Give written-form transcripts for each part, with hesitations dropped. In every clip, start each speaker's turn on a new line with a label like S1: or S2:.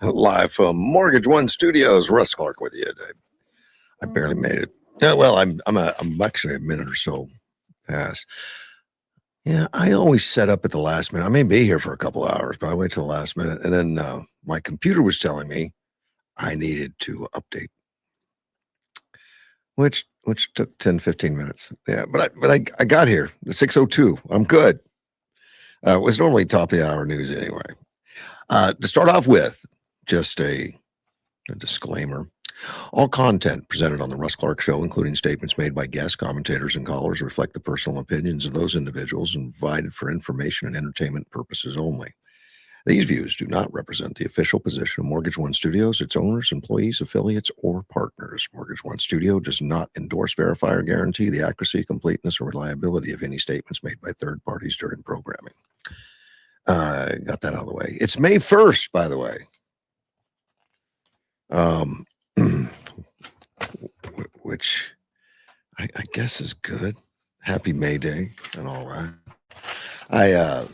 S1: Live from Mortgage One Studios, Russ Clark with you. I barely made it. Yeah, well, I'm actually a minute or so past. Yeah, I always set up at the last minute. I may be here for a couple hours, but I wait till the last minute, and then my computer was telling me I needed to update, which took 10, 15 minutes. Yeah, but I got here. 6:02. I'm good. It was normally top of the hour news anyway. To start off with, just a disclaimer. All content presented on the Russ Clark Show, including statements made by guests, commentators, and callers, reflect the personal opinions of those individuals and provided for information and entertainment purposes only. These views do not represent the official position of Mortgage One Studios, its owners, employees, affiliates, or partners. Mortgage One Studio does not endorse, verify, or guarantee the accuracy, completeness, or reliability of any statements made by third parties during programming. Got that out of the way. It's May 1st, by the way. Which I guess is good. Happy May Day and all that. I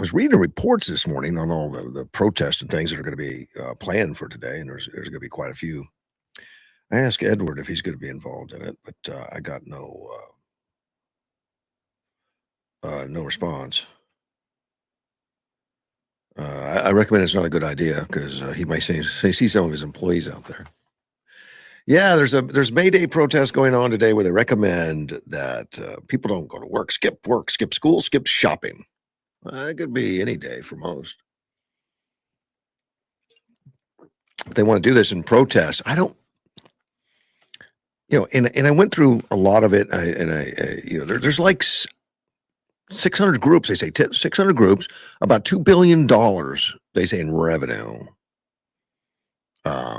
S1: was reading reports this morning on all the protests and things that are going to be planned for today, and there's going to be quite a few. I asked Edward if he's going to be involved in it, but I got no response. I recommend it's not a good idea because he might see some of his employees out there. Yeah, there's May Day protests going on today where they recommend that people don't go to work, skip school, skip shopping. It could be any day for most. If they want to do this in protest, I don't, and I went through a lot of it. There's like 600 groups, they say 600 groups, about $2 billion, they say, in revenue. I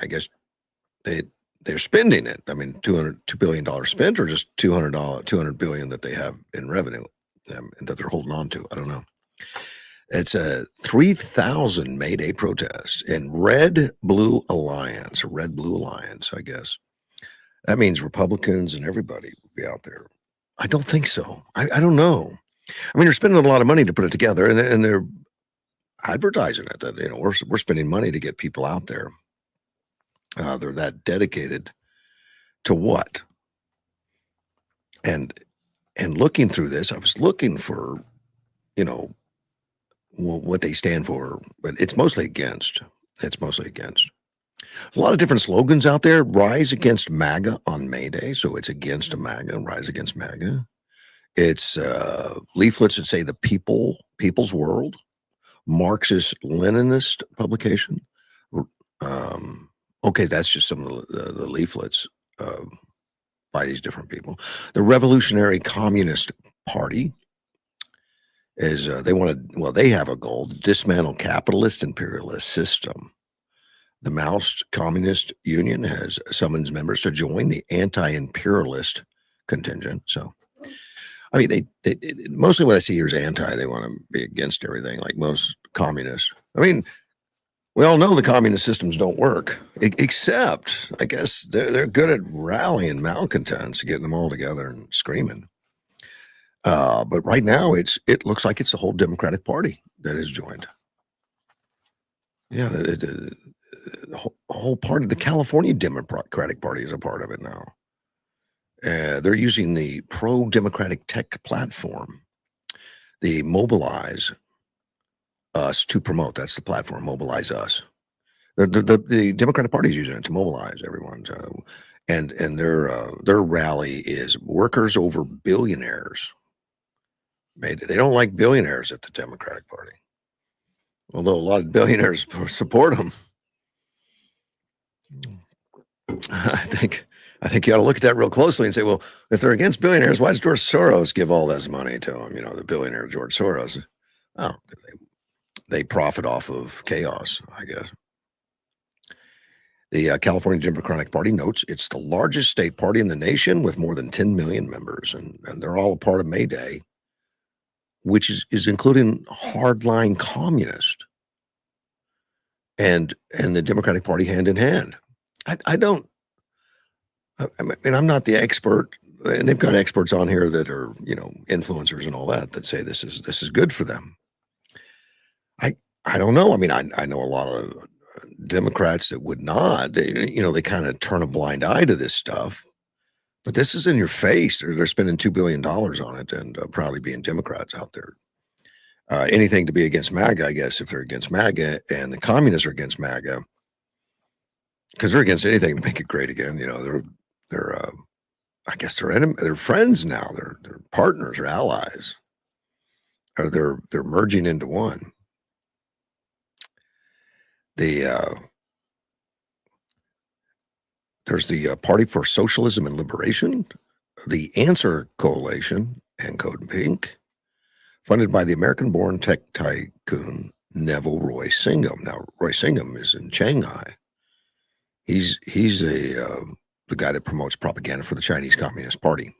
S1: guess they're spending it. I mean, $2 billion spent, or just $200 billion that they have in revenue that they're holding on to. I don't know. It's a 3,000 May Day protest in Red Blue Alliance, I guess. That means Republicans and everybody will be out there. I don't think so. I don't know. I mean, they're spending a lot of money to put it together, and they're advertising it that we're spending money to get people out there. They're that dedicated to what? And looking through this, I was looking for, what they stand for, but it's mostly against. A lot of different slogans out there. Rise against MAGA on May Day. So it's against MAGA, rise against MAGA. It's leaflets that say the people's world, Marxist Leninist publication. Okay, that's just some of the leaflets by these different people. The Revolutionary Communist Party is they have a goal to dismantle capitalist imperialist system. The Maoist Communist Union has summons members to join the anti-imperialist contingent. So, I mean, they mostly what I see here is anti. They want to be against everything, like most communists. I mean, we all know the communist systems don't work, except I guess they're good at rallying malcontents, getting them all together and screaming. But right now, it looks like it's the whole Democratic Party that has joined. Yeah, the whole party, the California Democratic Party, is a part of it now. They're using the pro-democratic tech platform, the Mobilize Us, to promote. That's the platform, Mobilize Us. The Democratic Party is using it to mobilize everyone. And their rally is workers over billionaires. They don't like billionaires at the Democratic Party, although a lot of billionaires support them. I think you ought to look at that real closely and say, well, if they're against billionaires, why does George Soros give all this money to them? The billionaire George Soros. Oh, they profit off of chaos, I guess. The California Democratic Party notes it's the largest state party in the nation with more than 10 million members, and they're all a part of May Day, which is including hardline communist and the Democratic Party hand in hand. I don't I mean, I'm not the expert, and they've got experts on here that are, influencers and all that say this is good for them. I I don't know. I mean, I know a lot of Democrats that would not. They kind of turn a blind eye to this stuff. But this is in your face. They're spending $2 billion on it, and probably being Democrats out there. Anything to be against MAGA, I guess, if they're against MAGA and the communists are against MAGA, because they're against anything to make it great again. They're I guess they're friends now. They're partners or allies, or they're merging into one. The There's the Party for Socialism and Liberation, the Answer Coalition, and Code Pink, funded by the American-born tech tycoon Neville Roy Singham. Now, Roy Singham is in Shanghai. He's the guy that promotes propaganda for the Chinese Communist Party.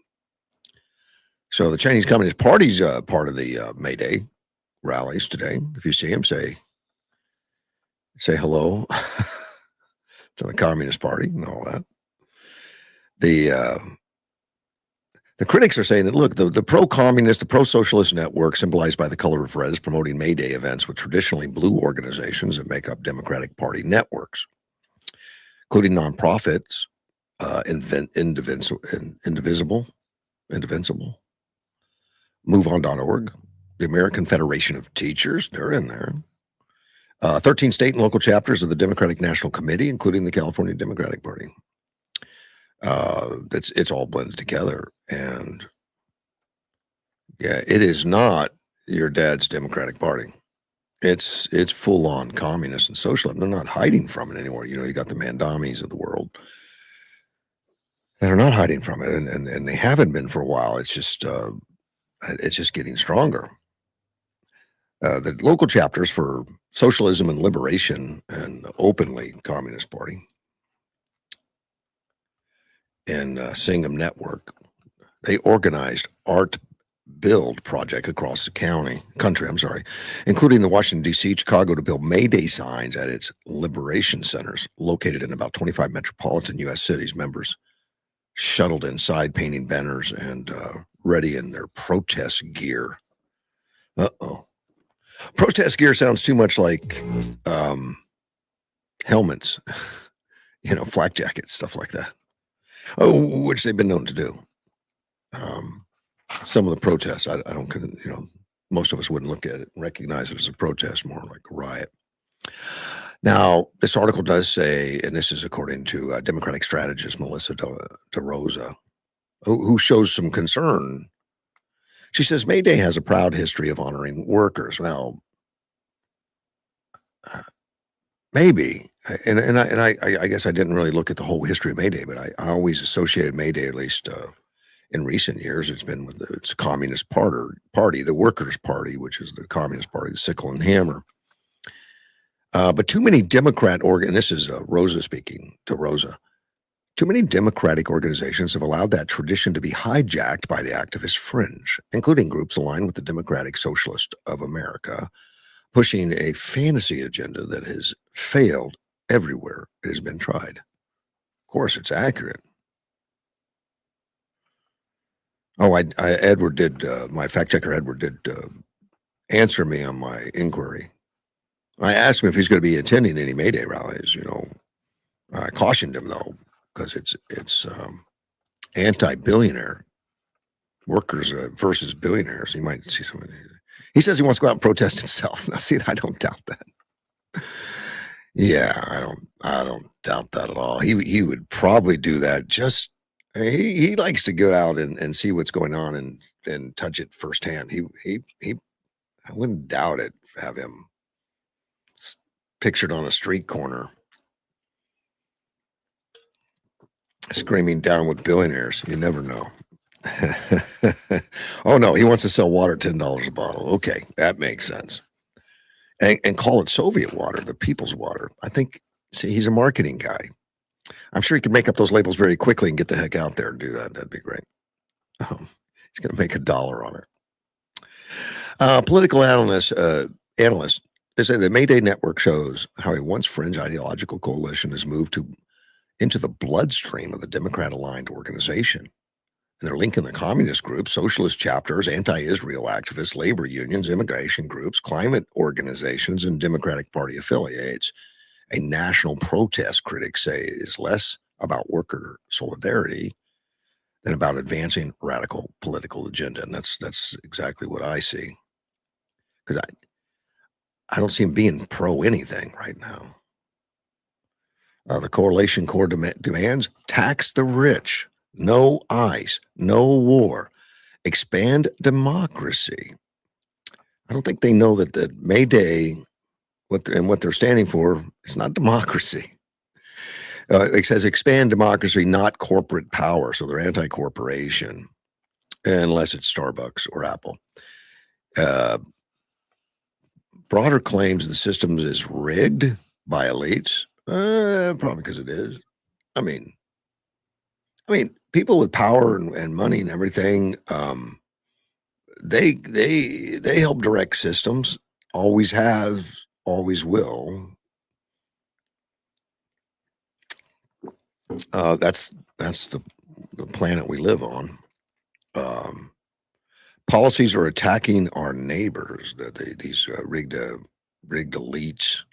S1: So the Chinese Communist Party's part of the May Day rallies today. If you see him, say hello to the Communist Party and all that. The critics are saying that, look, the pro-communist, the pro-socialist network symbolized by the color of red is promoting May Day events with traditionally blue organizations that make up Democratic Party networks, including nonprofits, Indivisible, MoveOn.org, the American Federation of Teachers, they're in there. 13 state and local chapters of the Democratic National Committee, including the California Democratic Party. It's all blended together, and yeah, it is not your dad's Democratic Party. It's full on communist and socialist. They're not hiding from it anymore. You got the Mandamis of the world that are not hiding from it, and they haven't been for a while. It's just getting stronger. The local chapters for Socialism and Liberation and Openly Communist Party and Singham Network, they organized Art Build project across the country, including the Washington, D.C., Chicago, to build May Day signs at its liberation centers located in about 25 metropolitan U.S. cities. Members shuttled inside, painting banners and ready in their protest gear. Protest gear sounds too much like helmets, flak jackets, stuff like that. Which they've been known to do. Some of the protests, I don't, most of us wouldn't look at it and recognize it as a protest, more like a riot. Now, this article does say, and this is according to Democratic strategist Melissa DeRosa, who shows some concern. She says May Day has a proud history of honoring workers. Well, maybe, and I guess I didn't really look at the whole history of May Day, but I always associated May Day, at least in recent years, it's been with its Communist Party, the Workers' Party, which is the Communist Party, the sickle and hammer. But too many Democrat and this is Rosa speaking to Rosa. Too many Democratic organizations have allowed that tradition to be hijacked by the activist fringe, including groups aligned with the Democratic Socialist of America, pushing a fantasy agenda that has failed everywhere it has been tried. Of course, it's accurate. Oh, Edward did, my fact checker Edward did answer me on my inquiry. I asked him if he's going to be attending any May Day rallies. I cautioned him though, because it's anti-billionaire workers versus billionaires. You might see some of these. He says he wants to go out and protest himself. Now, see, I don't doubt that. Yeah, I don't doubt that at all. He would probably do that. Just he likes to go out and see what's going on and touch it firsthand. He I wouldn't doubt it. Have him pictured on a street corner, screaming down with billionaires. You never know. Oh no, he wants to sell water $10 a bottle. Okay, that makes sense. And call it Soviet water, the people's water. I think, see, he's a marketing guy. I'm sure he could make up those labels very quickly and get the heck out there and do that. That'd be great. He's going to make $1 on it. Political analysts, they say the May Day Network shows how a once fringe ideological coalition has moved to into the bloodstream of the Democrat-aligned organization. And they're linking the communist groups, socialist chapters, anti-Israel activists, labor unions, immigration groups, climate organizations, and Democratic Party affiliates. A national protest, critics say, is less about worker solidarity than about advancing radical political agenda. And that's exactly what I see. Because I don't see him being pro anything right now. The Coalition Core demands tax the rich, no ICE, no war, expand democracy. I don't think they know that May Day, what they're standing for, is not democracy. It says expand democracy, not corporate power. So they're anti-corporation, unless it's Starbucks or Apple. Broader claims the system is rigged by elites. Probably because it is. I mean, people with power and money and everything, they help direct systems. Always have, always will. That's the planet we live on. Policies are attacking our neighbors. These rigged elites.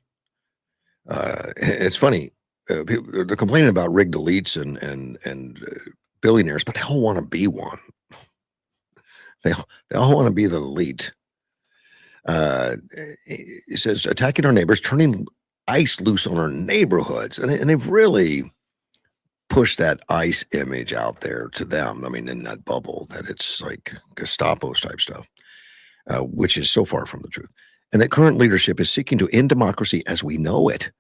S1: It's funny. They're complaining about rigged elites and billionaires, but they all want to be one. They all want to be the elite. It says attacking our neighbors, turning ICE loose on our neighborhoods, and they've really pushed that ICE image out there to them. I mean, in that bubble, that it's like Gestapo type stuff, which is so far from the truth. And that current leadership is seeking to end democracy as we know it.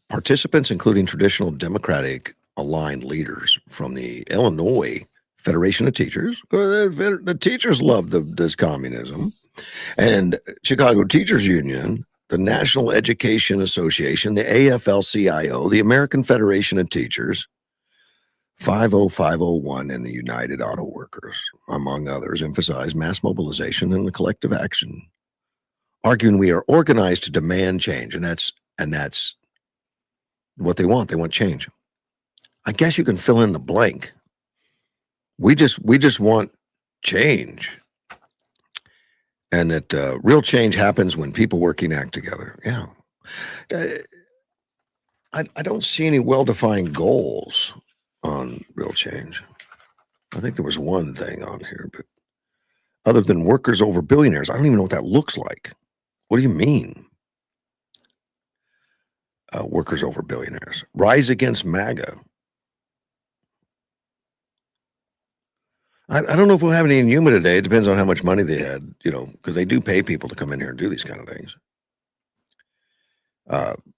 S1: Participants, including traditional Democratic aligned leaders from the Illinois Federation of Teachers, the teachers love this communism, and Chicago Teachers Union, the National Education Association, the AFL-CIO, the American Federation of Teachers, 50501, and the United Auto Workers, among others, emphasize mass mobilization and collective action, arguing we are organized to demand change, and that's what they want. They want change. I guess you can fill in the blank. We just want change. And that real change happens when people working act together. Yeah. I don't see any well-defined goals on real change. I think there was one thing on here, but other than workers over billionaires, I don't even know what that looks like. What do you mean? Workers over billionaires. Rise against MAGA. I don't know if we'll have any in Yuma today. It depends on how much money they had, because they do pay people to come in here and do these kind of things.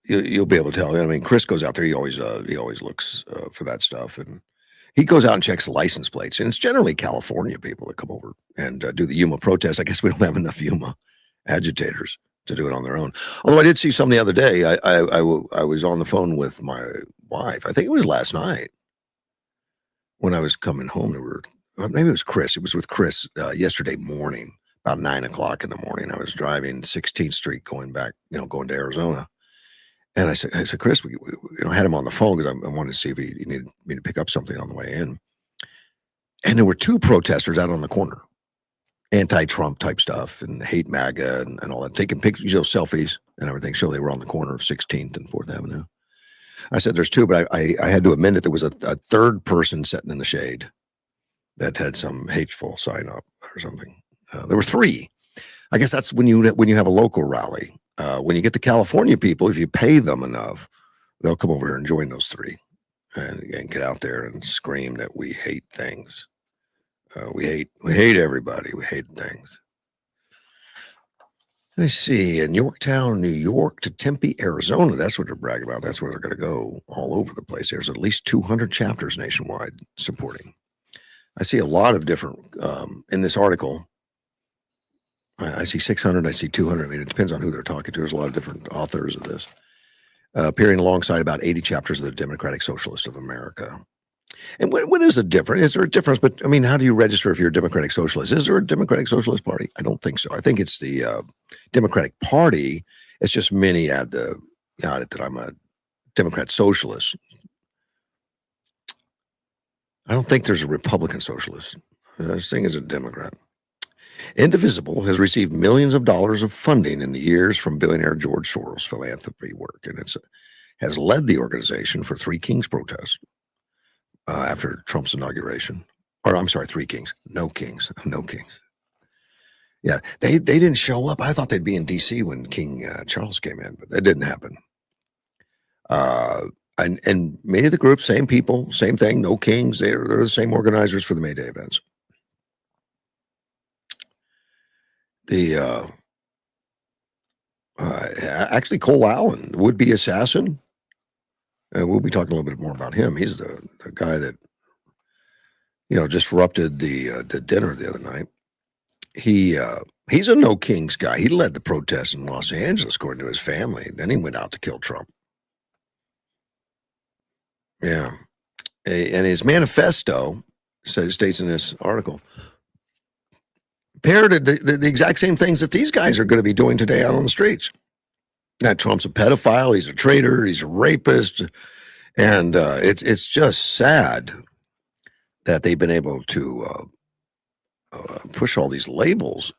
S1: You'll be able to tell. I mean, Chris goes out there. He always looks for that stuff, and he goes out and checks license plates. And it's generally California people that come over and do the Yuma protest. I guess we don't have enough Yuma agitators to do it on their own. Although I did see some the other day. I was on the phone with my wife. I think it was last night when I was coming home. Maybe it was Chris. It was with Chris yesterday morning, about 9:00 in the morning. I was driving 16th Street going back, going to Arizona. And I said, Chris, we I had him on the phone because I wanted to see if he needed me to pick up something on the way in. And there were two protesters out on the corner, anti-Trump type stuff and hate MAGA and all that, taking pictures, selfies and everything. So they were on the corner of 16th and 4th Avenue. I said, there's two, but I had to admit that there was a third person sitting in the shade that had some hateful sign up or something. There were three. I guess that's when you have a local rally. When you get the California people, if you pay them enough, they'll come over here and join those three and get out there and scream that we hate things. We hate everybody. We hate things. Let me see. In Yorktown, New York to Tempe, Arizona. That's what they're bragging about. That's where they're going to go all over the place. There's at least 200 chapters nationwide supporting. I see a lot of different, in this article, I see 600, I see 200. I mean, it depends on who they're talking to. There's a lot of different authors of this, appearing alongside about 80 chapters of the Democratic Socialists of America. And what is the difference? Is there a difference? But I mean, how do you register if you're a Democratic Socialist? Is there a Democratic Socialist Party? I don't think so. I think it's the Democratic Party. It's just many add that I'm a Democrat Socialist. I don't think there's a Republican Socialist. This thing is a Democrat. Indivisible has received millions of dollars of funding in the years from billionaire George Soros' philanthropy work, and it has led the organization for Three Kings protests after Trump's inauguration. Or I'm sorry, Three Kings. No Kings. No Kings. Yeah, they didn't show up. I thought they'd be in D.C. when King Charles came in, but that didn't happen. And many of the groups, same people, same thing, no kings. They're the same organizers for the May Day events. Actually, Cole Allen, would-be assassin. We'll be talking a little bit more about him. He's the guy that disrupted the dinner the other night. He's a no kings guy. He led the protests in Los Angeles, according to his family. Then he went out to kill Trump. Yeah. And his manifesto states in this article, parroted the exact same things that these guys are going to be doing today out on the streets. That Trump's a pedophile, he's a traitor, he's a rapist, and it's just sad that they've been able to push all these labels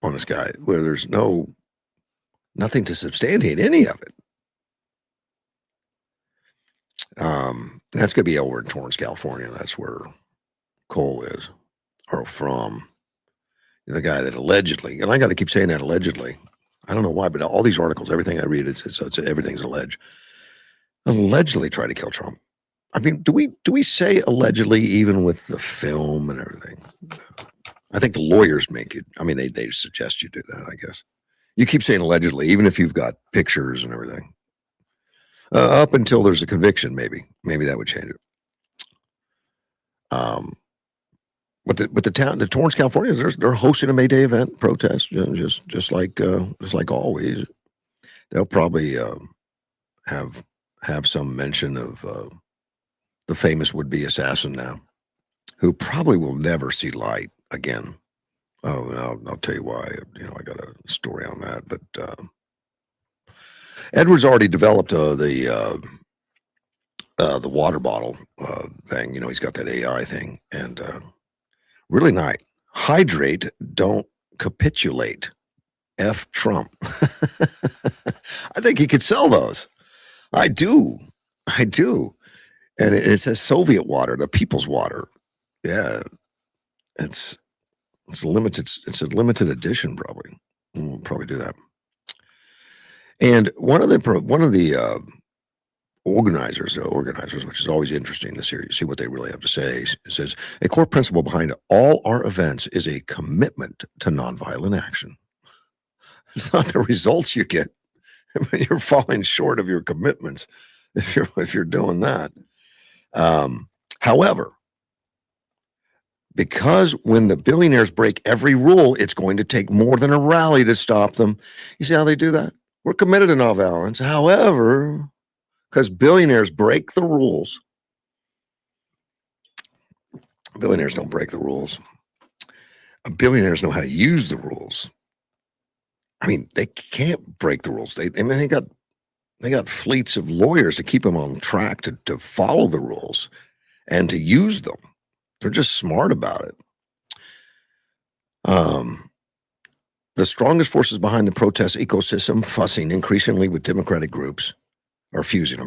S1: on this guy where there's nothing to substantiate any of it. That's going to be over in Torrance, California. That's where Cole is, or from. The guy that allegedly, and I got to keep saying that allegedly. I don't know why, but all these articles, everything I read, it's everything's alleged. Allegedly tried to kill Trump. I mean, do we say allegedly even with the film and everything? I think the lawyers make it. I mean, they suggest you do that. I guess you keep saying allegedly, even if you've got pictures and everything. Up until there's a conviction, maybe that would change it. But the Torrance, California, they're hosting a May Day event protest, just like always. They'll probably have some mention of the famous would-be assassin now, who probably will never see light again. Oh, and I'll tell you why. I got a story on that, but. Edwards already developed the water bottle thing. He's got that AI thing, and really nice. Hydrate, don't capitulate. F Trump. I think he could sell those. I do. And it says Soviet water, the people's water. Yeah, it's limited. It's a limited edition, probably. We'll probably do that. And one of the organizers, which is always interesting to see what they really have to say, says a core principle behind all our events is a commitment to nonviolent action. It's not the results you get. I mean, you're falling short of your commitments if you're doing that. However, because when the billionaires break every rule, it's going to take more than a rally to stop them. You see how they do that? We're committed to nonviolence. However, because billionaires break the rules, billionaires don't break the rules. Billionaires know how to use the rules. I mean, they can't break the rules. They got fleets of lawyers to keep them on track to follow the rules and to use them. They're just smart about it. The strongest forces behind the protest ecosystem fusing increasingly with Democratic groups, or fusing,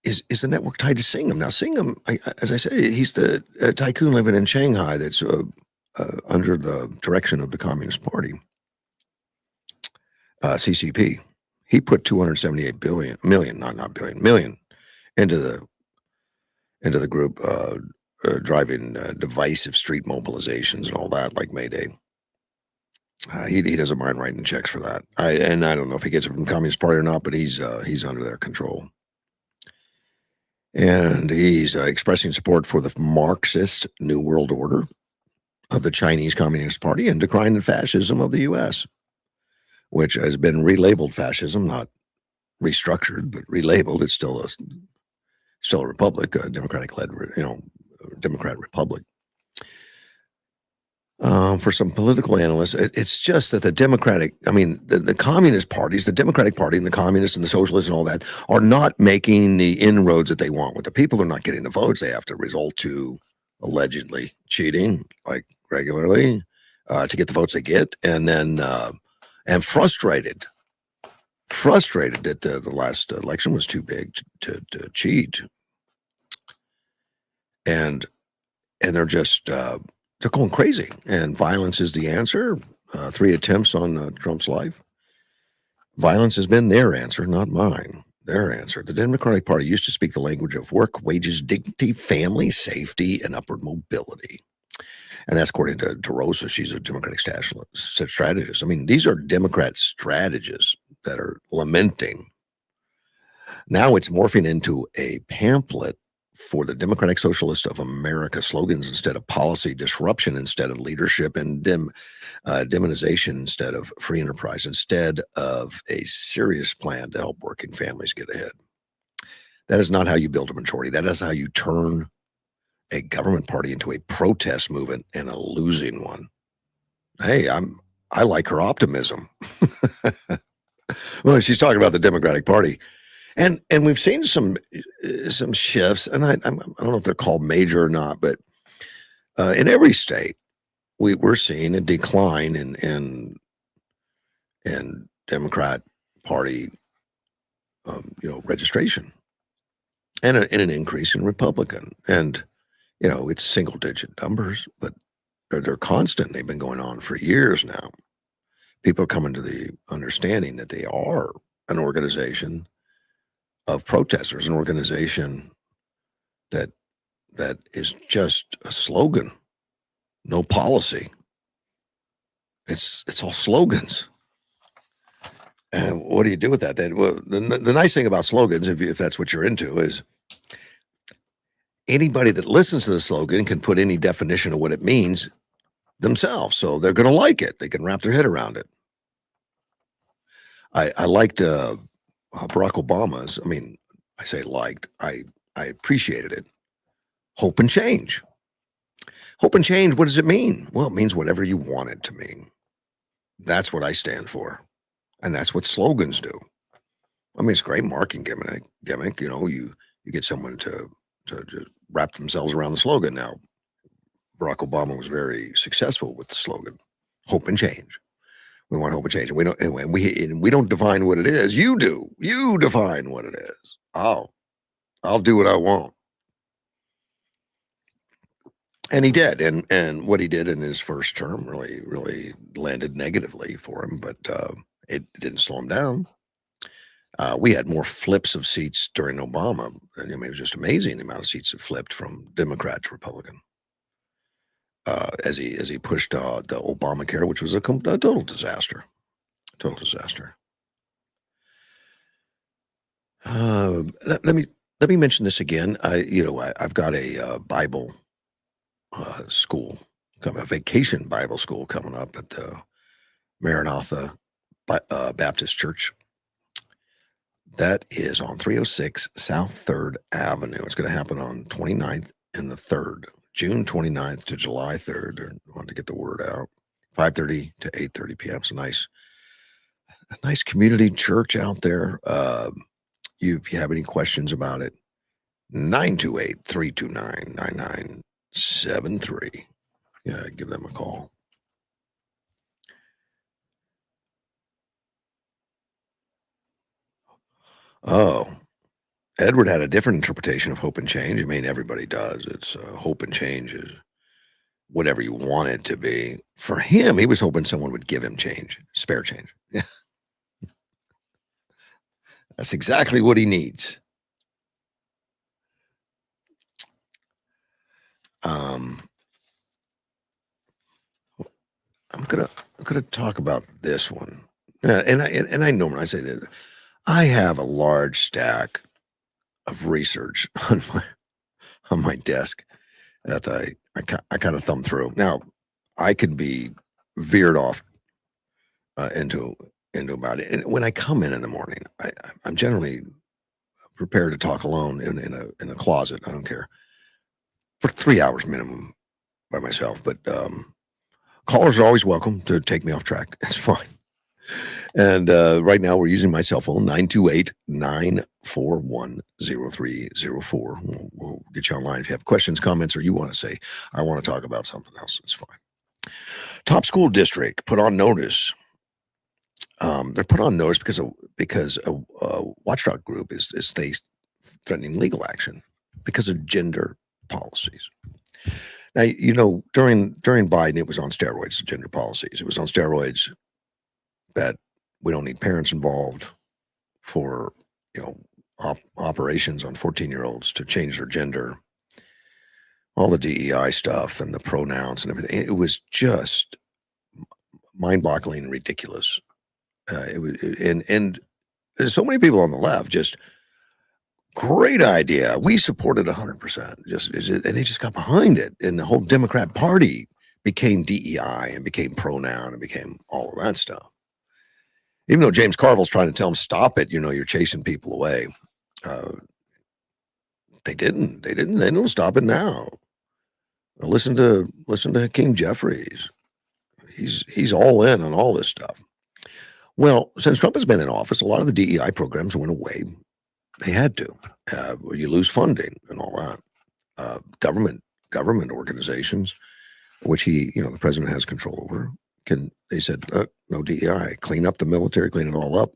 S1: is the network tied to Singham. Now, Singham, as I say, he's the tycoon living in Shanghai that's under the direction of the Communist Party, CCP. He put 278 million into the group, driving divisive street mobilizations and all that, like May Day. He doesn't mind writing checks for that. I don't know if he gets it from the Communist Party or not, but he's under their control. And he's expressing support for the Marxist New World Order of the Chinese Communist Party and decrying the fascism of the U.S., which has been relabeled fascism, not restructured, but relabeled. It's still a republic, a Democratic-led, Democrat republic. For some political analysts, it's just that the Communist parties, the Democratic Party and the Communists and the Socialists and all that are not making the inroads that they want with the people. They're not getting the votes. They have to resort to allegedly cheating, like regularly, to get the votes they get, and then and frustrated that the last election was too big to cheat, and they're just they're going crazy, and violence is the answer. 3 attempts on Trump's life. Violence has been their answer, not mine. Their answer. The Democratic Party used to speak the language of work, wages, dignity, family, safety, and upward mobility. And that's according to Rosa. She's a Democratic strategist. I mean, these are Democrat strategists that are lamenting. Now it's morphing into a pamphlet for the Democratic Socialist of America slogans instead of policy, disruption instead of leadership, and demonization instead of free enterprise, instead of a serious plan to help working families get ahead. That is not how you build a majority. That is how you turn a government party into a protest movement and a losing one. Hey, I like her optimism. Well, she's talking about the Democratic Party. And we've seen some shifts, and I don't know if they're called major or not, but in every state, we're seeing a decline in Democrat Party, registration, and an increase in Republican. And it's single-digit numbers, but they're constant. They've been going on for years now. People are coming to the understanding that they are an organization of protesters, an organization that is just a slogan, no policy. It's all slogans. And what do you do with that? Well, the nice thing about slogans, if that's what you're into, is anybody that listens to the slogan can put any definition of what it means themselves. So they're going to like it. They can wrap their head around it. I liked Barack Obama's. I say liked. I appreciated it. Hope and change. Hope and change. What does it mean? Well, it means whatever you want it to mean. That's what I stand for, and that's what slogans do. It's a great marketing gimmick. You get someone to just wrap themselves around the slogan. Now, Barack Obama was very successful with the slogan, "Hope and change." We want hope and change, and we don't define what it is. You do. You define what it is. I'll do what I want. And he did, and what he did in his first term really landed negatively for him, but it didn't slow him down. We had more flips of seats during Obama. It was just amazing the amount of seats that flipped from Democrat to Republican as he pushed the Obamacare, which was a total disaster. Total disaster. Let me mention this again. I've got a Bible school a vacation Bible school coming up at the Maranatha Baptist Church. That is on 306 South 3rd Avenue. It's going to happen on 29th and the 3rd, June 29th to July 3rd. I wanted to get the word out. 5:30 to 8:30 p.m. It's a nice community church out there. If you have any questions about it, 928-329-9973. Yeah, give them a call. Oh, Edward had a different interpretation of hope and change. Everybody does. It's hope and change is whatever you want it to be. For him, he was hoping someone would give him change, spare change. Yeah. That's exactly what he needs. I'm gonna talk about this one, and I normally say that I have a large stack of research on my desk that I kind of thumb through. Now, I can be veered off into into about it. And when I come in the morning, I'm generally prepared to talk alone in a closet. I don't care for 3 hours minimum by myself. But callers are always welcome to take me off track. It's fine. And right now we're using my cell phone, 928-941-0304. We'll get you online if you have questions, comments, or you want to say, I want to talk about something else. It's fine. Top school district put on notice. They're put on notice because a watchdog group is threatening legal action because of gender policies. Now, during Biden, it was on steroids, the gender policies. It was on steroids that we don't need parents involved for, operations on 14-year-olds to change their gender, all the DEI stuff and the pronouns and everything. It was just mind-boggling and ridiculous. And there's so many people on the left just great idea. We supported 100%. And they just got behind it. And the whole Democrat Party became DEI and became pronoun and became all of that stuff. Even though James Carville's trying to tell them, stop it, you're chasing people away. They didn't. They don't stop it now. Listen to Hakeem Jeffries. He's all in on all this stuff. Well, since Trump has been in office, a lot of the DEI programs went away. They had to. You lose funding and all that. Government organizations, which the president has control over, they said, no DEI, clean up the military, clean it all up.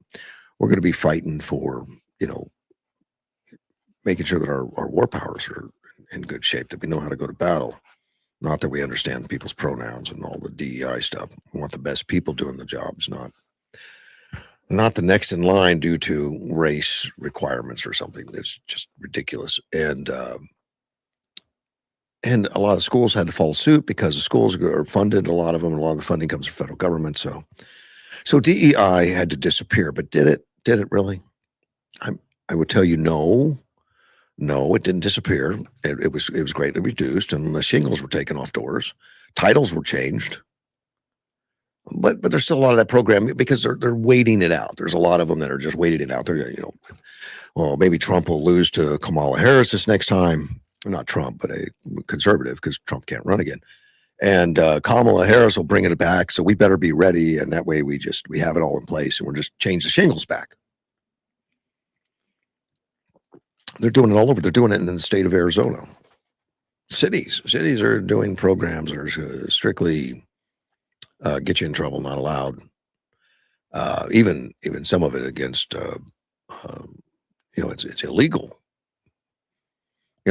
S1: We're going to be fighting for, making sure that our war powers are in good shape, that we know how to go to battle. Not that we understand people's pronouns and all the DEI stuff. We want the best people doing the jobs, not the next in line due to race requirements or something. It's just ridiculous. And a lot of schools had to follow suit because the schools are funded, a lot of them, and a lot of the funding comes from federal government. So DEI had to disappear, but did it? Did it really? I would tell you no, it didn't disappear. It was greatly reduced, and the shingles were taken off doors. Titles were changed. But there's still a lot of that program because they're waiting it out. There's a lot of them that are just waiting it out. They're, well, maybe Trump will lose to Kamala Harris this next time. Not Trump, but a conservative, because Trump can't run again. And Kamala Harris will bring it back, so we better be ready. And that way we have it all in place, and we're just change the shingles back. They're doing it all over. They're doing it in the state of Arizona. Cities are doing programs that are strictly get you in trouble, not allowed. Even some of it against, it's illegal.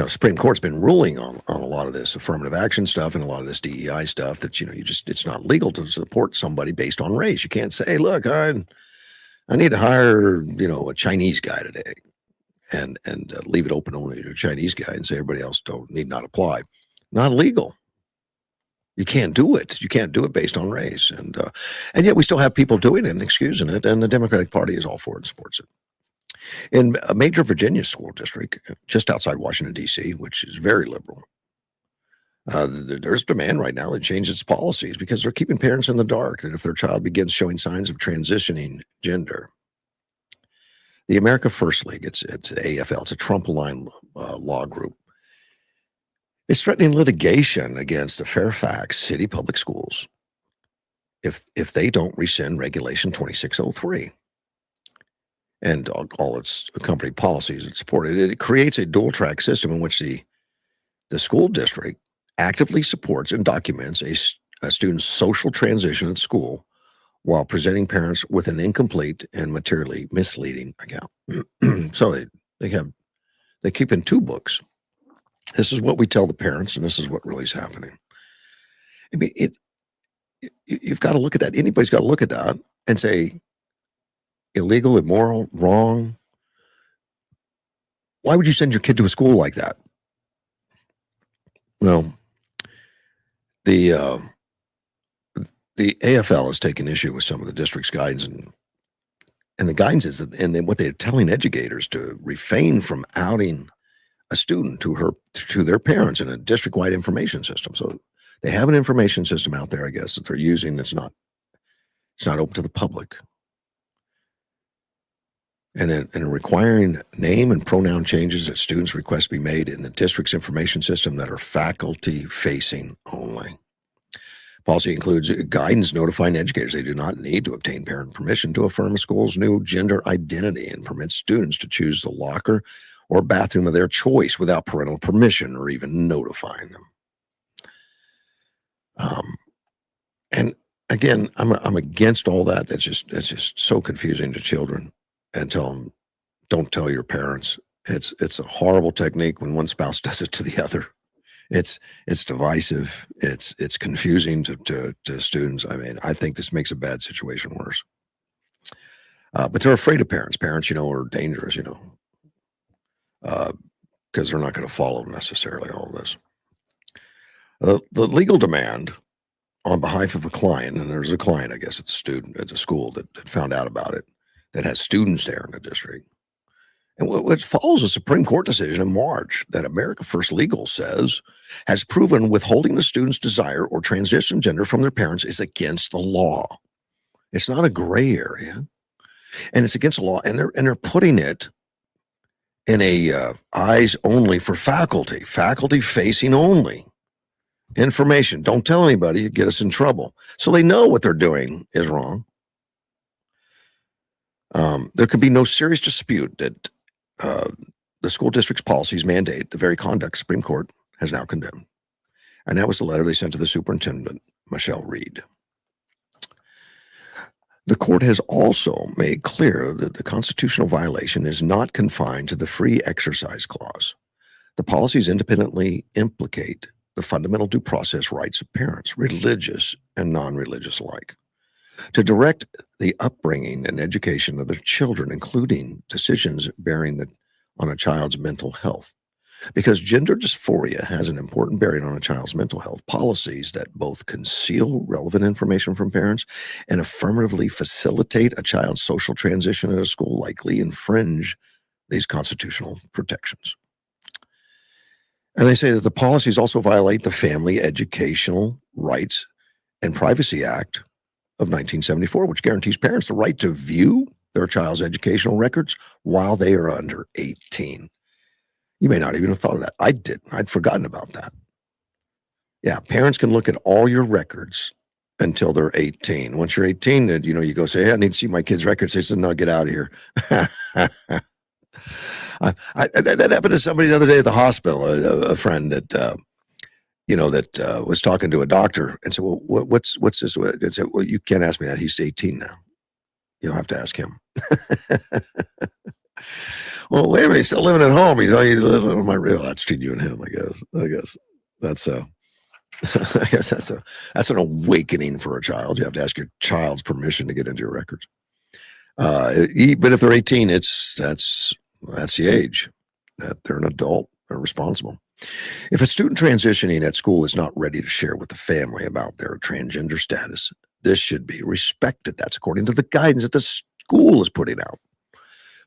S1: Supreme Court's been ruling on a lot of this affirmative action stuff and a lot of this DEI stuff that, it's not legal to support somebody based on race. You can't say, look, I need to hire, a Chinese guy today and leave it open only to a Chinese guy and say everybody else need not apply. Not legal. You can't do it. You can't do it based on race. And yet we still have people doing it and excusing it. And the Democratic Party is all for it and supports it. In a major Virginia school district just outside Washington, D.C., which is very liberal, there's demand right now to change its policies because they're keeping parents in the dark that if their child begins showing signs of transitioning gender. The America First League, it's AFL, it's a Trump-aligned law group. It's threatening litigation against the Fairfax City Public Schools if they don't rescind Regulation 2603 and all its accompanying policies that support it. It creates a dual-track system in which the school district actively supports and documents a student's social transition at school while presenting parents with an incomplete and materially misleading account. So they keep in two books. This is what we tell the parents, and this is what really is happening. I mean, you've got to look at that. Anybody's got to look at that and say, illegal, immoral, wrong. Why would you send your kid to a school like that? Well, the AFL has taken issue with some of the district's guidance, and the guidance is, and then what they're telling educators to refrain from outing a student to their parents in a district-wide information system. So they have an information system out there, I guess, that they're using that's not open to the public. and requiring name and pronoun changes that students request be made in the district's information system that are faculty-facing only. Policy includes guidance notifying educators they do not need to obtain parent permission to affirm a school's new gender identity and permits students to choose the locker or bathroom of their choice without parental permission or even notifying them. And again, I'm against all that. That's just so confusing to children. And tell them, don't tell your parents. It's a horrible technique when one spouse does it to the other. It's divisive. It's confusing to students. I mean, I think this makes a bad situation worse. But they're afraid of parents. Parents, are dangerous, because they're not going to follow necessarily all this. The legal demand on behalf of a client, and there's a client, I guess it's a student at the school that found out about it, that has students there in the district. And what follows a Supreme Court decision in March that America First Legal says has proven withholding the student's desire or transition gender from their parents is against the law. It's not a gray area, and it's against the law. And they're putting it in a eyes only for faculty facing only information. Don't tell anybody, you get us in trouble. So they know what they're doing is wrong. There can be no serious dispute that the school district's policies mandate the very conduct Supreme Court has now condemned. And that was the letter they sent to the superintendent, Michelle Reed. The court has also made clear that the constitutional violation is not confined to the free exercise clause. The policies independently implicate the fundamental due process rights of parents, religious and non-religious alike, to direct the upbringing and education of their children, including decisions bearing on a child's mental health. Because gender dysphoria has an important bearing on a child's mental health, policies that both conceal relevant information from parents and affirmatively facilitate a child's social transition at a school likely infringe these constitutional protections. And they say that the policies also violate the Family Educational Rights and Privacy Act of 1974, which guarantees parents the right to view their child's educational records while they are under 18. You may not even have thought of that. I didn't. I'd forgotten about that. Yeah, parents can look at all your records until they're 18. Once you're 18, you go say, hey, I need to see my kid's records. They said, no, get out of here. That happened to somebody the other day at the hospital, a friend that was talking to a doctor and said, well, what's this? And said, well, you can't ask me that. He's 18 now. You'll have to ask him. Well, wait a minute. He's still living at home. He's living on my real. That's between you and him, I guess that's that's an awakening for a child. You have to ask your child's permission to get into your records. But if they're 18, that's the age that they're an adult. They're responsible. If a student transitioning at school is not ready to share with the family about their transgender status, this should be respected. That's according to the guidance that the school is putting out.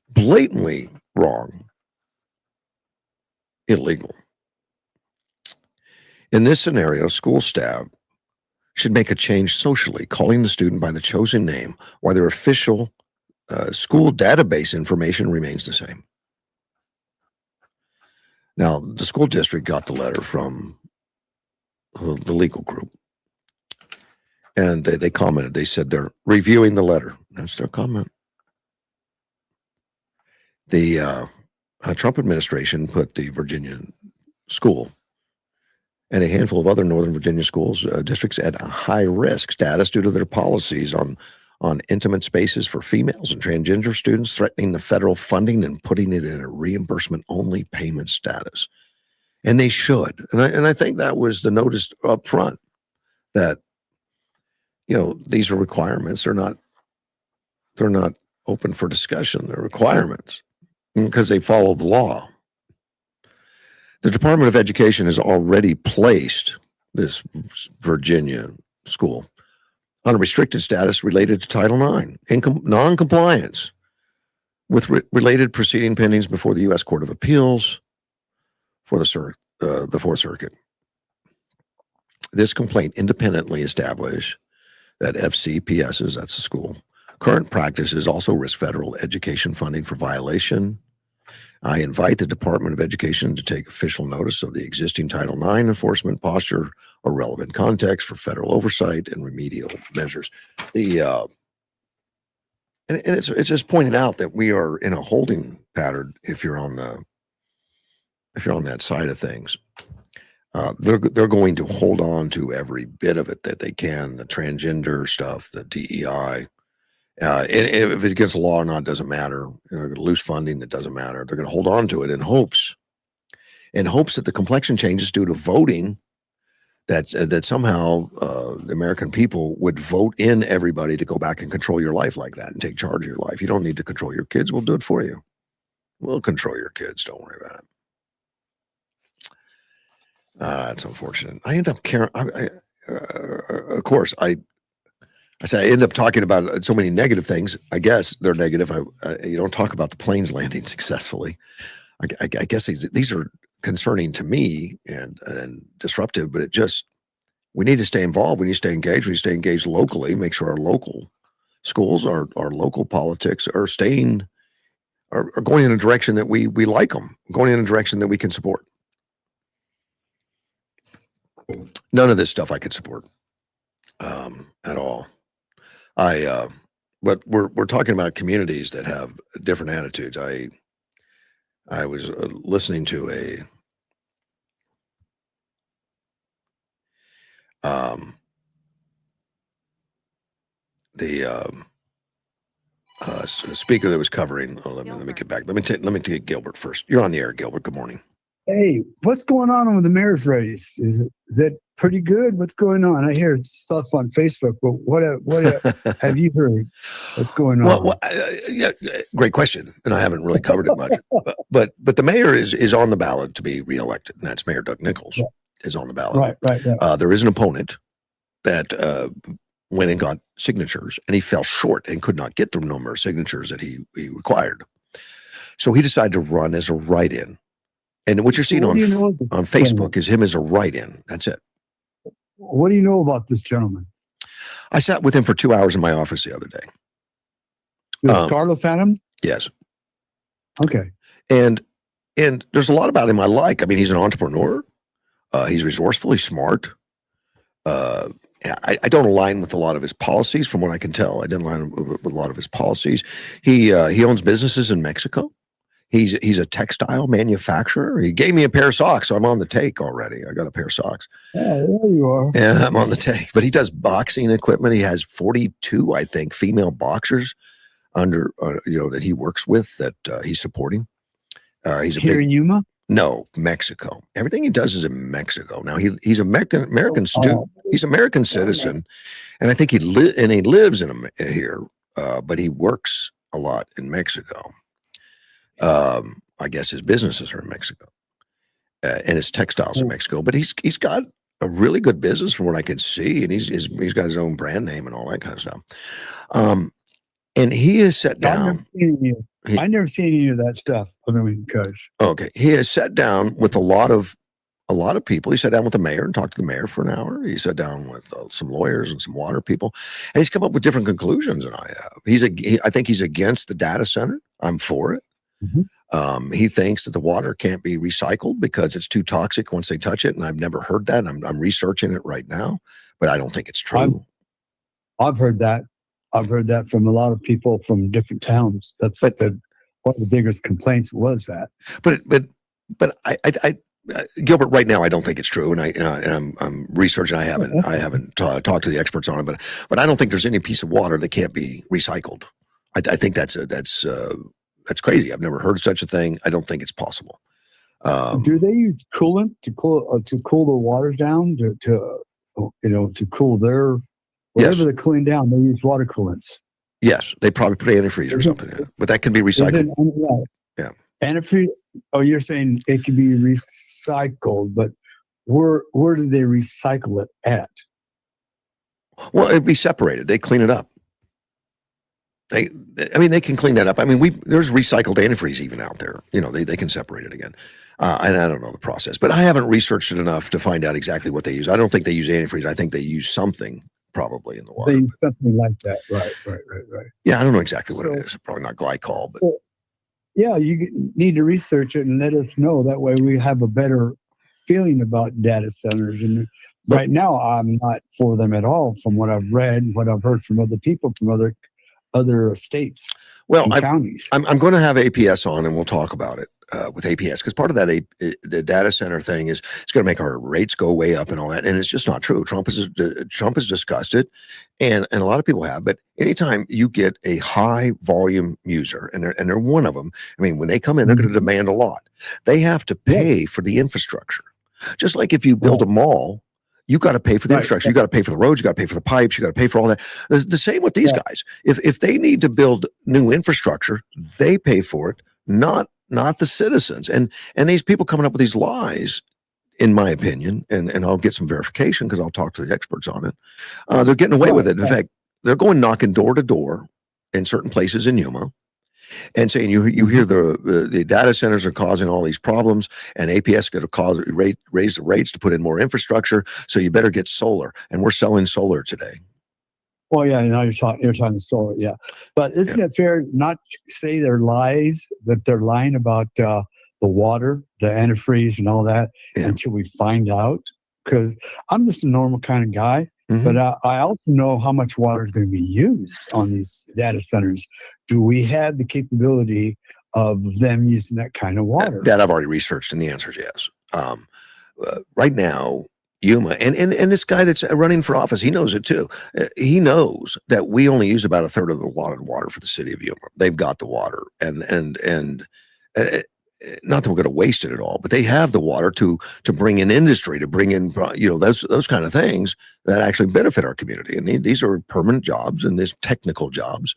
S1: Blatantly wrong. Illegal. In this scenario, school staff should make a change socially, calling the student by the chosen name while their official school database information remains the same. Now, the school district got the letter from the legal group, and they commented. They said they're reviewing the letter. That's their comment. The Trump administration put the Virginia school and a handful of other Northern Virginia schools districts at a high-risk status due to their policies on intimate spaces for females and transgender students, threatening the federal funding and putting it in a reimbursement-only payment status. And they should. And I think that was the notice up front that, these are requirements. They're not open for discussion. They're requirements because they follow the law. The Department of Education has already placed this Virginia school on a restricted status related to Title IX, non-compliance with related proceeding pendings before the U.S. Court of Appeals for the Fourth Circuit. This complaint independently established that FCPSs, that's the school, Current practices also risk federal education funding for violation. I invite the Department of Education to take official notice of the existing Title IX enforcement posture or relevant context for federal oversight and remedial measures. And it's just pointed out that we are in a holding pattern if you're on that side of things. They're going to hold on to every bit of it that they can, the transgender stuff, the DEI. And if it's against the law or not, it doesn't matter. They're going to lose funding, it doesn't matter. They're going to hold on to it in hopes that the complexion changes due to voting, that somehow the American people would vote in everybody to go back and control your life like that and take charge of your life. You don't need to control your kids. We'll do it for you. We'll control your kids. Don't worry about it. It's unfortunate. I end up caring. Of course, I say I end up talking about so many negative things. I guess they're negative. You don't talk about the planes landing successfully. I guess these are concerning to me and disruptive, but we need to stay involved. We need to stay engaged. We need to stay engaged locally, make sure our local schools, our local politics are going in a direction that we like them, going in a direction that we can support. None of this stuff I could support at all. But we're talking about communities that have different attitudes. I was listening to a speaker that was covering. Oh, let me get back. Let me take Gilbert first. You're on the air, Gilbert. Good morning.
S2: Hey, what's going on with the mayor's race? Is that pretty good? What's going on? I hear stuff on Facebook, but what have you heard? What's going on?
S1: Well, yeah, great question, and I haven't really covered it much. but the mayor is on the ballot to be reelected, and that's Mayor Doug Nichols is on the ballot.
S2: Right.
S1: There is an opponent that went and got signatures, and he fell short and could not get the number of signatures that he required. So he decided to run as a write-in. And what you're seeing on Facebook is him as a write-in. That's it.
S2: What do you know about this gentleman?
S1: I sat with him for 2 hours in my office the other day.
S2: Carlos Adams?
S1: Yes.
S2: Okay.
S1: And there's a lot about him I like. I mean, he's an entrepreneur. He's resourceful. He's smart. I don't align with a lot of his policies, from what I can tell. I didn't align with a lot of his policies. He owns businesses in Mexico. He's a textile manufacturer. He gave me a pair of socks, so I'm on the take already. I got a pair of socks.
S2: Oh, there you are.
S1: Yeah, I'm on the take. But he does boxing equipment. He has 42, I think, female boxers under that he works with that he's supporting. He's
S2: here in Yuma?
S1: No, Mexico. Everything he does is in Mexico. Now he's American student. He's American citizen, and I think he lives here, but he works a lot in Mexico. I guess his businesses are in Mexico, and his textiles in Mexico. But he's got a really good business from what I can see, and he's got his own brand name and all that kind of stuff. And he has sat down.
S2: I never seen any of that stuff.
S1: Okay, he has sat down with a lot of people. He sat down with the mayor and talked to the mayor for an hour. He sat down with some lawyers and some water people, and he's come up with different conclusions than I have. I think he's against the data center. I'm for it.
S2: Mm-hmm.
S1: He thinks that the water can't be recycled because it's too toxic once they touch it, and I've never heard that. I'm researching it right now, but I don't think it's true.
S2: I've heard that. I've heard that from a lot of people from different towns. One of the biggest complaints was that.
S1: But I Gilbert, right now I don't think it's true, and I'm researching. I haven't talked to the experts on it, but I don't think there's any piece of water that can't be recycled. I think that's crazy. I've never heard of such a thing. I don't think it's possible.
S2: Do they use coolant to cool the waters down to cool their whatever they're cooling down? They use water coolants.
S1: Yes, they probably put antifreeze or something in it, but that can be recycled. Yeah.
S2: Antifreeze. Oh, you're saying it can be recycled, but where do they recycle it at?
S1: Well, it'd be separated. They clean it up. They can clean that up. I mean, there's recycled antifreeze even out there. They can separate it again. And I don't know the process, but I haven't researched it enough to find out exactly what they use. I don't think they use antifreeze. I think they use something probably in the water.
S2: Something like that. Right.
S1: Yeah, I don't know exactly what
S2: So,
S1: it is. Probably not glycol, but
S2: well, yeah, you need to research it and let us know. That way we have a better feeling about data centers. And
S1: but
S2: right now, I'm not for them at all from what I've read, what I've heard from other people from other states
S1: well,
S2: and counties.
S1: I'm going to have APS on, and we'll talk about it with APS, because part of that the data center thing is it's going to make our rates go way up and all that, and it's just not true. Trump has discussed it, and a lot of people have. But anytime you get a high volume user, and they're one of them. I mean, when they come in, they're going to demand a lot. They have to pay for the infrastructure, just like if you build a mall. You got to pay for the infrastructure. You got to pay for the roads. You got to pay for the pipes. You got to pay for all that. The same with these guys. If they need to build new infrastructure, they pay for it, not the citizens. And these people coming up with these lies, in my opinion, and I'll get some verification because I'll talk to the experts on it. They're getting away with it. In fact, they're going knocking door to door in certain places in Yuma, and saying you hear the data centers are causing all these problems, and APS going to raise the rates to put in more infrastructure, so you better get solar, and we're selling solar today.
S2: Well, yeah, now you're talking solar, yeah. But isn't it fair not to say they're lies, that they're lying about the water, the antifreeze and all that until we find out? Because I'm just a normal kind of guy. But I also know how much water is going to be used on these data centers. Do we have the capability of them using that kind of water?
S1: That I've already researched, and the answer is yes. Right now, Yuma, and this guy that's running for office, he knows it too. He knows that we only use about a third of the allotted water for the city of Yuma. They've got the water, and not that we're going to waste it at all, but they have the water to bring in industry, to bring in those kind of things that actually benefit our community. And these are permanent jobs, and these technical jobs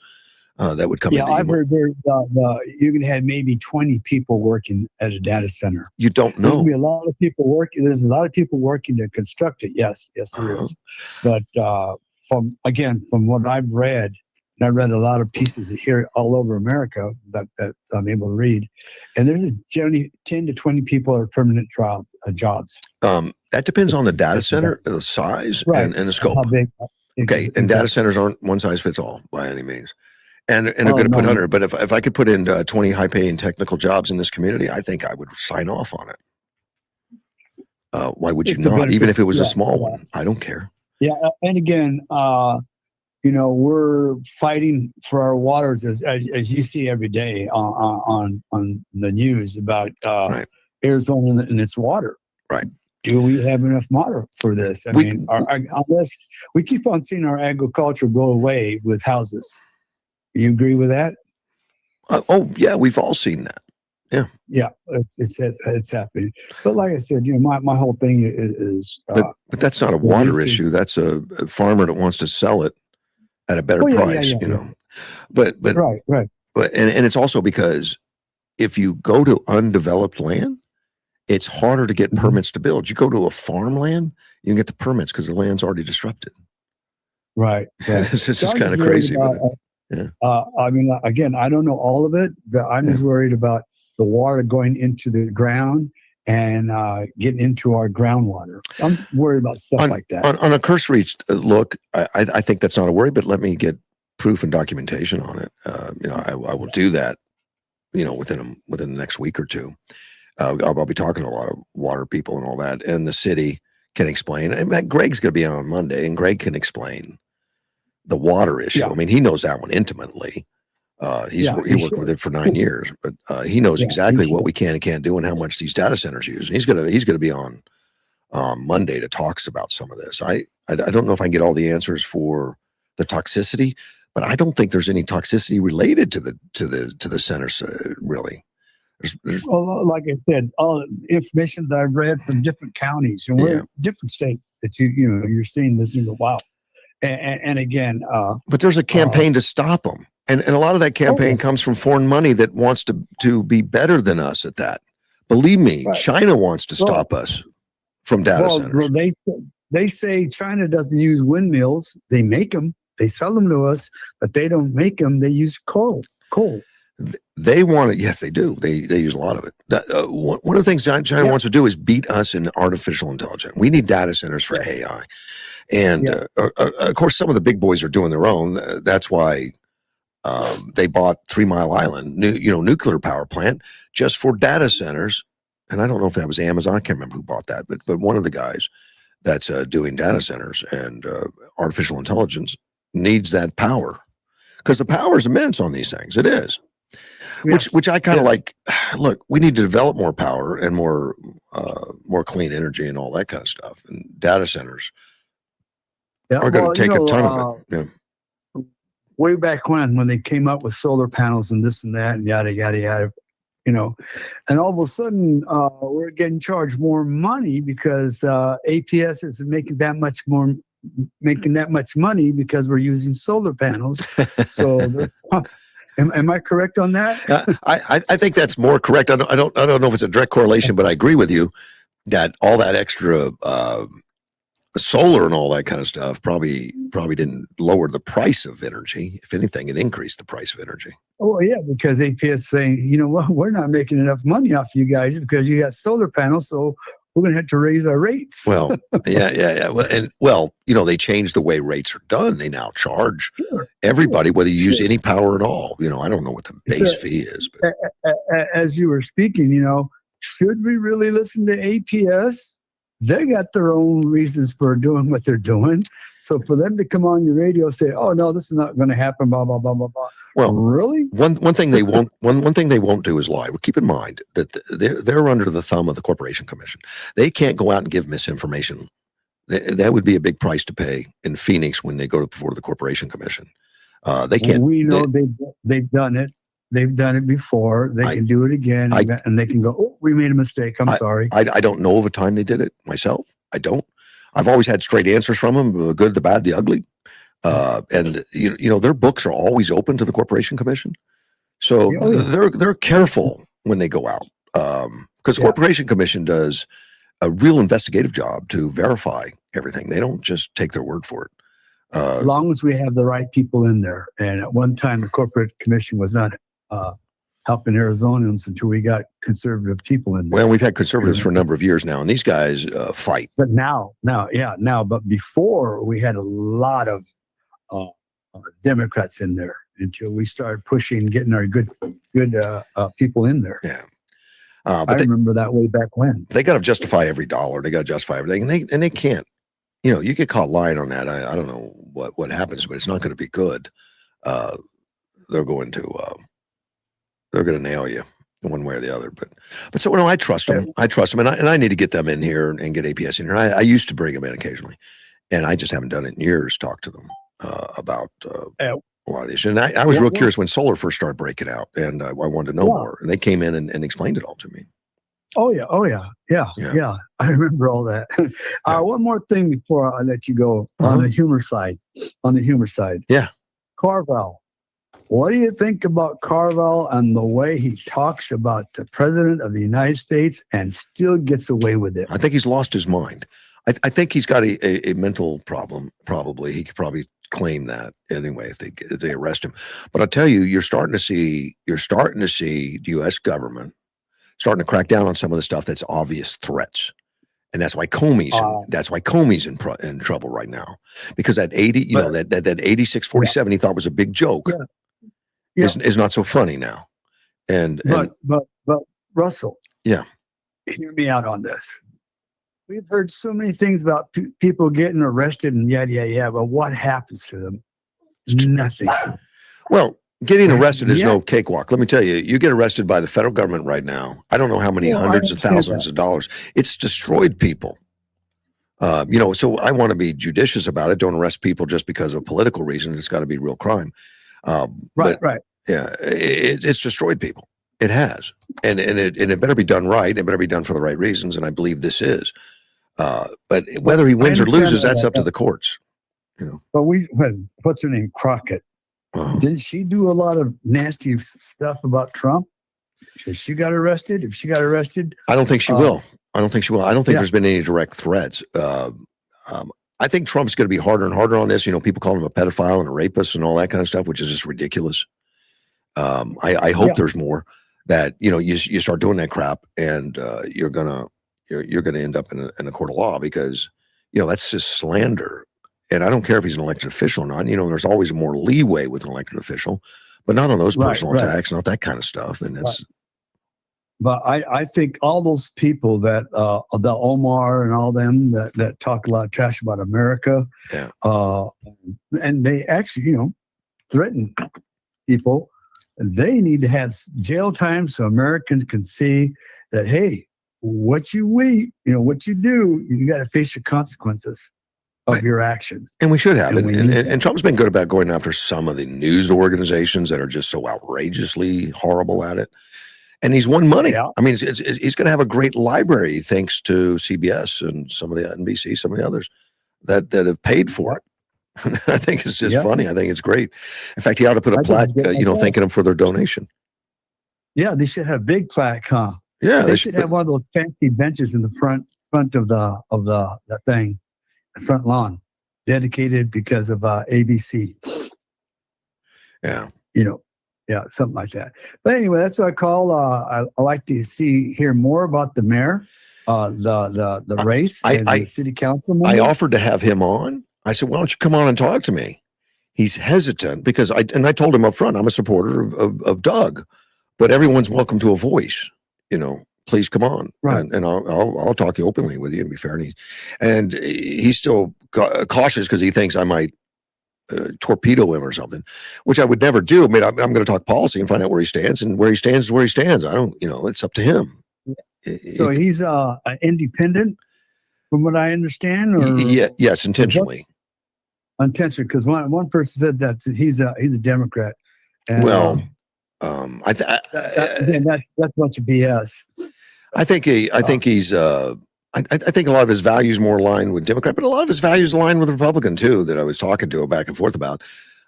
S1: that would come.
S2: Yeah, I've heard you're going to have maybe 20 people working at a data center.
S1: You don't know.
S2: There's going to be a lot of people working. There's a lot of people working to construct it. Yes, there is. But from what I've read. And I read a lot of pieces here all over America that I'm able to read. And there's generally 10 to 20 people are permanent jobs.
S1: That depends on the data center, the size, and the scope.
S2: How big,
S1: okay, and data centers aren't one size fits all by any means. And they're going to put 100. But if I could put in 20 high-paying technical jobs in this community, I think I would sign off on it. Why would you not? Even if it was a small one, I don't care.
S2: Yeah, and again, we're fighting for our waters as you see every day on the news about Arizona and its water.
S1: Right.
S2: Do we have enough water for this? I mean, unless we keep on seeing our agriculture go away with houses. You agree with that?
S1: Oh yeah, we've all seen that. Yeah,
S2: it's happening. But like I said, my whole thing is.
S1: But that's not a water issue. That's a farmer that wants to sell it at a better price, But
S2: right.
S1: But and it's also because if you go to undeveloped land, it's harder to get permits to build. You go to a farmland, you can get the permits because the land's already disrupted.
S2: Right.
S1: This is kind of crazy.
S2: I mean, again, I don't know all of it, but I'm just worried about the water going into the ground and getting into our groundwater. I'm worried about stuff like that.
S1: On a cursory look, I think that's not a worry, but let me get proof and documentation on it. I will do that, within the next week or two. I'll be talking to a lot of water people and all that, and the city can explain. In fact, Greg's going to be on Monday, and Greg can explain the water issue. I mean, he knows that one intimately. He worked with it for 9 years, but he knows exactly what we can and can't do and how much these data centers use. And he's gonna be on Monday to talk about some of this. I don't know if I can get all the answers for the toxicity, but I don't think there's any toxicity related to the centers really.
S2: Well, like I said, all the information that I've read from different counties and we're different states that you're seeing this in the wild. And again,
S1: but there's a campaign to stop them. And a lot of that campaign comes from foreign money that wants to be better than us at that. Believe me, China wants to stop us from data centers.
S2: Well, they say China doesn't use windmills. They make them. They sell them to us, but they don't make them. They use coal.
S1: They want it. Yes, they do. They use a lot of it. One of the things China wants to do is beat us in artificial intelligence. We need data centers for AI, and of course, some of the big boys are doing their own. That's why they bought 3 Mile Island, nuclear power plant just for data centers. And I don't know if that was Amazon. I can't remember who bought that, but one of the guys that's doing data centers and artificial intelligence needs that power because the power is immense on these things. It is. Which I kind of like. Look, we need to develop more power and more clean energy and all that kind of stuff. And data centers are going to take a ton of it. Yeah.
S2: Way back when they came up with solar panels and this and that and yada yada yada, and all of a sudden we're getting charged more money because APS is making that much money because we're using solar panels. So. Am I correct on that?
S1: I think that's more correct. I don't know if it's a direct correlation, but I agree with you that all that extra solar and all that kind of stuff probably didn't lower the price of energy. If anything, it increased the price of energy.
S2: Oh yeah, because APS saying, we're not making enough money off you guys because you got solar panels, so we're going to have to raise our rates.
S1: Well, yeah. Well, they changed the way rates are done. They now charge everybody, whether you use any power at all. I don't know what the base fee is. But.
S2: As you were speaking, should we really listen to APS? They got their own reasons for doing what they're doing. So for them to come on your radio and say, "Oh no, this is not going to happen," blah blah blah blah blah.
S1: Well,
S2: really,
S1: one thing they won't one thing they won't do is lie. Well, keep in mind that they're under the thumb of the Corporation Commission. They can't go out and give misinformation. That would be a big price to pay in Phoenix when they go before the Corporation Commission. They can't.
S2: We know they've done it. They've done it before. They can do it again, and they can go, "Oh, we made a mistake. I'm sorry."
S1: I don't know of a time they did it myself. I don't. I've always had straight answers from them: the good, the bad, the ugly. And their books are always open to the Corporation Commission, so they're careful when they go out because the Corporation Commission does a real investigative job to verify everything. They don't just take their word for it.
S2: As long as we have the right people in there, and at one time the Corporate Commission was not helping Arizonans until we got conservative people in there.
S1: Well, we've had conservatives for a number of years now, and these guys fight.
S2: But now, but before we had a lot of Democrats in there until we started pushing, getting our good people in there.
S1: Yeah.
S2: But I remember that way back when.
S1: They got to justify every dollar. They got to justify everything, and they can't. You get caught lying on that. I don't know what happens, but it's not going to be good. They're going to nail you one way or the other. But so I trust them. I trust them, and I need to get them in here and get APS in here. I used to bring them in occasionally, and I just haven't done it in years. Talk to them about a lot of these. And I was real curious when solar first started breaking out, and I wanted to know more. And they came in and explained it all to me.
S2: Oh yeah. I remember all that. One more thing before I let you go on the humor side.
S1: Yeah.
S2: Carvel. What do you think about Carvel and the way he talks about the president of the United States and still gets away with it?
S1: I think he's lost his mind. I think he's got a mental problem. Probably he could probably claim that anyway if they arrest him. But I'll tell you, you're starting to see the U.S. government starting to crack down on some of the stuff that's obvious threats. And that's why Comey's in trouble right now, because that 80, that 8647 he thought was a big joke is not so funny now. But
S2: Russell, hear me out on this. We've heard so many things about people getting arrested and but what happens to them? Nothing.
S1: Well, getting arrested is no cakewalk. Let me tell you, you get arrested by the federal government right now. I don't know how many hundreds of thousands of dollars. It's destroyed people. So I want to be judicious about it. Don't arrest people just because of political reasons. It's got to be real crime.
S2: Right.
S1: Yeah, it's destroyed people. It has, and it better be done right. It better be done for the right reasons, and I believe this is. But whether he wins or loses, that's up to the courts.
S2: But what's her name? Crockett. Didn't she do a lot of nasty stuff about Trump? If she got arrested,
S1: I don't think she will. I don't think there's been any direct threats. I think Trump's going to be harder and harder on this. People call him a pedophile and a rapist and all that kind of stuff, which is just ridiculous. I hope
S2: Yeah.
S1: there's more that, you start doing that crap, and you're gonna end up in a court of law, because that's just slander. And I don't care if he's an elected official or not. There's always more leeway with an elected official, but not on those
S2: Right,
S1: personal
S2: right.
S1: attacks, not that kind of stuff. And
S2: Right.
S1: that's
S2: But I think all those people that the Omar and all them that talk a lot of trash about America,
S1: yeah.
S2: And they actually threaten people. They need to have jail time so Americans can see that, hey, what you do, you got to face your consequences of
S1: Right.
S2: your actions.
S1: And we should have.
S2: And
S1: And Trump's been good about going after some of the news organizations that are just so outrageously horrible at it. And he's won money.
S2: Yeah.
S1: I mean, he's going to have a great library thanks to CBS and some of the NBC, some of the others that have paid for it. I think it's just funny. I think it's great. In fact, he ought to put a plaque, thanking them for their donation.
S2: Yeah, they should have big plaque, huh?
S1: Yeah,
S2: they should have one of those fancy benches in the front of the thing, the front lawn, dedicated because of ABC.
S1: Yeah.
S2: Yeah, something like that. But anyway, that's what I call. I like to hear more about the mayor, the race, and the city council members.
S1: I offered to have him on. I said, "Why don't you come on and talk to me?" He's hesitant because I told him up front, I'm a supporter of Doug, but everyone's welcome to a voice. Please come on,
S2: right?
S1: And I'll talk openly with you and be fair. And he's still cautious because he thinks I might torpedo him or something, which I would never do. I mean, I'm going to talk policy and find out where he stands, and where he stands is where he stands. I don't, it's up to him.
S2: So he's an independent, from what I understand, or
S1: yes, intentionally.
S2: Intentionally, because one person said that he's a Democrat. And,
S1: well,
S2: that's a bunch of BS.
S1: I think he's. I think a lot of his values more align with Democrat, but a lot of his values align with Republican too. That I was talking to him back and forth about,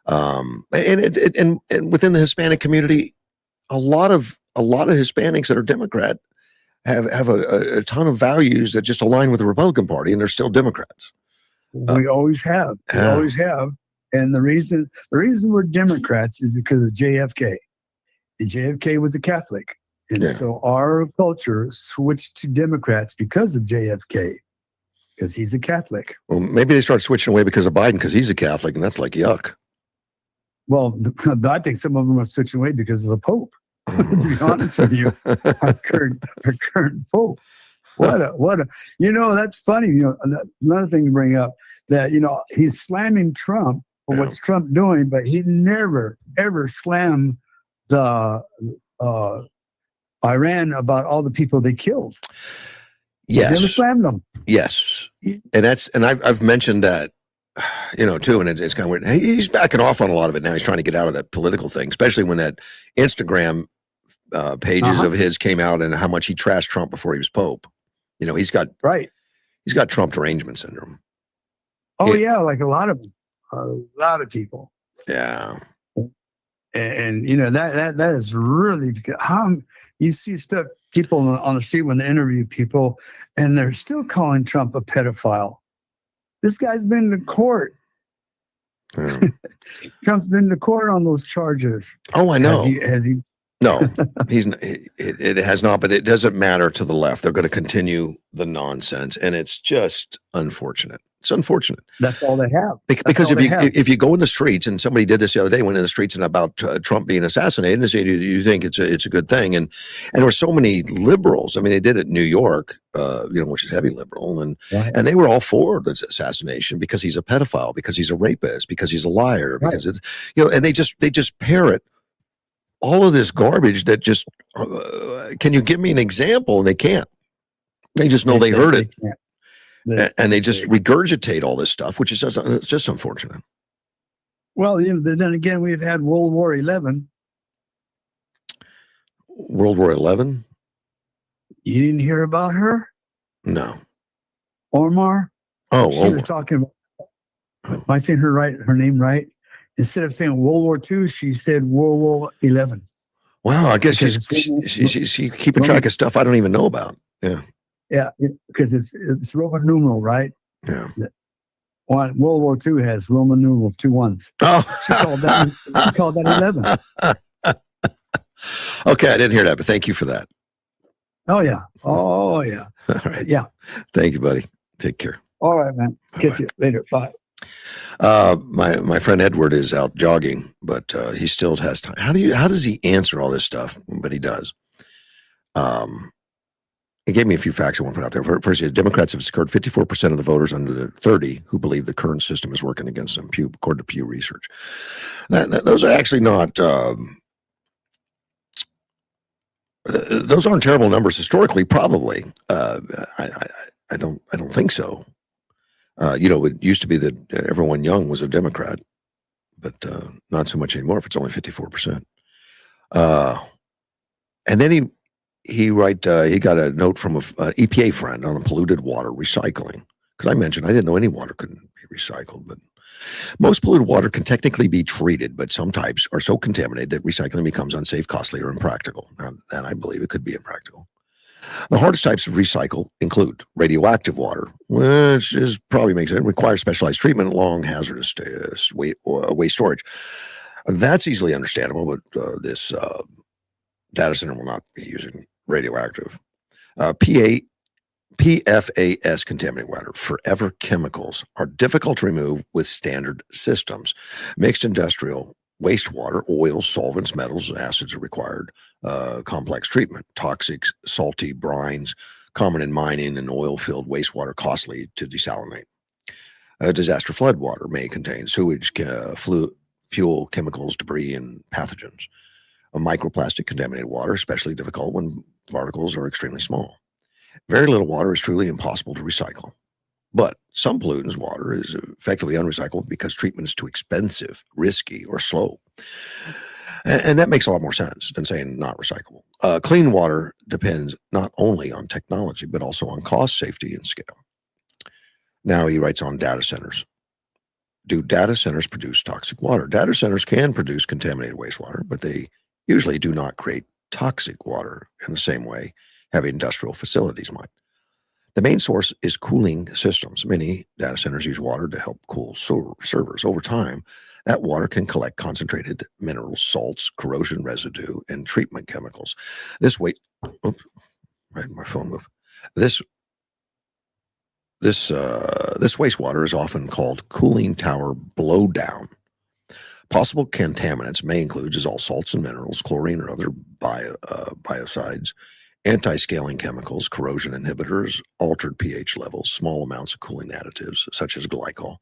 S1: and within the Hispanic community, a lot of Hispanics that are Democrat have a ton of values that just align with the Republican Party, and they're still Democrats.
S2: We always have. We always have. And the reason we're Democrats is because of JFK. And JFK was a Catholic. And so our culture switched to Democrats because of JFK, because he's a Catholic.
S1: Well, maybe they start switching away because of Biden, because he's a Catholic, and that's like yuck.
S2: Well, I think some of them are switching away because of the Pope. To be honest with you, our current Pope. What a that's funny. Another thing to bring up, that he's slamming Trump for what's Trump doing, but he never ever slammed the Iran about all the people they killed.
S1: Yes,
S2: he never slammed them.
S1: Yes, and I've mentioned that, too, and it's kind of weird. He's backing off on a lot of it now. He's trying to get out of that political thing, especially when that Instagram pages of his came out and how much he trashed Trump before he was Pope. He's got Trump derangement syndrome.
S2: Oh yeah, like a lot of people.
S1: Yeah,
S2: and that is really how you see stuff. People on the street when they interview people, and they're still calling Trump a pedophile. This guy's been to court. Trump's been to court on those charges.
S1: Oh, I know.
S2: Has he?
S1: No, it has not, but it doesn't matter to the left. They're going to continue the nonsense, and it's just unfortunate. It's unfortunate.
S2: That's all they have.
S1: Because if you go in the streets, and somebody did this the other day, went in the streets and about Trump being assassinated, and say, you think it's a good thing, and there were so many liberals. I mean, they did it in New York, which is heavy liberal, and they were all for the assassination because he's a pedophile, because he's a rapist, because he's a liar, because it's and they just parrot all of this garbage that just, can you give me an example? And they can't. They just know they heard it. And they just regurgitate all this stuff, which is it's just unfortunate.
S2: Well, then again, we've had World War XI.
S1: World War XI?
S2: You didn't hear about her?
S1: No.
S2: Omar?
S1: Oh,
S2: she was talking about, am I saying her name right? Instead of saying World War II, she said World War XI.
S1: Wow, I guess she's keeping track of stuff I don't even know about. Yeah.
S2: Yeah, because it's Roman numeral, right?
S1: Yeah.
S2: World War II has Roman numeral 2 1s.
S1: Oh,
S2: She called that 11.
S1: Okay, I didn't hear that, but thank you for that.
S2: Oh yeah. Oh yeah.
S1: All right.
S2: Yeah.
S1: Thank you, buddy. Take care.
S2: All right, man. Catch you later. Bye.
S1: My friend Edward is out jogging, but he still has time. How does he answer all this stuff? But he does. He gave me a few facts I want to put out there. First, Democrats have secured 54% of the voters under the 30 who believe the current system is working against them, according to Pew Research. Those are actually not. Those aren't terrible numbers historically. Probably, I don't think so. It used to be that everyone young was a Democrat, but not so much anymore. If it's only 54%, and then he got a note from an EPA friend on polluted water recycling, because I mentioned I didn't know any water couldn't be recycled, but most polluted water can technically be treated, but some types are so contaminated that recycling becomes unsafe, costly, or impractical. Now, and I believe it could be impractical. The hardest types of recycle include radioactive water, which probably makes it requires specialized treatment, long hazardous waste storage. That's easily understandable, but this data center will not be using radioactive. PFAS contaminated water, forever chemicals, are difficult to remove with standard systems. Mixed industrial wastewater, oils, solvents, metals, acids are required. Complex treatment, toxic, salty brines, common in mining and oil-filled wastewater, costly to desalinate. Disaster flood water may contain sewage, fuel, chemicals, debris, and pathogens. Microplastic contaminated water, especially difficult when particles are extremely small. Very little water is truly impossible to recycle. But some pollutants water is effectively unrecyclable because treatment is too expensive, risky, or slow. And that makes a lot more sense than saying not recyclable. Clean water depends not only on technology, but also on cost, safety, and scale. Now he writes on data centers. Do data centers produce toxic water? Data centers can produce contaminated wastewater, but they usually do not create toxic water in the same way heavy industrial facilities might. The main source is cooling systems. Many data centers use water to help cool servers. Over time, that water can collect concentrated minerals, salts, corrosion residue, and treatment chemicals. My phone moved. This wastewater is often called cooling tower blowdown. Possible contaminants may include dissolved salts and minerals, chlorine or other biocides, anti-scaling chemicals, corrosion inhibitors, altered pH levels, small amounts of cooling additives such as glycol.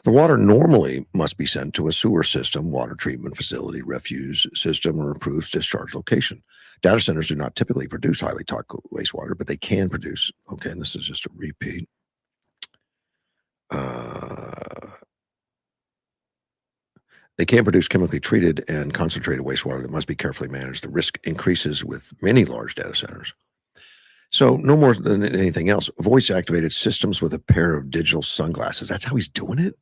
S1: The water normally must be sent to a sewer system, water treatment facility, refuse system, or approved discharge location. Data centers do not typically produce highly toxic wastewater, but they can produce, okay, and this is just a repeat. They can produce chemically treated and concentrated wastewater that must be carefully managed. The risk increases with many large data centers. So no more than anything else, voice-activated systems with a pair of digital sunglasses. That's how he's doing it?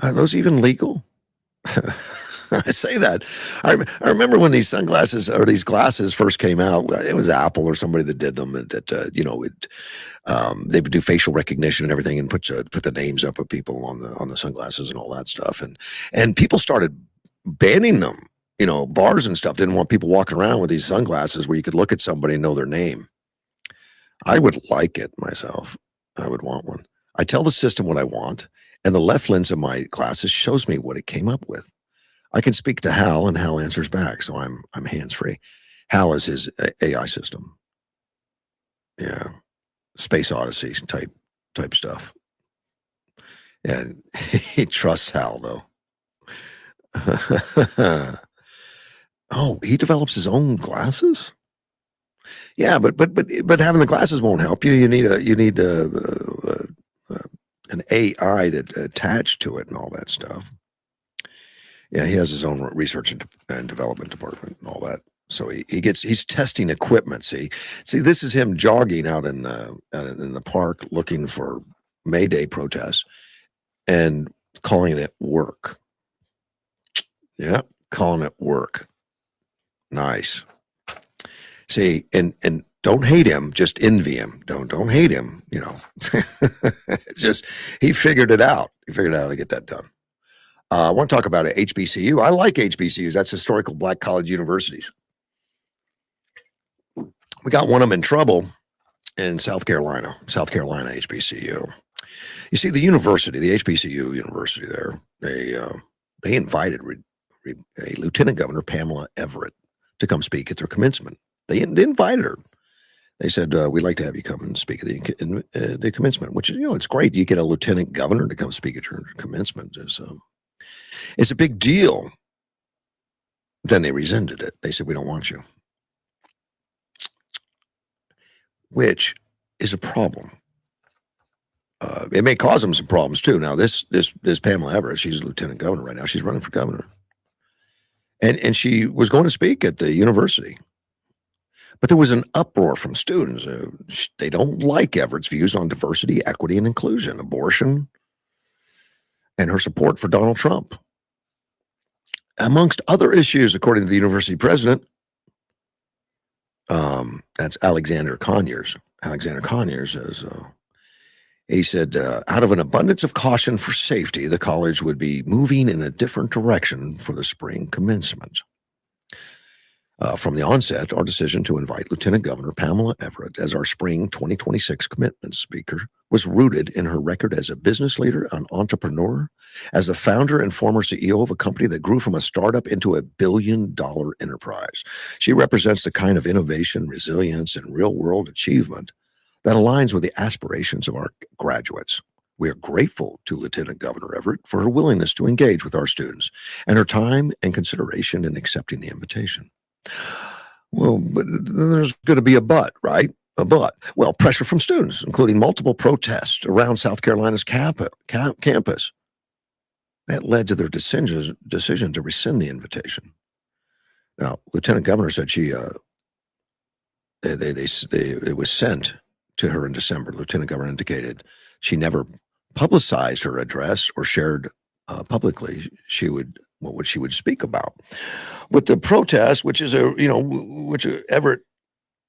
S1: Are those even legal? I say that. I remember when these sunglasses or these glasses first came out. It was Apple or somebody that did them. They would do facial recognition and everything, and put the names up of people on the sunglasses and all that stuff. And people started banning them. Bars and stuff didn't want people walking around with these sunglasses where you could look at somebody and know their name. I would like it myself. I would want one. I tell the system what I want, and the left lens of my glasses shows me what it came up with. I can speak to Hal, and Hal answers back, so I'm hands-free. Hal is his AI system. Yeah, Space Odyssey type stuff. And he trusts Hal, though. Oh, he develops his own glasses? Yeah, but having the glasses won't help you. You need an AI to attach to it and all that stuff. Yeah, he has his own research and development department and all that. So he's testing equipment. See, this is him jogging out in the park looking for May Day protests and calling it work. Yeah, calling it work. Nice. See, and don't hate him, just envy him. Don't hate him. It's just he figured it out. He figured out how to get that done. I want to talk about HBCU. I like HBCUs. That's historical black college universities. We got one of them in trouble in South Carolina HBCU. You see, the university, the HBCU university there, they invited a Lieutenant Governor Pamela Everett to come speak at their commencement. They invited her. They said, we'd like to have you come and speak at the commencement, which, it's great. You get a lieutenant governor to come speak at your commencement. It's a big deal. Then they rescinded it. They said, we don't want you, which is a problem. It may cause them some problems too. Now, this Pamela Everett, she's lieutenant governor right now. She's running for governor. And she was going to speak at the university. But there was an uproar from students. They don't like Everett's views on diversity, equity, and inclusion, abortion, and her support for Donald Trump. Amongst other issues, according to the university president, that's Alexander Conyers. Alexander Conyers says, he said, out of an abundance of caution for safety, the college would be moving in a different direction for the spring commencement. From the onset, our decision to invite Lieutenant Governor Pamela Everett as our spring 2026 commitment speaker was rooted in her record as a business leader, an entrepreneur, as the founder and former CEO of a company that grew from a startup into a billion-dollar enterprise. She represents the kind of innovation, resilience, and real-world achievement that aligns with the aspirations of our graduates. We are grateful to Lieutenant Governor Everett for her willingness to engage with our students and her time and consideration in accepting the invitation. Well, but there's going to be a but, right? A but. Well, pressure from students, including multiple protests around South Carolina's campus. That led to their decision to rescind the invitation. Now, Lieutenant Governor said it was sent to her in December. Lieutenant Governor indicated she never publicized her address or shared publicly what she would speak about. With the protest, which is which Everett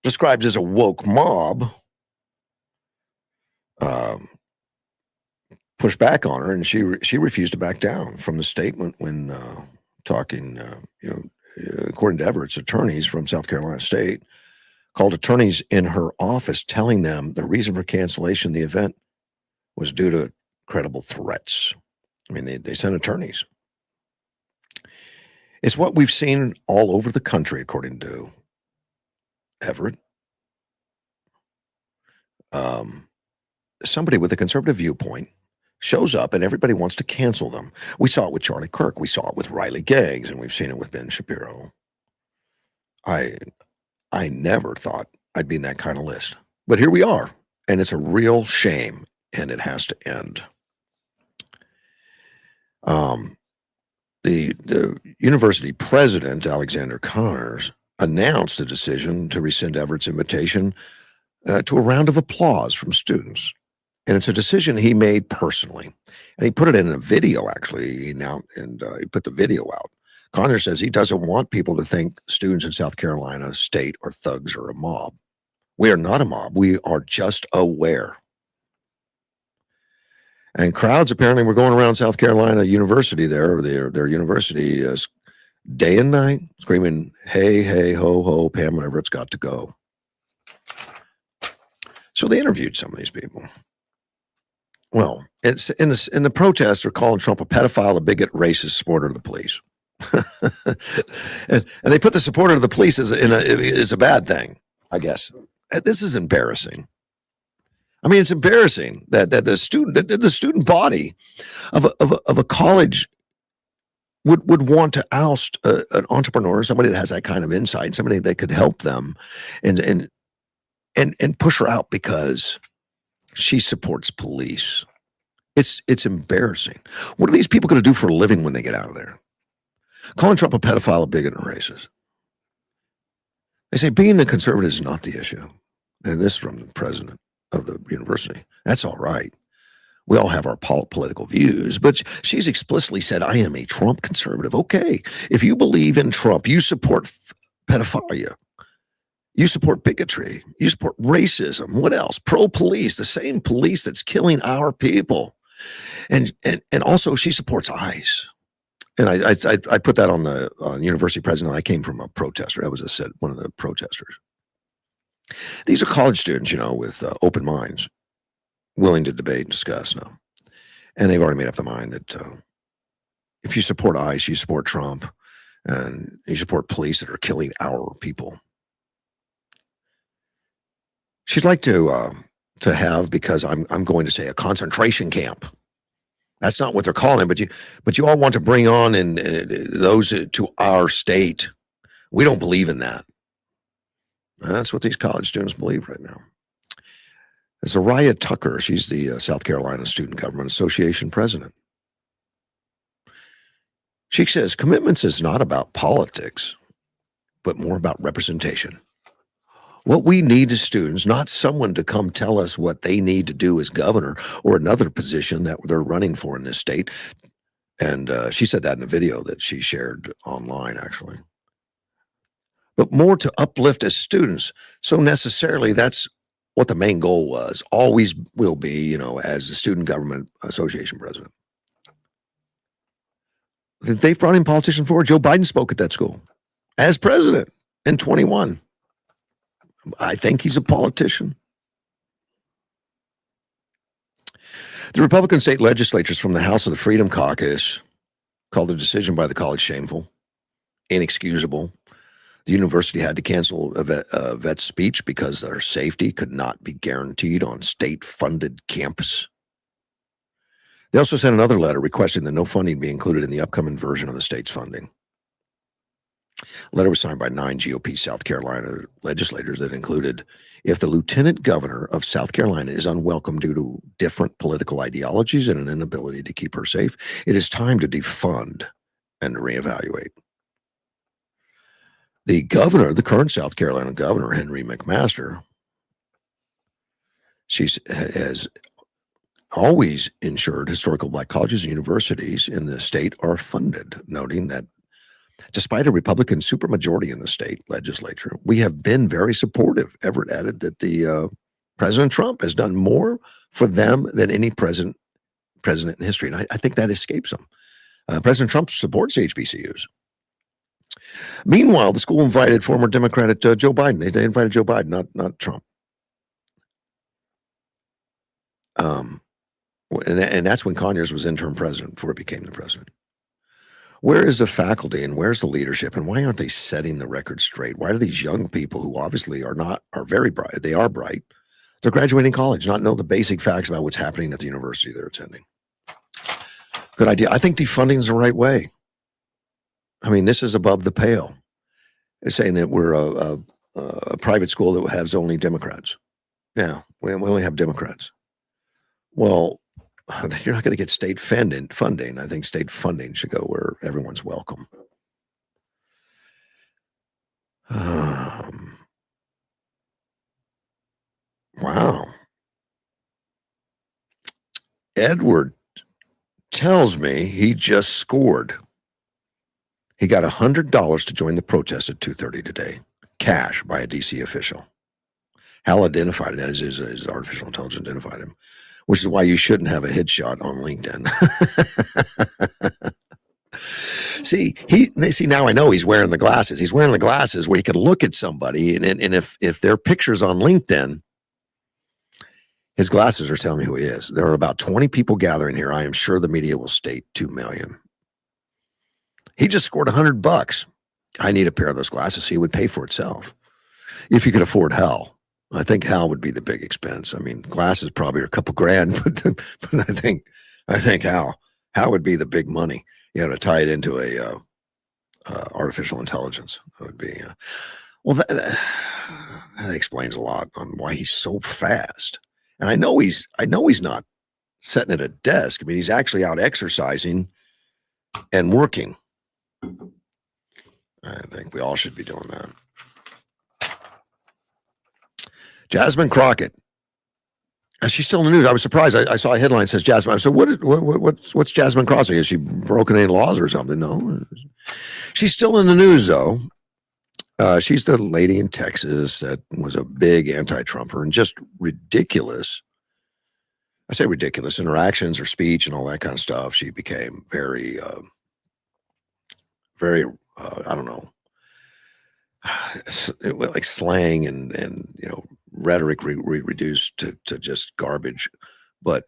S1: describes as a woke mob, pushed back on her, and she refused to back down from the statement when talking. According to Everett's attorneys from South Carolina State, called attorneys in her office, telling them the reason for cancellation of the event was due to credible threats. I mean, they sent attorneys. It's what we've seen all over the country, according to Everett. Somebody with a conservative viewpoint shows up and everybody wants to cancel them. We saw it with Charlie Kirk. We saw it with Riley Gaines, and we've seen it with Ben Shapiro. I never thought I'd be in that kind of list. But here we are, and it's a real shame, and it has to end. The university president, Alexander Conyers, announced the decision to rescind Everett's invitation to a round of applause from students. And it's a decision he made personally. And he put it in a video, actually. He put the video out. Conyers says he doesn't want people to think students in South Carolina State are thugs or a mob. We are not a mob. We are just aware. And crowds apparently were going around South Carolina University their university day and night, screaming, "Hey, hey, ho, ho, Pamela Everett's got to go." So they interviewed some of these people. Well, it's in the protests, they're calling Trump a pedophile, a bigot, racist, supporter of the police. and they put the supporter of the police as a bad thing, I guess. This is embarrassing. I mean, it's embarrassing that the student body of a college would want to oust an entrepreneur, somebody that has that kind of insight, somebody that could help them, and push her out because she supports police. It's embarrassing. What are these people going to do for a living when they get out of there? Calling Trump a pedophile, a bigot, and a racist. They say being a conservative is not the issue. And this is from the president of the university. That's all right. We all have our political views, but she's explicitly said, I am a Trump conservative. Okay. If you believe in Trump, you support pedophilia. You support bigotry. You support racism. What else? Pro-police, the same police that's killing our people. And also she supports ICE. And I put that on the university president. I came from a protester. I was one of the protesters. These are college students, with open minds, willing to debate and discuss now. And they've already made up their mind that if you support ICE, you support Trump, and you support police that are killing our people. She'd like to have, because I'm going to say, a concentration camp. That's not what they're calling it, but you all want to bring on those to our state. We don't believe in that. And that's what these college students believe right now. Zariah Tucker, she's the South Carolina Student Government Association president. She says commitments is not about politics, but more about representation. What we need is students, not someone to come tell us what they need to do as governor or another position that they're running for in this state. And she said that in a video that she shared online, actually. But more to uplift as students. So necessarily, that's what the main goal was, always will be, as the Student Government Association president. They've brought in politicians before. Joe Biden spoke at that school as president in 21. I think he's a politician. The Republican state legislatures from the House of the Freedom Caucus called the decision by the college shameful, inexcusable. The university had to cancel a vet's speech because their safety could not be guaranteed on state-funded campus. They also sent another letter requesting that no funding be included in the upcoming version of the state's funding. The letter was signed by 9 GOP South Carolina legislators that included, if the lieutenant governor of South Carolina is unwelcome due to different political ideologies and an inability to keep her safe, it is time to defund and reevaluate. The governor, the current South Carolina governor, Henry McMaster, has always ensured historical black colleges and universities in the state are funded, noting that despite a Republican supermajority in the state legislature, we have been very supportive. Everett added that the President Trump has done more for them than any president in history. And I think that escapes him. President Trump supports HBCUs. Meanwhile, the school invited former Democrat Joe Biden. They invited Joe Biden, not Trump. And that's when Conyers was interim president before he became the president. Where is the faculty and where's the leadership, and why aren't they setting the record straight? Why do these young people, who obviously are very bright, they are bright, they're graduating college, not know the basic facts about what's happening at the university they're attending? Good idea. I think defunding is the right way. I mean, this is above the pale. It's saying that we're a private school that has only Democrats. Yeah, we only have Democrats. Well, you're not going to get state funding. I think state funding should go where everyone's welcome. Wow. Edward tells me he just scored. He got $100 to join the protest at 2:30 today, cash, by a DC official. Hal identified it as his artificial intelligence identified him, which is why you shouldn't have a headshot on LinkedIn. See, now I know he's wearing the glasses. He's wearing the glasses where he can look at somebody, and if their picture's on LinkedIn, his glasses are telling me who he is. There are about 20 people gathering here. I am sure the media will state 2 million. He just scored $100. I need a pair of those glasses. He would pay for itself. If you could afford Hal. I think Hal would be the big expense. I mean, glasses probably are a couple grand, but I think Hal would be the big money. You know, to tie it into a artificial intelligence. That would be that explains a lot on why he's so fast. And I know he's not sitting at a desk. I mean, he's actually out exercising and working. I think we all should be doing that. Jasmine Crockett. She's still in the news. I was surprised. I saw a headline that says Jasmine. I said, what's Jasmine Crockett? Has she broken any laws or something? No. She's still in the news, though. She's the lady in Texas that was a big anti-Trumper and just ridiculous. I say ridiculous interactions or speech and all that kind of stuff. She became very very, I don't know, like slang and rhetoric reduced to just garbage. But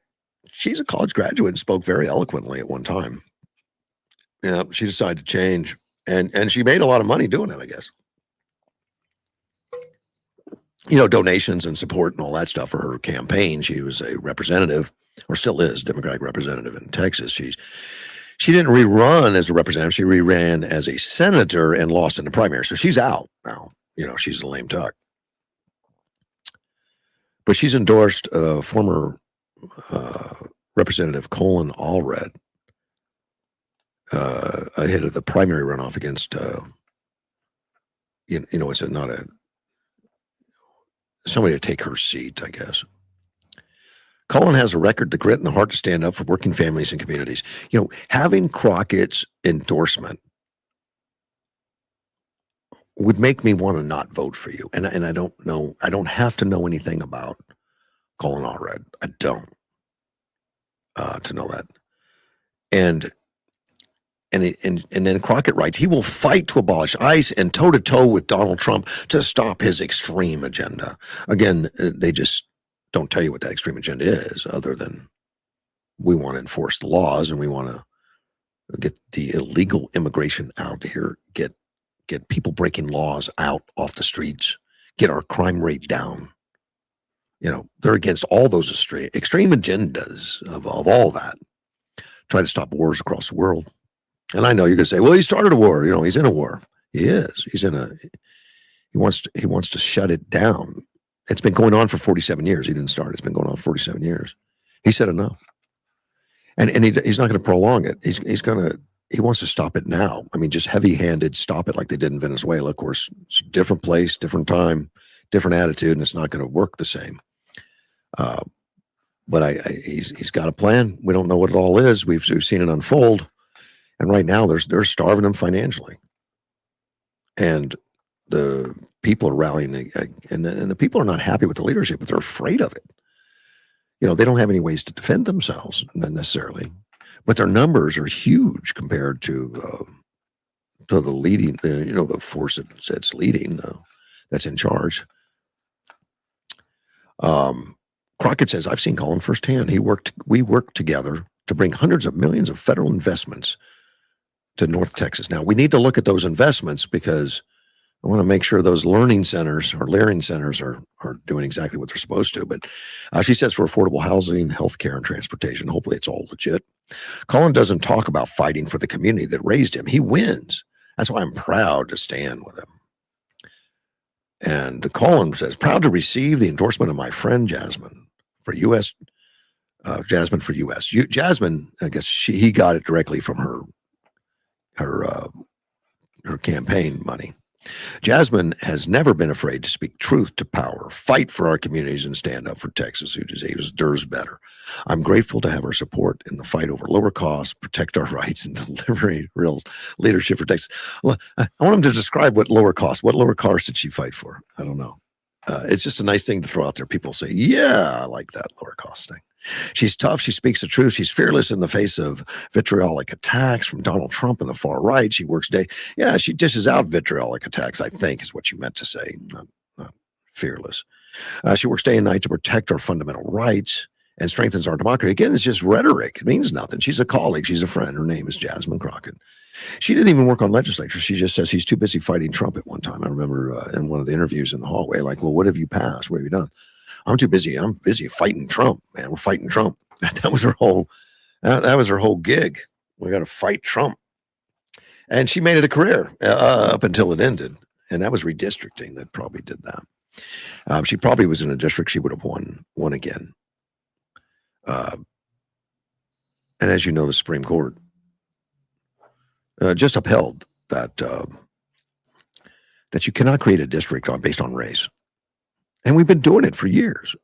S1: she's a college graduate and spoke very eloquently at one time. Yeah, she decided to change, and she made a lot of money doing it, I guess. Donations and support and all that stuff for her campaign. She was a representative, or still is, Democratic representative in Texas. She didn't rerun as a representative. She reran as a senator and lost in the primary. So she's out now. She's a lame duck. But she's endorsed former Representative Colin Allred ahead of the primary runoff against, it's not somebody to take her seat, I guess. Colin has a record, the grit and the heart to stand up for working families and communities. Having Crockett's endorsement would make me want to not vote for you. And I don't know, I don't have to know anything about Colin Allred. I don't to know that. And then Crockett writes, he will fight to abolish ICE and toe-to-toe with Donald Trump to stop his extreme agenda. Again, they just don't tell you what that extreme agenda is, other than we want to enforce the laws and we want to get the illegal immigration out here, get people breaking laws out off the streets, get our crime rate down. They're against all those extreme agendas of all that. Try to stop wars across the world. And I know you're going to say, well, he started a war. He's in a war. He is. He wants to shut it down. It's been going on for 47 years. He didn't start. It's been going on for 47 years. He said enough. And he's not going to prolong it. He wants to stop it now. I mean, just heavy-handed stop it like they did in Venezuela. Of course, it's a different place, different time, different attitude, and it's not going to work the same. But he's got a plan. We don't know what it all is. We've seen it unfold. And right now, they're starving them financially. And the people are rallying, and the people are not happy with the leadership, but they're afraid of it. They don't have any ways to defend themselves, not necessarily, but their numbers are huge compared to the leading, the force that's leading, that's in charge. Crockett says, I've seen Colin firsthand. We worked together to bring hundreds of millions of federal investments to North Texas. Now, we need to look at those investments because I want to make sure those learning centers or learning centers are doing exactly what they're supposed to. But she says for affordable housing, healthcare, and transportation, hopefully it's all legit. Colin doesn't talk about fighting for the community that raised him. He wins. That's why I'm proud to stand with him. And Colin says, proud to receive the endorsement of my friend Jasmine for U.S. Jasmine for U.S. Jasmine, I guess he got it directly from her campaign money. Jasmine has never been afraid to speak truth to power, fight for our communities, and stand up for Texas, who deserves better. I'm grateful to have her support in the fight over lower costs, protect our rights, and deliver real leadership for Texas. Well, I want him to describe what lower costs did she fight for? I don't know. It's just a nice thing to throw out there. People say, yeah, I like that lower cost thing. She's tough. She speaks the truth. She's fearless in the face of vitriolic attacks from Donald Trump and the far right. She works she dishes out vitriolic attacks, I think is what you meant to say, not fearless. She works day and night to protect our fundamental rights and strengthens our democracy. Again, it's just rhetoric. It means nothing. She's a colleague. She's a friend. Her name is Jasmine Crockett. She didn't even work on legislature. She just says he's too busy fighting Trump at one time. I remember in one of the interviews in the hallway, like, well, what have you passed? What have you done? I'm too busy. I'm busy fighting Trump, man. We're fighting Trump. That was her whole gig. We got to fight Trump. And she made it a career up until it ended. And that was redistricting that probably did that. She probably was in a district she would have won again. And as you know, the Supreme Court just upheld that you cannot create a district based on race. And we've been doing it for years.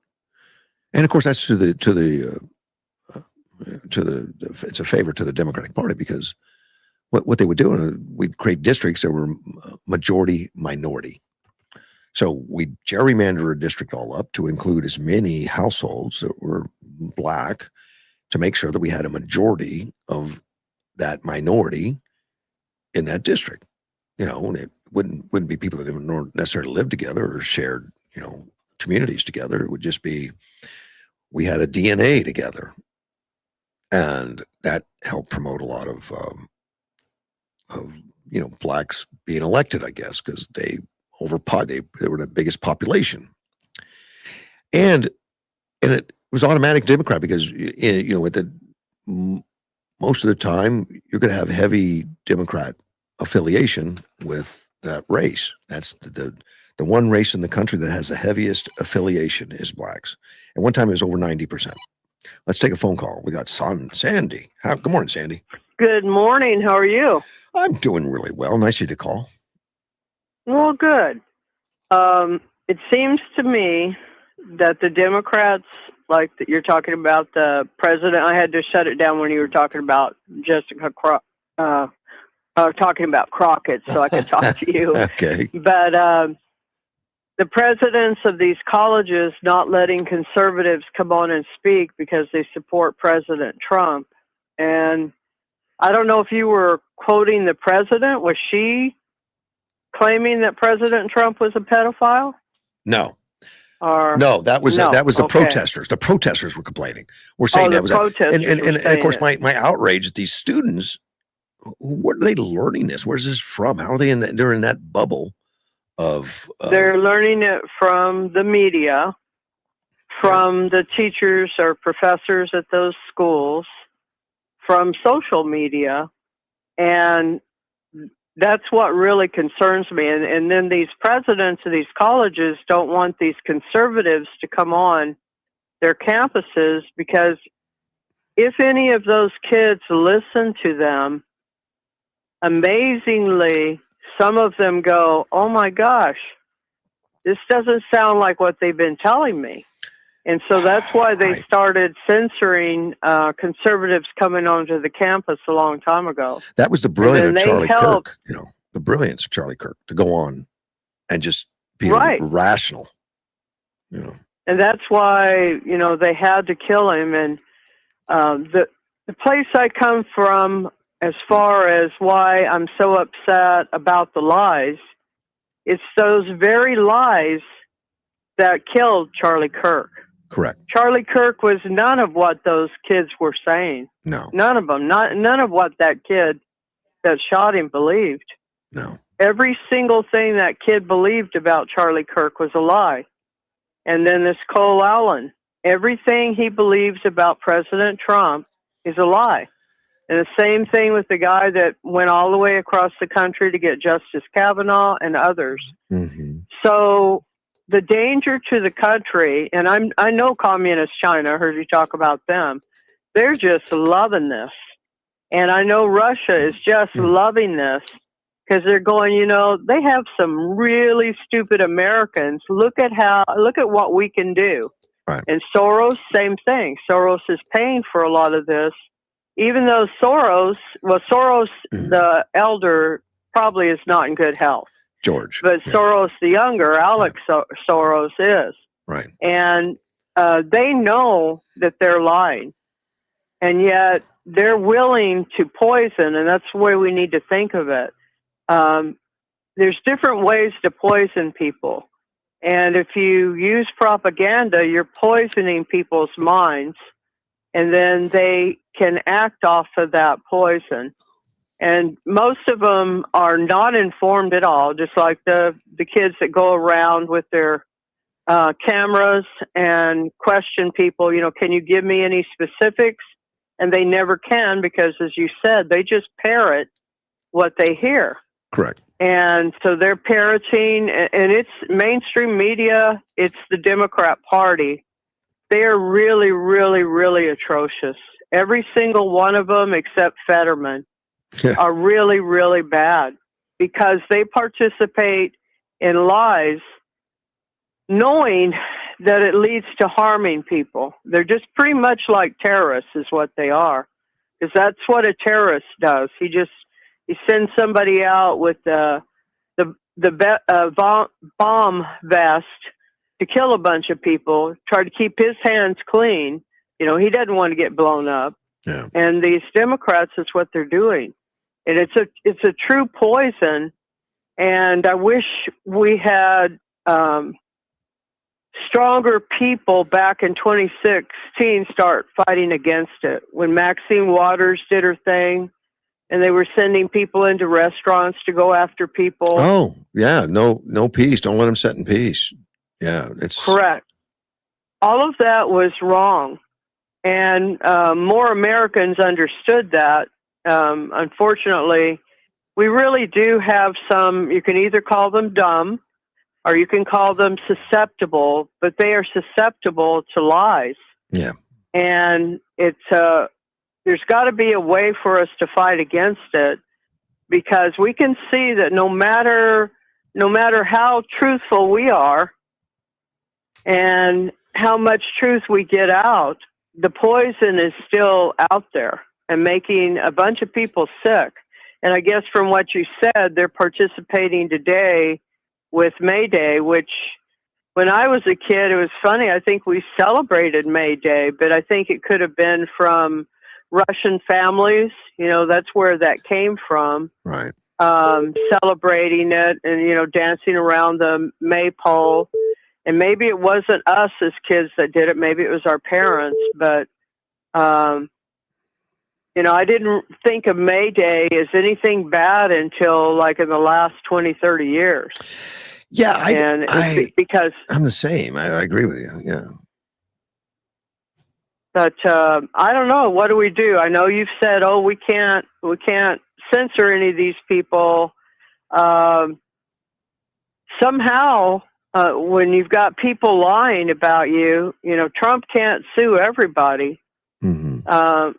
S1: And of course, that's it's a favor to the Democratic Party, because what they would do, we'd create districts that were majority minority. So we gerrymander a district all up to include as many households that were black to make sure that we had a majority of that minority in that district. And it wouldn't be people that didn't necessarily live together or shared, communities together. It would just be we had a DNA together, and that helped promote a lot of blacks being elected, I guess, because they were the biggest population, and it was automatic Democrat because most of the time you're going to have heavy Democrat affiliation with that race. That's the one race in the country that has the heaviest affiliation is blacks. And one time it was over 90%. Let's take a phone call. We got Sandy. Good morning, Sandy.
S3: Good morning. How are you?
S1: I'm doing really well. Nice of you to call.
S3: Well, good. It seems to me that the Democrats, like that you're talking about the president, I had to shut it down when you were talking about talking about Crockett so I could talk to you.
S1: Okay.
S3: But the presidents of these colleges not letting conservatives come on and speak because they support President Trump. And I don't know if you were quoting the president. Was she claiming that President Trump was a pedophile?
S1: No.
S3: No,
S1: that was the
S3: okay.
S1: protesters. The protesters were complaining. We're saying that was
S3: protesters
S1: and of course my outrage at these students. Where are they learning this? Where's this from? How are they they're in that bubble of
S3: they're learning it from the media, from the teachers or professors at those schools, from social media, and that's what really concerns me. And then these presidents of these colleges don't want these conservatives to come on their campuses because if any of those kids listen to them, amazingly, some of them go, "Oh my gosh, this doesn't sound like what they've been telling me." And so that's why they started censoring conservatives coming onto the campus a long time ago.
S1: That was the brilliance of Charlie Kirk, the brilliance of Charlie Kirk to go on and just be rational.
S3: And that's why, they had to kill him. And the place I come from, as far as why I'm so upset about the lies, it's those very lies that killed Charlie Kirk.
S1: Correct.
S3: Charlie Kirk was none of what those kids were saying.
S1: No.
S3: None of them. None of what that kid that shot him believed.
S1: No.
S3: Every single thing that kid believed about Charlie Kirk was a lie. And then this Cole Allen, everything he believes about President Trump is a lie. And the same thing with the guy that went all the way across the country to get Justice Kavanaugh and others.
S1: Mm-hmm.
S3: So the danger to the country, and I know Communist China, I heard you talk about them, they're just loving this. And I know Russia is just loving this because they're going, they have some really stupid Americans. Look at what we can do.
S1: Right.
S3: And Soros, same thing. Soros is paying for a lot of this. Even though Soros, the elder, probably is not in good health.
S1: George.
S3: But Soros the younger, Alex Soros is.
S1: Right.
S3: And they know that they're lying. And yet they're willing to poison, and that's the way we need to think of it. There's different ways to poison people. And if you use propaganda, you're poisoning people's minds. And then they can act off of that poison. And most of them are not informed at all, just like the kids that go around with their cameras and question people, can you give me any specifics? And they never can because, as you said, they just parrot what they hear.
S1: Correct.
S3: And so they're parroting, and it's mainstream media, it's the Democrat Party. They are really, really, really atrocious. Every single one of them, except Fetterman, are really, really bad because they participate in lies knowing that it leads to harming people. They're just pretty much like terrorists is what they are, because that's what a terrorist does. He sends somebody out with the bomb vest to kill a bunch of people, try to keep his hands clean. He doesn't want to get blown up.
S1: Yeah.
S3: And these Democrats, is what they're doing. and it's a true poison. And I wish we had stronger people back in 2016 start fighting against it. When Maxine Waters did her thing, and they were sending people into restaurants to go after people.
S1: Oh, yeah. No peace. Don't let them sit in peace. Yeah, it's
S3: correct. All of that was wrong. And more Americans understood that. Unfortunately, we really do have some, you can either call them dumb or you can call them susceptible, but they are susceptible to lies.
S1: Yeah.
S3: And it's, there's got to be a way for us to fight against it, because we can see that no matter how truthful we are and how much truth we get out, the poison is still out there and making a bunch of people sick. And I guess from what you said, they're participating today with May Day, which when I was a kid, it was funny. I think we celebrated May Day, but I think it could have been from Russian families. You know, that's where that came from.
S1: Right.
S3: Celebrating it and, you know, dancing around the maypole. And maybe it wasn't us as kids that did it. Maybe it was our parents. But, you know, I didn't think of May Day as anything bad until like in the last 20, 30 years.
S1: Yeah,
S3: because
S1: I'm the same. I agree with you. Yeah.
S3: But I don't know. What do we do? I know you've said, "Oh, we can't censor any of these people." Somehow, when you've got people lying about you, you know, Trump can't sue everybody.
S1: Mm-hmm.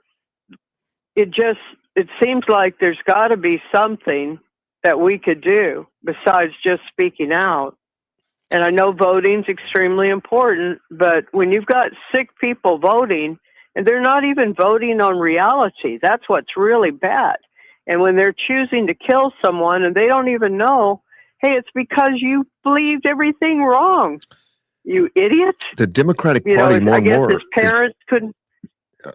S3: It seems like there's got to be something that we could do besides just speaking out. And I know voting's extremely important, but when you've got sick people voting and they're not even voting on reality, that's what's really bad. And when they're choosing to kill someone and they don't even know, hey, it's because you believed everything wrong, you idiot.
S1: The Democratic Party more
S3: I
S1: and
S3: guess
S1: more.
S3: his parents couldn't.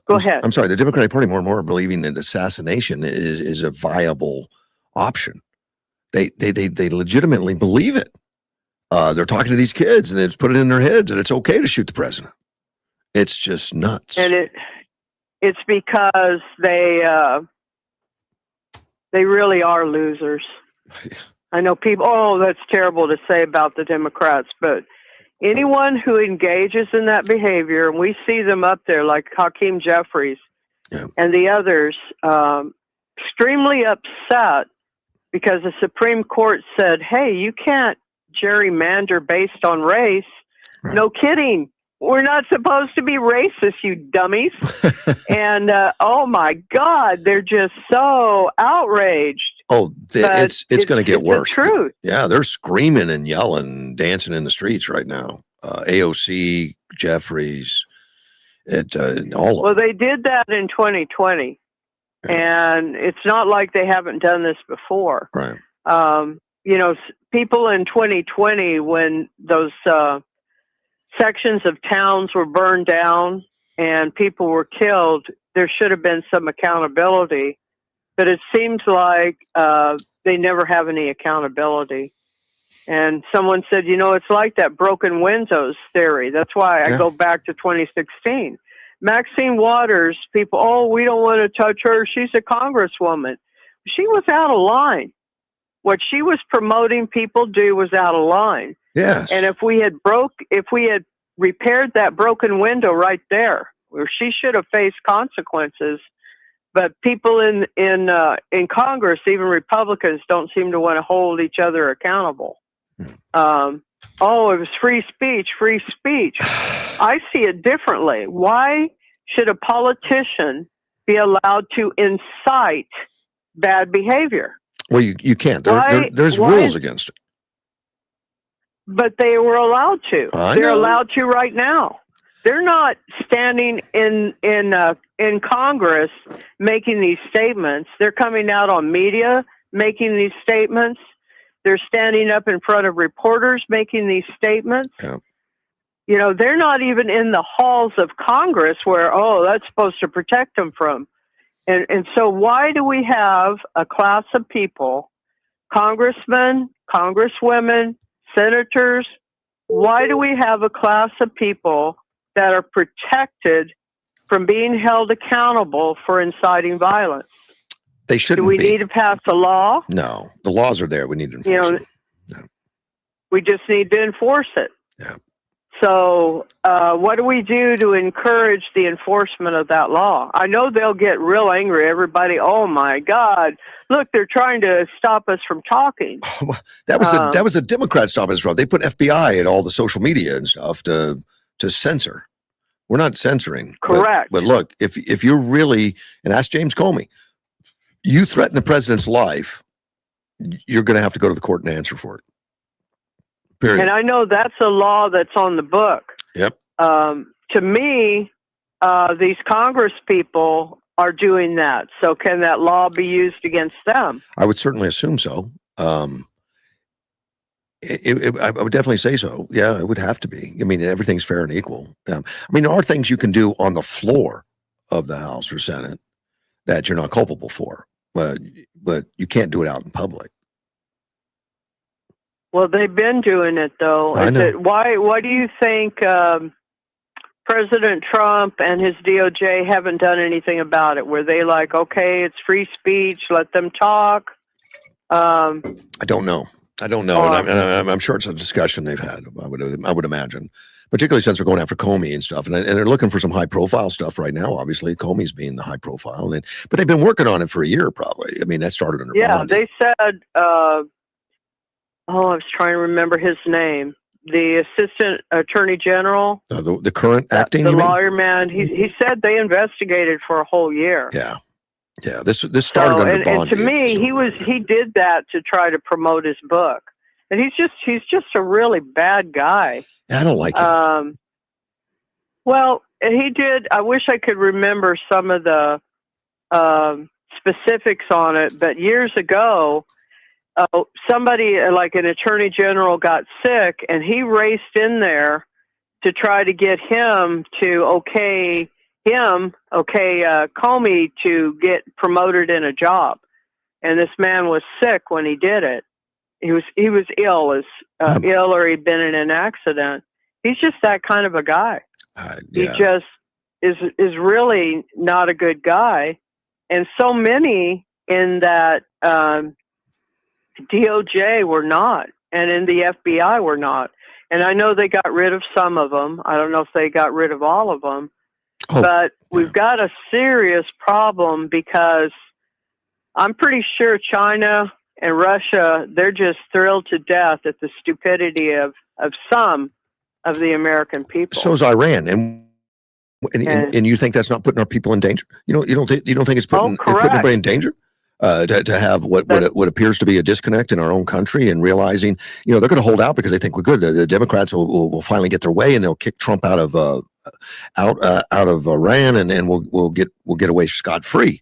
S3: Go ahead.
S1: I'm sorry. The Democratic Party more and more believing that assassination is a viable option. They legitimately believe it. They're talking to these kids and it's put it in their heads that it's okay to shoot the president. It's just nuts.
S3: And it's because they really are losers. I know people, oh, that's terrible to say about the Democrats, but anyone who engages in that behavior, and we see them up there like Hakeem Jeffries and the others, extremely upset because the Supreme Court said, hey, you can't gerrymander based on race. Right. No kidding. We're not supposed to be racist, you dummies. And oh my God, they're just so outraged.
S1: Oh, it's going to get worse.
S3: The truth.
S1: Yeah, they're screaming and yelling, dancing in the streets right now. AOC, Jeffries, all of them.
S3: Well, they did that in 2020, and it's not like they haven't done this before.
S1: Right.
S3: You know, people in 2020, when those sections of towns were burned down and people were killed, there should have been some accountability. But it seems like they never have any accountability. And someone said, you know, it's like that broken windows theory. That's why I go back to 2016. Maxine Waters, people, oh, we don't want to touch her. She's a congresswoman. She was out of line. What she was promoting people do was out of line.
S1: Yes.
S3: And if we had repaired that broken window right there, where she should have faced consequences. But people in Congress, even Republicans, don't seem to want to hold each other accountable. Oh, it was free speech, free speech. I see it differently. Why should a politician be allowed to incite bad behavior?
S1: Well, you can't. There's rules against it.
S3: But they were allowed to. They're allowed to right now. They're not standing in Congress making these statements. They're coming out on media making these statements. They're standing up in front of reporters making these statements.
S1: Yeah.
S3: You know, they're not even in the halls of Congress where, oh, that's supposed to protect them from. And so why do we have a class of people, congressmen, congresswomen, senators? Why do we have a class of people that are protected from being held accountable for inciting violence?
S1: They shouldn't
S3: Do we
S1: be.
S3: need to pass a law?
S1: No, the laws are there. We need to enforce them. No.
S3: We just need to enforce it.
S1: Yeah.
S3: So what do we do to encourage the enforcement of that law? I know they'll get real angry. Everybody, oh my God, look, they're trying to stop us from talking.
S1: That was the Democrats stopping us from. They put FBI at all the social media and stuff to censor. We're not censoring.
S3: Correct.
S1: But look, if you're really, and ask James Comey, you threaten the president's life, you're going to have to go to the court and answer for it. Period.
S3: And I know that's a law that's on the book.
S1: Yep.
S3: To me, these Congress people are doing that. So can that law be used against them?
S1: I would certainly assume so. I would definitely say so. Yeah, it would have to be. I mean, everything's fair and equal. I mean, there are things you can do on the floor of the House or Senate that you're not culpable for, but you can't do it out in public.
S3: Well, they've been doing it, though.
S1: I know.
S3: Why do you think President Trump and his DOJ haven't done anything about it? Were they like, okay, it's free speech, let them talk?
S1: I don't know. And I'm sure it's a discussion they've had. I would imagine, particularly since they're going after Comey and stuff, and they're looking for some high profile stuff right now. Obviously, Comey's being the high profile, but they've been working on it for a year, probably. I mean, that started under Bondi.
S3: They said. I was trying to remember his name. The Assistant Attorney General,
S1: the current acting,
S3: the lawyer man. He said they investigated for a whole year.
S1: Yeah. This started under Bondi.
S3: And to me, he did that to try to promote his book, and he's just a really bad guy.
S1: I don't like him.
S3: Well, he did. I wish I could remember some of the specifics on it, but years ago. Somebody like an attorney general got sick, and he raced in there to try to get him to okay Comey to get promoted in a job. And this man was sick when he did it. He was ill, ill, or he'd been in an accident. He's just that kind of a guy. He just is really not a good guy, and so many in that. DOJ were not, and in the FBI were not. And I know they got rid of some of them. I don't know if they got rid of all of them. But we've got a serious problem because I'm pretty sure China and Russia, they're just thrilled to death at the stupidity of some of the American people.
S1: So is Iran. And you think that's not putting our people in danger? You don't think it's putting everybody in danger? To have what appears to be a disconnect in our own country, and realizing, they're going to hold out because they think we're good. The Democrats will finally get their way, and they'll kick Trump out of Iran, and we'll get away scot free.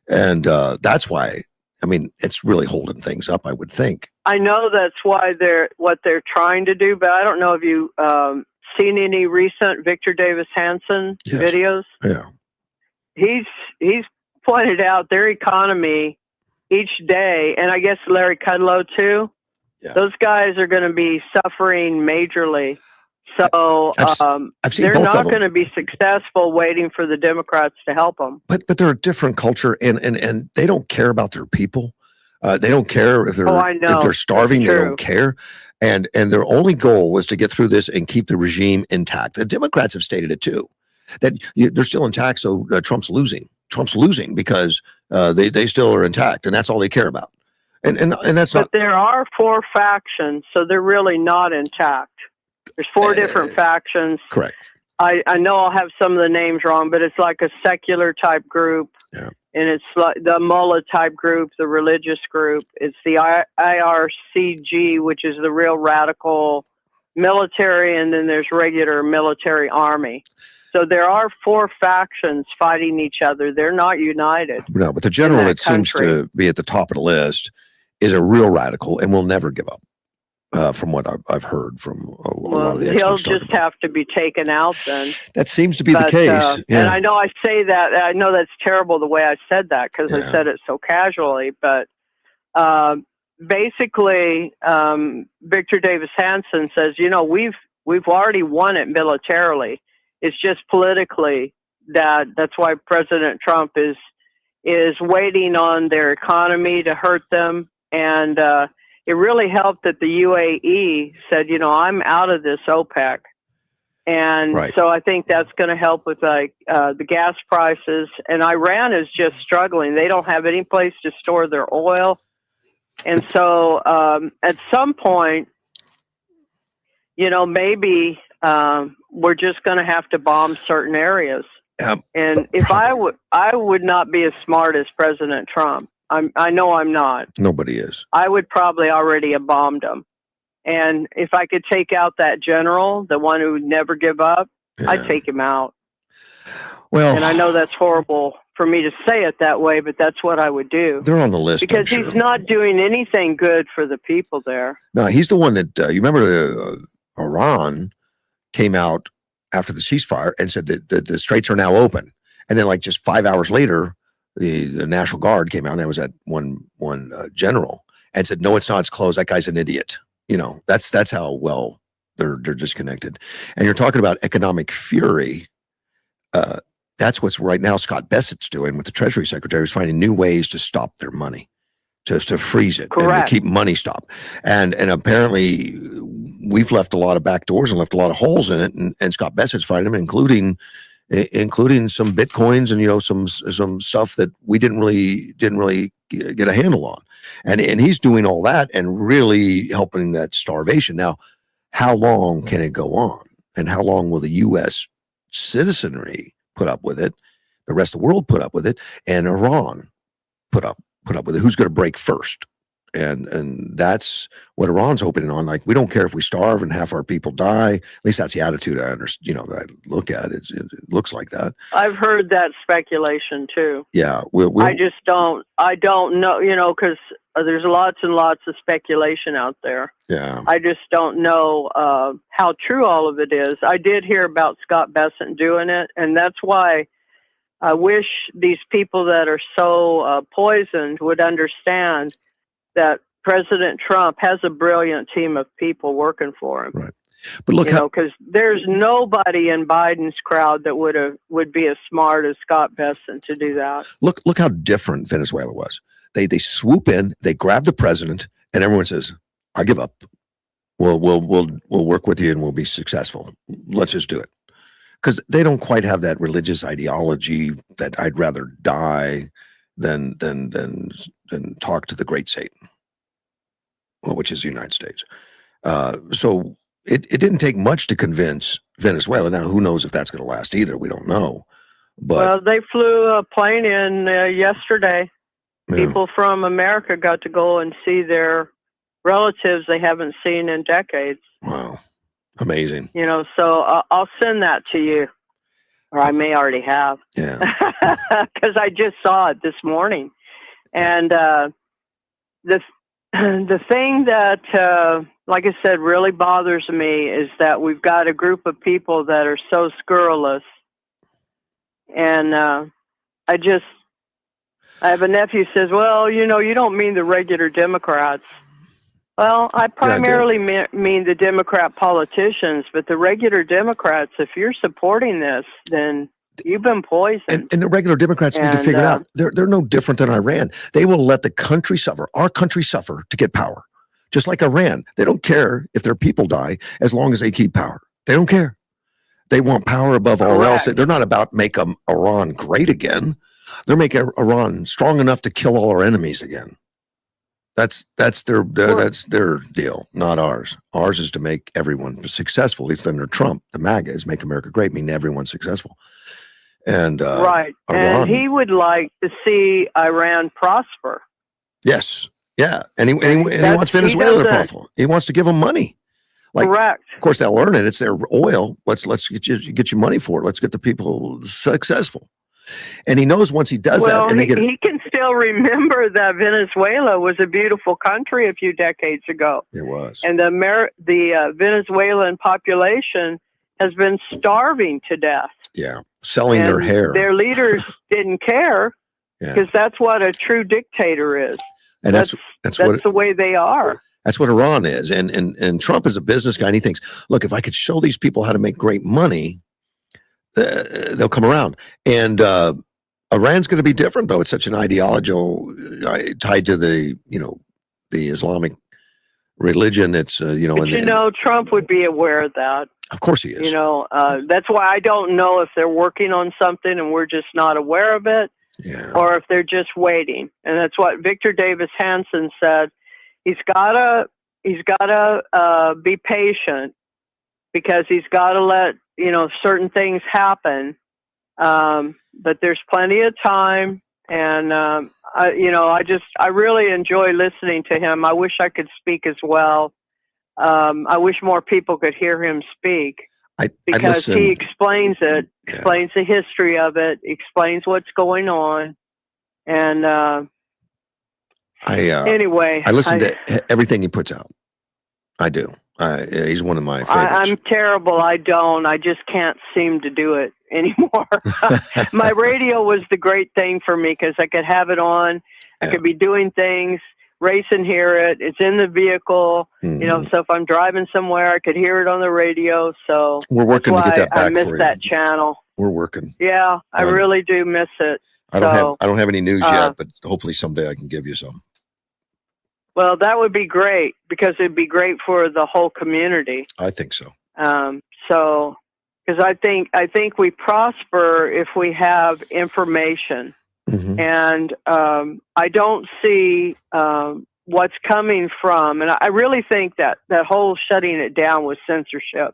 S1: And that's why. I mean, it's really holding things up, I would think.
S3: I know that's why what they're trying to do, but I don't know if you seen any recent Victor Davis Hanson videos.
S1: Yeah,
S3: he's pointed out their economy each day, and I guess Larry Kudlow too. Yeah. Those guys are going to be suffering majorly. So they're not going to be successful waiting for the Democrats to help them.
S1: But they're a different culture, and they don't care about their people. They don't care if they're starving. They don't care, and their only goal is to get through this and keep the regime intact. The Democrats have stated it too, that they're still intact. So Trump's losing. Trump's losing because they still are intact, and that's all they care about. And that's not.
S3: But there are 4 factions, so they're really not intact. There's 4 different factions.
S1: Correct.
S3: I know I'll have some of the names wrong, but it's like a secular type group, and it's like the mullah type group, the religious group. It's the IRCG, which is the real radical military, and then there's regular military army. So there are 4 factions fighting each other. They're not united.
S1: No, but the general that seems to be at the top of the list is a real radical and will never give up. from what I've heard from a lot
S3: Well,
S1: of the
S3: he'll
S1: experts.
S3: just have to be taken out then.
S1: That seems to be the
S3: But,
S1: case.
S3: And I know I say that. I know that's terrible the way I said that because I
S1: Yeah.
S3: said it so casually. But basically, Victor Davis Hanson says, we've already won it militarily. It's just politically that's why President Trump is waiting on their economy to hurt them. And it really helped that the UAE said, I'm out of this OPEC. And
S1: Right.
S3: so I think that's going to help with the gas prices. And Iran is just struggling. They don't have any place to store their oil. And so at some point, maybe we're just going to have to bomb certain areas. And if I would not be as smart as President Trump. I know I'm not.
S1: Nobody is.
S3: I would probably already have bombed him. And if I could take out that general, the one who would never give up, I'd take him out.
S1: Well,
S3: and I know that's horrible for me to say it that way, but that's what I would do.
S1: They're on the list
S3: because he's not doing anything good for the people there.
S1: No, he's the one that you remember. Iran came out after the ceasefire and said that the straits are now open, and then like just 5 hours later, the National Guard came out, and that was that one general, and said, "No, it's not. It's closed. That guy's an idiot." That's how well they're disconnected. And you're talking about economic fury. That's what's right now Scott Bessett's doing with the Treasury Secretary, is finding new ways to stop their money, just to freeze it.
S3: Correct.
S1: And to keep money stop. And apparently we've left a lot of back doors and left a lot of holes in it. And Scott Bessett's finding them, including some Bitcoins and, some stuff that we didn't really get a handle on. And he's doing all that and really helping that starvation. Now, how long can it go on? And how long will the U.S. citizenry put up with it? The rest of the world put up with it, and Iran put up with it. Who's going to break first? And that's what Iran's hoping on. Like, we don't care if we starve and half our people die. At least that's the attitude I understand. That I look at it. It looks like that.
S3: I've heard that speculation too.
S1: Yeah,
S3: I just don't. I don't know. Because there's lots and lots of speculation out there.
S1: Yeah.
S3: I just don't know how true all of it is. I did hear about Scott Bessent doing it, and that's why I wish these people that are so poisoned would understand that President Trump has a brilliant team of people working for him.
S1: Right. But look,
S3: because there's nobody in Biden's crowd that would be as smart as Scott Bessent to do that.
S1: Look how different Venezuela was. They swoop in, they grab the president, and everyone says, "I give up. We'll work with you and we'll be successful. Let's just do it." Because they don't quite have that religious ideology that I'd rather die than talk to the great Satan, which is the United States. So it didn't take much to convince Venezuela. Now, who knows if that's going to last either? We don't know. But
S3: they flew a plane in yesterday.
S1: Yeah.
S3: People from America got to go and see their relatives they haven't seen in decades.
S1: Wow. Amazing.
S3: So I'll send that to you, or I may already have.
S1: Yeah.
S3: Because I just saw it this morning. And the thing that, like I said, really bothers me is that we've got a group of people that are so scurrilous. And I have a nephew who says, "Well, you don't mean the regular Democrats." Well, I primarily mean the Democrat politicians, but the regular Democrats, if you're supporting this, then you've been poisoned.
S1: And the regular Democrats need to figure it out. They're no different than Iran. They will let the country suffer, our country suffer, to get power. Just like Iran. They don't care if their people die as long as they keep power. They don't care. They want power above all else. They're not about make Iran great again. They're making Iran strong enough to kill all our enemies again. That's their deal, not ours. Ours is to make everyone successful. At least under Trump, the MAGA is make America great, mean everyone's successful. And
S3: right,
S1: Iran,
S3: and he would like to see Iran prosper.
S1: Yes, yeah, and he wants Venezuela to prosper. He wants to give them money.
S3: Correct.
S1: Of course, they'll earn it. It's their oil. Let's get you money for it. Let's get the people successful. And he knows once he does that, and
S3: he can still remember that Venezuela was a beautiful country a few decades ago.
S1: It was.
S3: And the Venezuelan population has been starving to death.
S1: Yeah. Selling
S3: and
S1: their hair.
S3: Their leaders didn't care because that's what a true dictator is.
S1: And that's
S3: the way they are.
S1: That's what Iran is. And Trump is a business guy, and he thinks, look, if I could show these people how to make great money, they'll come around. And Iran's going to be different, though. It's such an ideological tied to the Islamic religion. It's
S3: But Trump would be aware of that.
S1: Of course he is.
S3: That's why I don't know if they're working on something and we're just not aware of it, or if they're just waiting. And that's what Victor Davis Hanson said. He's gotta be patient because he's got to let certain things happen. But there's plenty of time, and I really enjoy listening to him. I wish I could speak as well. I wish more people could hear him speak because he explains it, explains the history of it, explains what's going on, and anyway,
S1: I listen to everything he puts out. I do. He's one of my favorites.
S3: I'm terrible. I just can't seem to do it anymore. My radio was the great thing for me because I could have it on. I could be doing things, race and hear it. It's in the vehicle, so if I'm driving somewhere, I could hear it on the radio. So
S1: we're working to get that back.
S3: I miss that channel.
S1: We're working.
S3: Yeah, I really do miss it.
S1: I don't have any news yet, but hopefully someday I can give you some.
S3: Well, that would be great because it'd be great for the whole community.
S1: I think so.
S3: Because I think we prosper if we have information, and I don't see what's coming from, and I really think that whole shutting it down was censorship.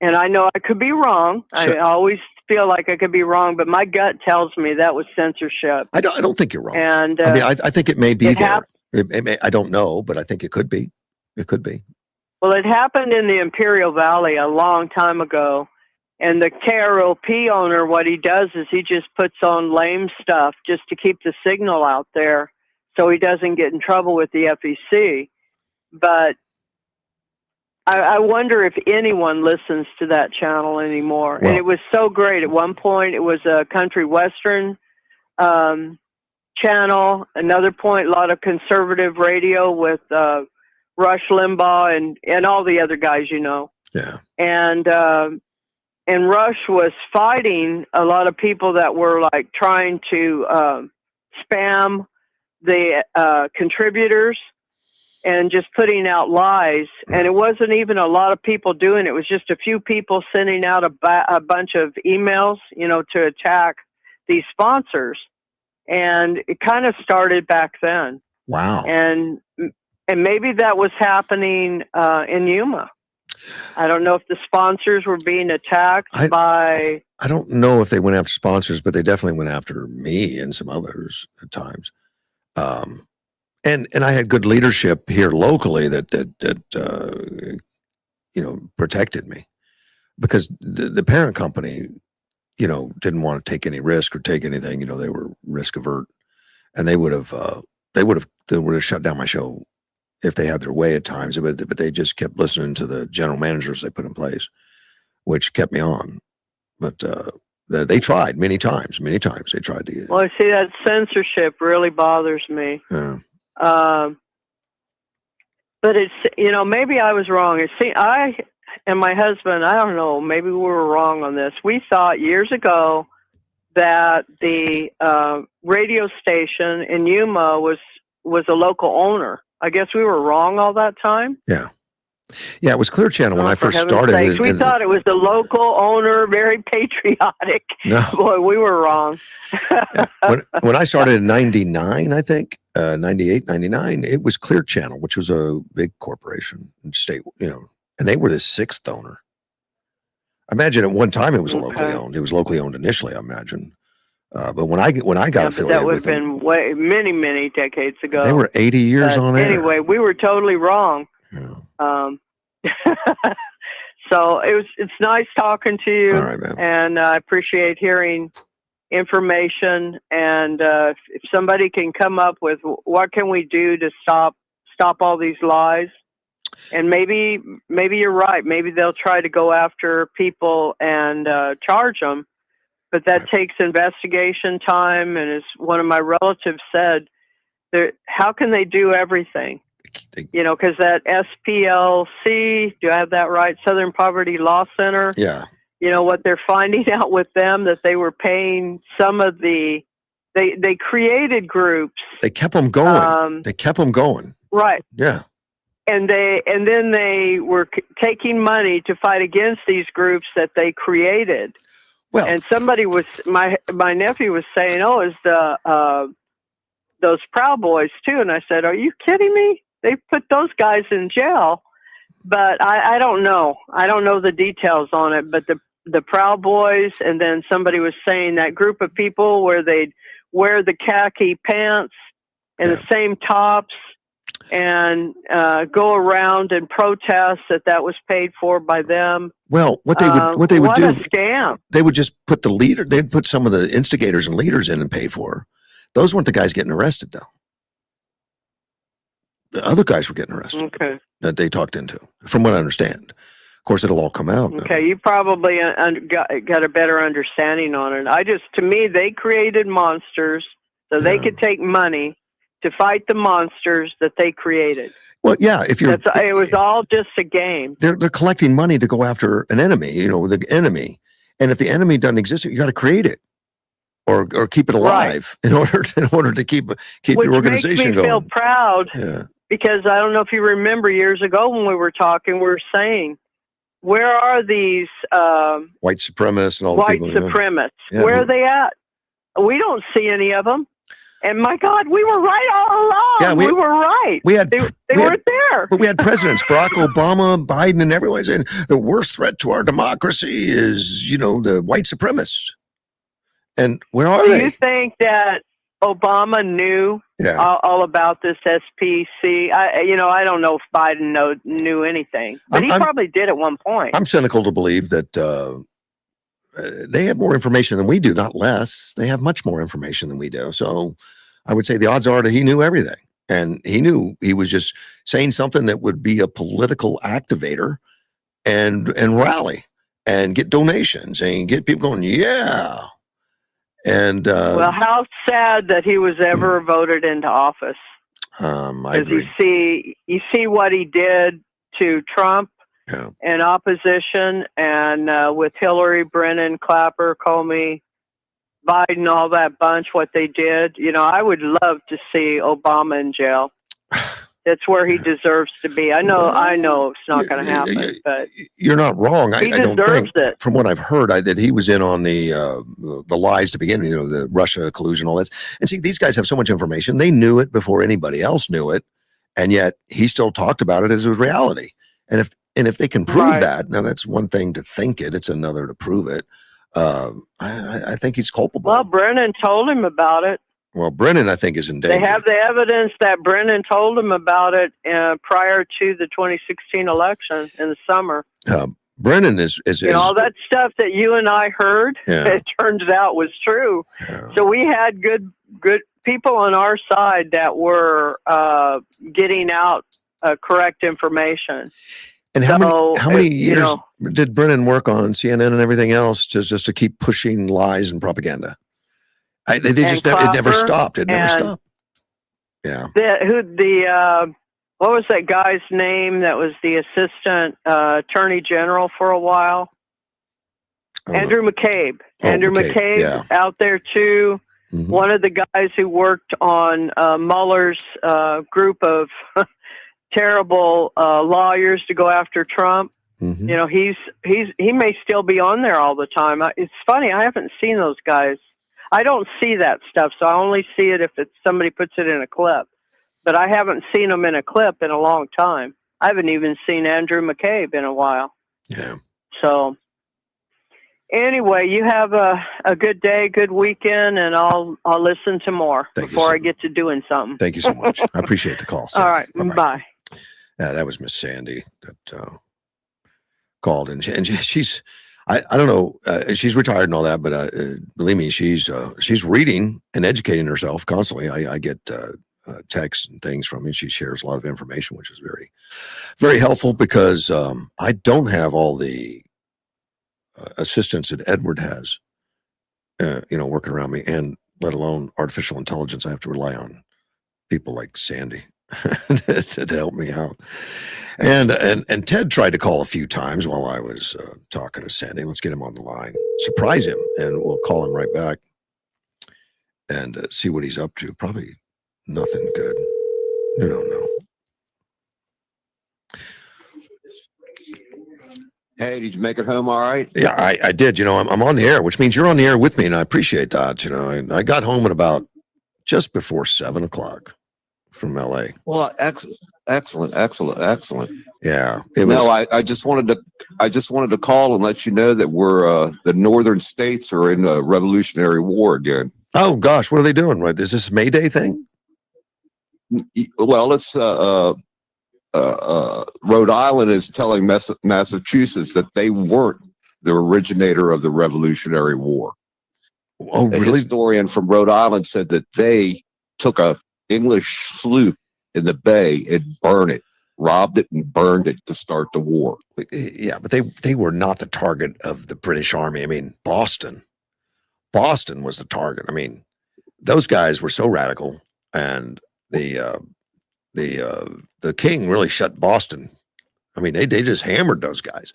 S3: And I know I could be wrong. I always feel like I could be wrong, but my gut tells me that was censorship.
S1: I don't think you're wrong.
S3: And
S1: I think it may be there. I don't know, but I think it could be. It could be.
S3: Well, it happened in the Imperial Valley a long time ago. And the KROP owner, what he does is he just puts on lame stuff just to keep the signal out there so he doesn't get in trouble with the FEC. But I wonder if anyone listens to that channel anymore. Well, and it was so great. At one point, it was a country western channel. Another point, a lot of conservative radio with Rush Limbaugh and all the other guys,
S1: Yeah.
S3: And Rush was fighting a lot of people that were like trying to spam the contributors and just putting out lies. And it wasn't even a lot of people doing it. It was just a few people sending out a bunch of emails, to attack these sponsors. And it kind of started back then.
S1: Wow.
S3: And maybe that was happening in Yuma. I don't know if the sponsors were being attacked by...
S1: I don't know if they went after sponsors, but they definitely went after me and some others at times. And I had good leadership here locally that protected me because the parent company, didn't want to take any risk or take anything. They were risk avert, and they would have shut down my show if they had their way at times. But they just kept listening to the general managers they put in place, which kept me on. But they tried many times. They tried to get.
S3: Well, see, that censorship really bothers me.
S1: Yeah.
S3: But it's maybe I was wrong. I and my husband, I don't know, maybe we were wrong on this. We thought years ago that the radio station in Yuma was a local owner. I guess we were wrong all that time.
S1: Yeah. Yeah, it was Clear Channel when I first started.
S3: We thought it was the local owner, very patriotic.
S1: No.
S3: Boy, we were wrong.
S1: Yeah. When I started in 99, I think, 98, 99, it was Clear Channel, which was a big corporation, state, and they were the sixth owner. I imagine at one time it was locally owned. It was locally owned initially, I imagine. But when I got affiliated
S3: that would
S1: with
S3: have been many, many decades ago.
S1: They were 80 years on air.
S3: Anyway, we were totally wrong.
S1: Yeah.
S3: So it's nice talking to you.
S1: All right, man.
S3: And I appreciate hearing information, and if somebody can come up with what can we do to stop all these lies, and maybe you're right. Maybe they'll try to go after people and charge them, but that takes investigation time. And as one of my relatives said, how can they do everything? Because that SPLC, do I have that right? Southern Poverty Law Center.
S1: Yeah.
S3: What they're finding out with them, that they were paying some of they created groups.
S1: They kept them going.
S3: Right.
S1: Yeah.
S3: And then they were taking money to fight against these groups that they created.
S1: Well,
S3: and somebody was, my nephew was saying, "Oh, is those Proud Boys too?" And I said, "Are you kidding me? They put those guys in jail." But I don't know. I don't know the details on it. But the Proud Boys, and then somebody was saying that group of people where they'd wear the khaki pants and the same tops and go around and protest that was paid for by them.
S1: Well, what they would do?
S3: What a scam!
S1: They would just put they'd put some of the instigators and leaders in and pay for. Those weren't the guys getting arrested, though. The other guys were getting arrested.
S3: Okay.
S1: That they talked into, from what I understand. Of course, it'll all come out.
S3: Okay, you probably got a better understanding on it. To me, they created monsters so they could take money to fight the monsters that they created.
S1: Well, yeah,
S3: it was all just a game.
S1: They're collecting money to go after an enemy, the enemy. And if the enemy doesn't exist, you got to create it or keep it alive in order to keep your organization going. Which makes me
S3: feel proud. Yeah. Because I don't know if you remember years ago when we were talking, we were saying, where are these
S1: white supremacists and all
S3: white
S1: the people?
S3: Supremacists? Yeah. Where are they at? We don't see any of them. And my God, we were right all along. Yeah, we were right. They weren't there.
S1: But we had presidents, Barack Obama, Biden, and everyone saying the worst threat to our democracy is, the white supremacists. And where are they?
S3: Do you think that Obama knew all about this SPC? I don't know if Biden knew anything, but he probably did at one point.
S1: I'm cynical to believe that they have more information than we do, not less. They have much more information than we do. So I would say the odds are that he knew everything. And he knew he was just saying something that would be a political activator and rally and get donations and get people going, yeah. And
S3: well, how sad that he was ever voted into office.
S1: I agree.
S3: You see what he did to Trump and opposition, and with Hillary, Brennan, Clapper, Comey, Biden, all that bunch, what they did. I would love to see Obama in jail. That's where he deserves to be. I know it's not going to happen, but
S1: you're not wrong.
S3: He
S1: don't
S3: deserves
S1: think,
S3: it.
S1: From what I've heard, that he was in on the lies to begin. The Russia collusion, all that. And see, these guys have so much information. They knew it before anybody else knew it, and yet he still talked about it as a reality. And if they can prove that, now that's one thing to think it. It's another to prove it. I think he's culpable.
S3: Well, Brennan told him about it.
S1: Well, Brennan, I think, is in danger.
S3: They have the evidence that Brennan told him about it prior to the 2016 election in the summer.
S1: Brennan is
S3: all that stuff that you and I heard. It turns out was true. Yeah. So we had good people on our side that were getting out correct information.
S1: And how many years did Brennan work on CNN and everything else just to keep pushing lies and propaganda? They just it never stopped. It never stopped. Yeah.
S3: What was that guy's name that was the assistant attorney general for a while? Andrew McCabe. Andrew McCabe out there too. Mm-hmm. One of the guys who worked on Mueller's group of terrible lawyers to go after Trump. Mm-hmm. He may still be on there all the time. It's funny. I haven't seen those guys. I don't see that stuff, so I only see it if somebody puts it in a clip. But I haven't seen them in a clip in a long time. I haven't even seen Andrew McCabe in a while.
S1: Yeah.
S3: So anyway, you have a good day, good weekend, and I'll listen to more before I get to doing something.
S1: Thank you so much. I appreciate the call, Sandy.
S3: All right. Bye-bye. Bye.
S1: Yeah, that was Miss Sandy that called, and she's. I don't know. She's retired and all that, but believe me, she's reading and educating herself constantly. I get texts and things from her. She shares a lot of information, which is very, very helpful because I don't have all the assistance that Edward has, working around me, and let alone artificial intelligence. I have to rely on people like Sandy to help me out. And Ted tried to call a few times while I was talking to Sandy. Let's get him on the line, surprise him, and we'll call him right back and see what he's up to. Probably nothing good. You don't know.
S4: Hey, did you make it home all right?
S1: Yeah, I did. I'm on the air, which means you're on the air with me, and I appreciate that. I got home at about just before 7:00 from LA.
S4: Well, excellent.
S1: Yeah,
S4: I just wanted to call and let you know that we're the northern states are in a Revolutionary War again.
S1: Oh gosh, what are they doing? Right, is this May Day thing?
S4: Well, it's Rhode Island is telling Massachusetts that they weren't the originator of the Revolutionary War.
S1: Oh,
S4: A
S1: really?
S4: historian from Rhode Island said that they took a English sloop in the bay and robbed it and burned it to start the war.
S1: Yeah, but they were not the target of the British Army. I mean, Boston was the target. I mean, those guys were so radical, and the king really shut Boston. I mean, they just hammered those guys.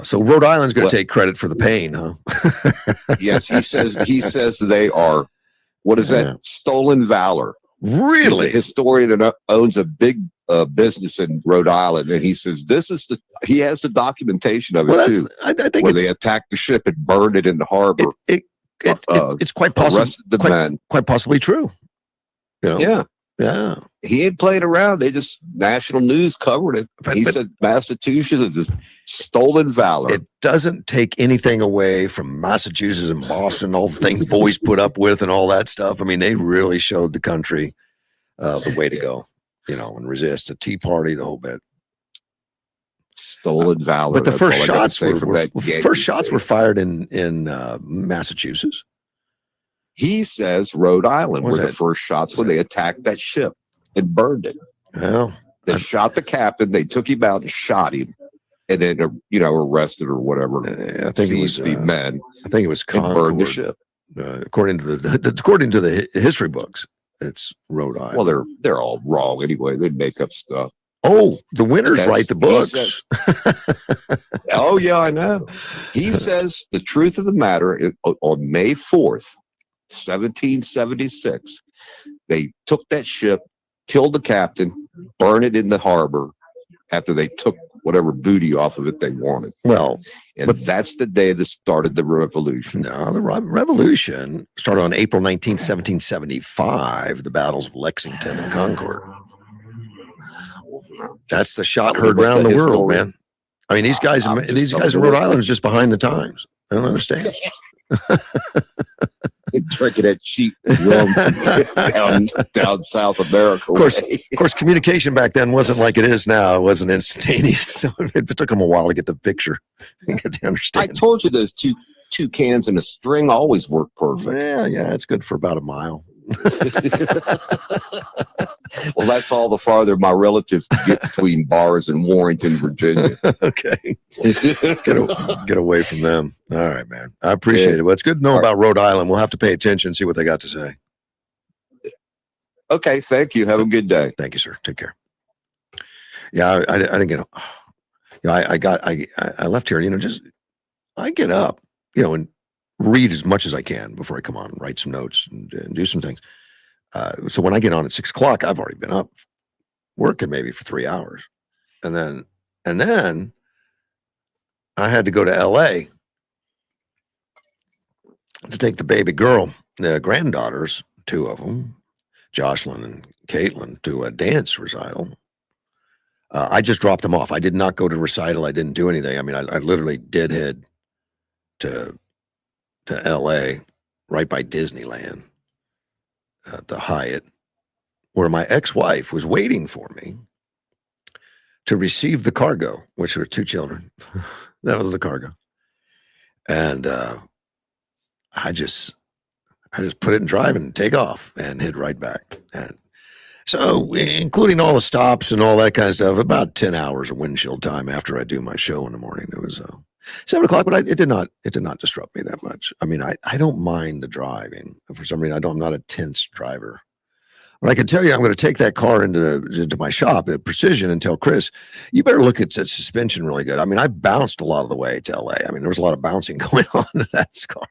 S1: So Rhode Island's going to take credit for the pain, huh?
S4: Yes, he says they are. What is that? Stolen valor.
S1: Really?
S4: He's a historian and owns a big business in Rhode Island, and he says he has the documentation of it too.
S1: I think
S4: where they attacked the ship and burned it in the harbor.
S1: It's quite possible. Quite possibly true.
S4: Yeah. He ain't played around. They just national news covered it. He said Massachusetts is stolen valor.
S1: It doesn't take anything away from Massachusetts and Boston, all the things boys put up with and all that stuff. I mean, they really showed the country the way to go, and resist the Tea Party, the whole bit.
S4: Stolen valor.
S1: But the first shots were fired in Massachusetts.
S4: He says Rhode Island were the first shots when they attacked that ship and burned it.
S1: Well,
S4: they shot the captain. They took him out and shot him, and then arrested or whatever.
S1: I think it was
S4: the men.
S1: I think it was Concord.
S4: Burned the ship.
S1: According to the history books, it's Rhode Island.
S4: Well, they're all wrong anyway. They make up stuff.
S1: Oh, the winners write the books.
S4: Oh yeah, I know. He says the truth of the matter is, on May 4th. 1776, they took that ship, killed the captain, burned it in the harbor after they took whatever booty off of it they wanted.
S1: Well,
S4: but that's the day that started the revolution.
S1: No, the revolution started on April 19th, 1775, the battles of Lexington and Concord. That's the shot heard around the world, man. I mean, these guys in Rhode Island is just behind the times. I don't understand.
S4: Drinking that cheap rum down South America.
S1: Of course, communication back then wasn't like it is now. It wasn't instantaneous, so it took them a while to get the picture, get the understanding.
S4: I told you those two cans and a string always work perfect.
S1: Yeah, it's good for about a mile.
S4: Well, that's all the farther my relatives could get between bars in Warrenton, Virginia.
S1: Okay. Get away from them. All right, man. I appreciate it. Well, it's good to know about Rhode Island. We'll have to pay attention and see what they got to say.
S4: Okay. Thank you. Have a good day.
S1: Thank you, sir. Take care. Yeah, I didn't get. I left here. I get up, and read as much as I can before I come on, write some notes and do some things. So when I get on at 6:00, I've already been up working maybe for 3 hours. And then I had to go to LA to take the baby girl, the granddaughters, two of them, Jocelyn and Caitlin, to a dance recital. I just dropped them off. I did not go to recital. I didn't do anything. I mean, I literally did head to LA, right by Disneyland, the Hyatt, where my ex-wife was waiting for me to receive the cargo, which were 2 children. That was the cargo. And I just put it in drive and take off and hit right back. And so, including all the stops and all that kind of stuff, about 10 hours of windshield time after I do my show in the morning. It was 7 o'clock, but it did not disrupt me that much. I mean, I don't mind the driving. For some reason, I'm not a tense driver. But I can tell you, I'm going to take that car into my shop at Precision and tell Chris, you better look at that suspension really good. I mean, I bounced a lot of the way to LA. I mean, there was a lot of bouncing going on in that car.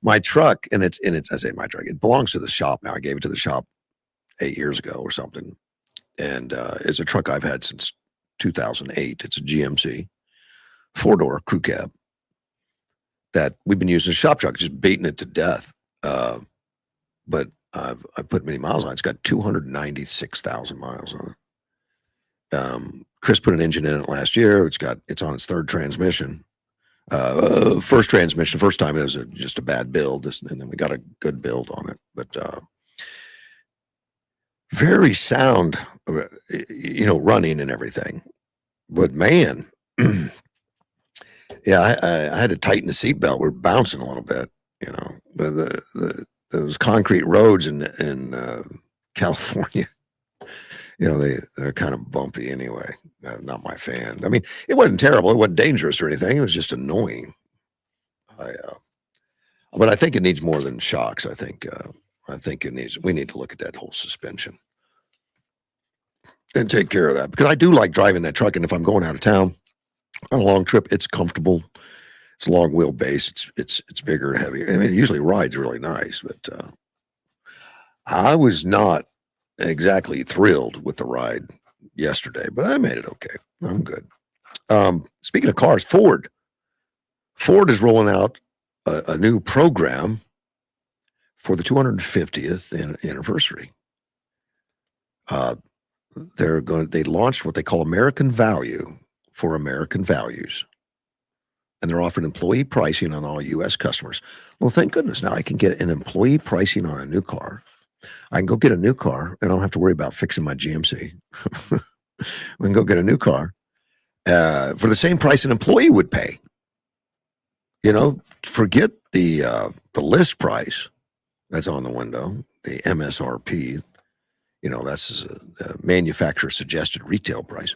S1: My truck, and it's I say my truck, it belongs to the shop now. I gave it to the shop 8 years ago or something. And it's a truck I've had since 2008. It's a GMC 4-door crew cab that we've been using as a shop truck, just beating it to death. But I've put many miles on it. It's got 296,000 miles on it. Chris put an engine in it last year. It's on its third transmission. First transmission, first time it was just a bad build, and then we got a good build on it. But very sound, running and everything. But man, yeah, I had to tighten the seatbelt. We're bouncing a little bit. Those concrete roads in California, they're kind of bumpy anyway. Not my fan. I mean, it wasn't terrible. It wasn't dangerous or anything. It was just annoying. But I think it needs more than shocks. I think we need to look at that whole suspension and take care of that, because I do like driving that truck. And if I'm going out of town on a long trip, it's comfortable. It's long wheelbase. It's bigger and heavier. I mean, it usually rides really nice, but I was not exactly thrilled with the ride yesterday, but I made it okay. I'm good. Speaking of cars, Ford is rolling out a new program for the 250th anniversary. They launched what they call American Value for American Values. And they're offering employee pricing on all U.S. customers. Well, thank goodness. Now I can get an employee pricing on a new car. I can go get a new car and I don't have to worry about fixing my GMC. We can go get a new car for the same price an employee would pay. Forget the list price that's on the window, the MSRP. That's the manufacturer suggested retail price.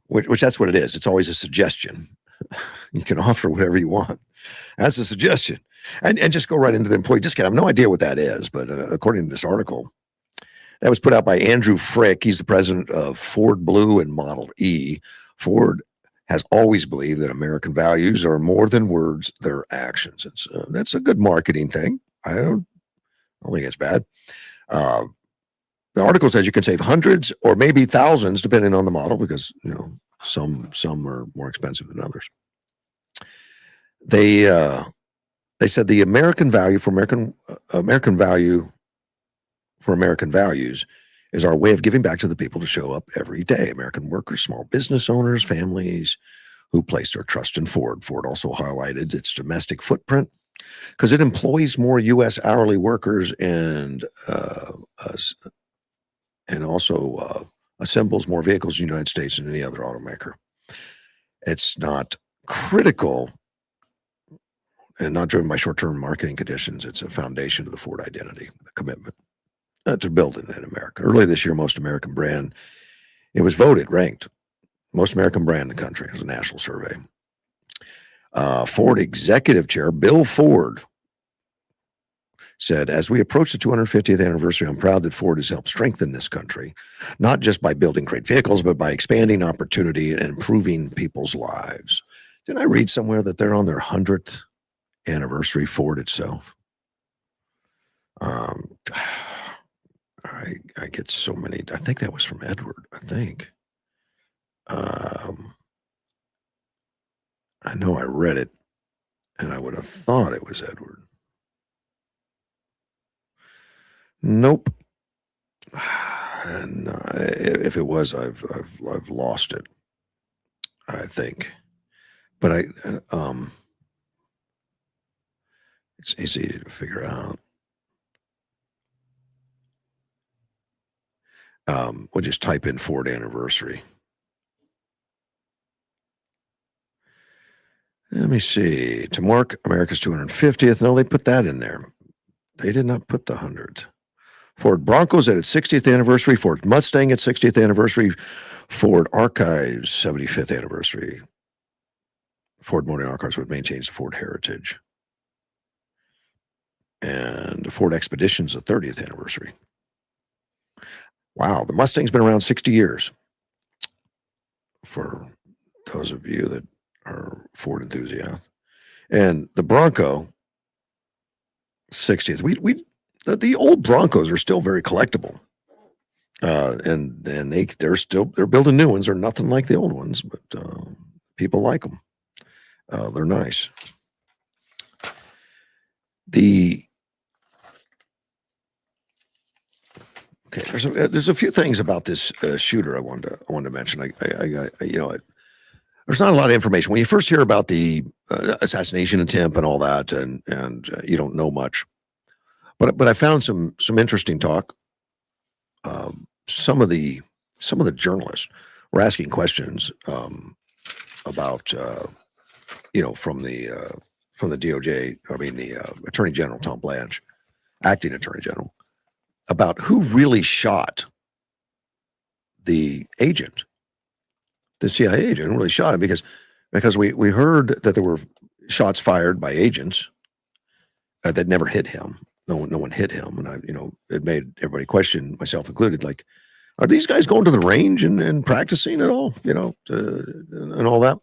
S1: Which that's what it is. It's always a suggestion. You can offer whatever you want. That's a suggestion. And just go right into the employee discount. I have no idea what that is, but according to this article, that was put out by Andrew Frick. He's the president of Ford Blue and Model E. Ford has always believed that American values are more than words, they're actions. That's a good marketing thing. I don't think it's bad. The article says you can save hundreds or maybe thousands depending on the model, because some are more expensive than others. They said the American value for American values is our way of giving back to the people to show up every day. American workers, small business owners, families who place their trust in Ford. Ford also highlighted its domestic footprint because it employs more U.S. hourly workers and also assembles more vehicles in the United States than any other automaker. It's not critical and not driven by short-term marketing conditions. It's a foundation to the Ford identity, a commitment to build it in America. Earlier this year, it was ranked most American brand in the country as a national survey. Ford executive chair Bill Ford said, as we approach the 250th anniversary, I'm proud that Ford has helped strengthen this country, not just by building great vehicles, but by expanding opportunity and improving people's lives. Didn't I read somewhere that they're on their 100th anniversary, Ford itself? I get so many. I think that was from Edward. I think. I know I read it, and I would have thought it was Edward. Nope. And if it was, I've lost it, I think. But it's easy to figure out. We'll just type in Ford anniversary. Let me see. To mark America's 250th. No, they put that in there. They did not put the 100th. Ford Broncos at its 60th anniversary. Ford Mustang at 60th anniversary. Ford Archives 75th anniversary. Ford Motor Archives would maintain the Ford heritage. And the Ford Expedition's the 30th anniversary. Wow, the Mustang's been around 60 years. For those of you that are Ford enthusiasts. And the Bronco, 60th. The old Broncos are still very collectible. And they're building new ones. They're nothing like the old ones, but people like them. They're nice. There's a few things about this shooter I wanted to mention. There's not a lot of information when you first hear about the assassination attempt and all that, and you don't know much. But I found some interesting talk. Some of the journalists were asking questions about from the DOJ. I mean the Attorney General Tom Blanche, acting Attorney General, about who really shot the agent, the CIA agent. Who really shot him because we heard that there were shots fired by agents that never hit him. No one hit him, and it made everybody question, myself included, like, are these guys going to the range and practicing at all, and all that?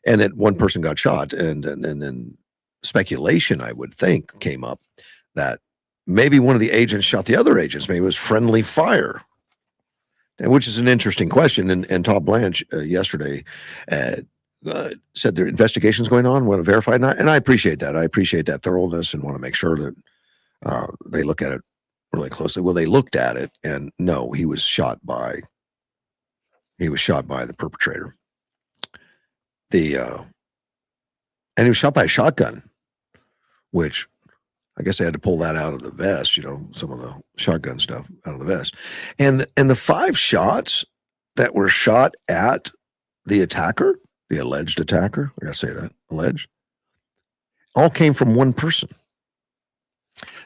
S1: And that one person got shot, and then speculation, I would think, came up that maybe one of the agents shot the other agents. Maybe it was friendly fire, and which is an interesting question. And Todd Blanche yesterday said their investigation's going on, want to verify, and I appreciate that. I appreciate that thoroughness and want to make sure that they look at it really closely. Well, they looked at it, and no, he was shot by the perpetrator. And he was shot by a shotgun, which I guess they had to pull that out of the vest, some of the shotgun stuff out of the vest. And the 5 shots that were shot at the attacker, the alleged attacker, I gotta say that, alleged, all came from one person.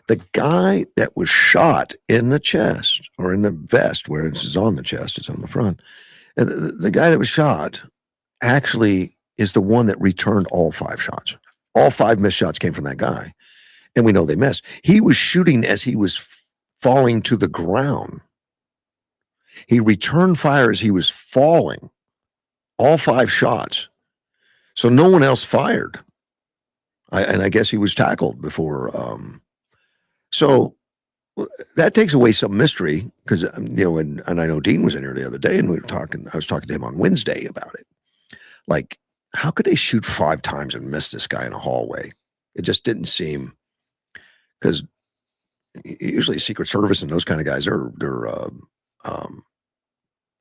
S1: The guy that was shot in the chest or in the vest, where it's on the chest, it's on the front. The guy that was shot actually is the one that returned all 5 shots. All 5 missed shots came from that guy. And we know they missed. He was shooting as he was falling to the ground. He returned fire as he was falling. All 5 shots. So no one else fired. And I guess he was tackled before. So that takes away some mystery because, and I know Dean was in here the other day and I was talking to him on Wednesday about it. Like, how could they shoot 5 times and miss this guy in a hallway? It just didn't seem, because usually Secret Service and those kind of guys they're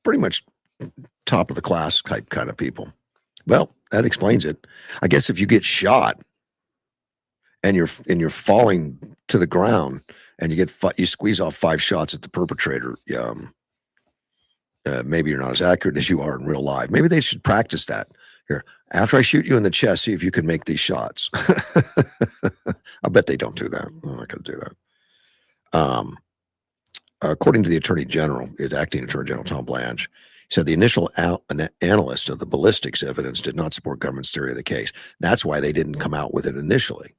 S1: pretty much top of the class type kind of people. Well, that explains it. I guess if you get shot and you're falling to the ground and you squeeze off 5 shots at the perpetrator, maybe you're not as accurate as you are in real life. Maybe they should practice that. Here, after I shoot you in the chest, see if you can make these shots. I bet they don't do that. I'm not going to do that. According to the Attorney General, acting Attorney General Tom Blanche, he said the initial analyst of the ballistics evidence did not support government's theory of the case. That's why they didn't come out with it initially.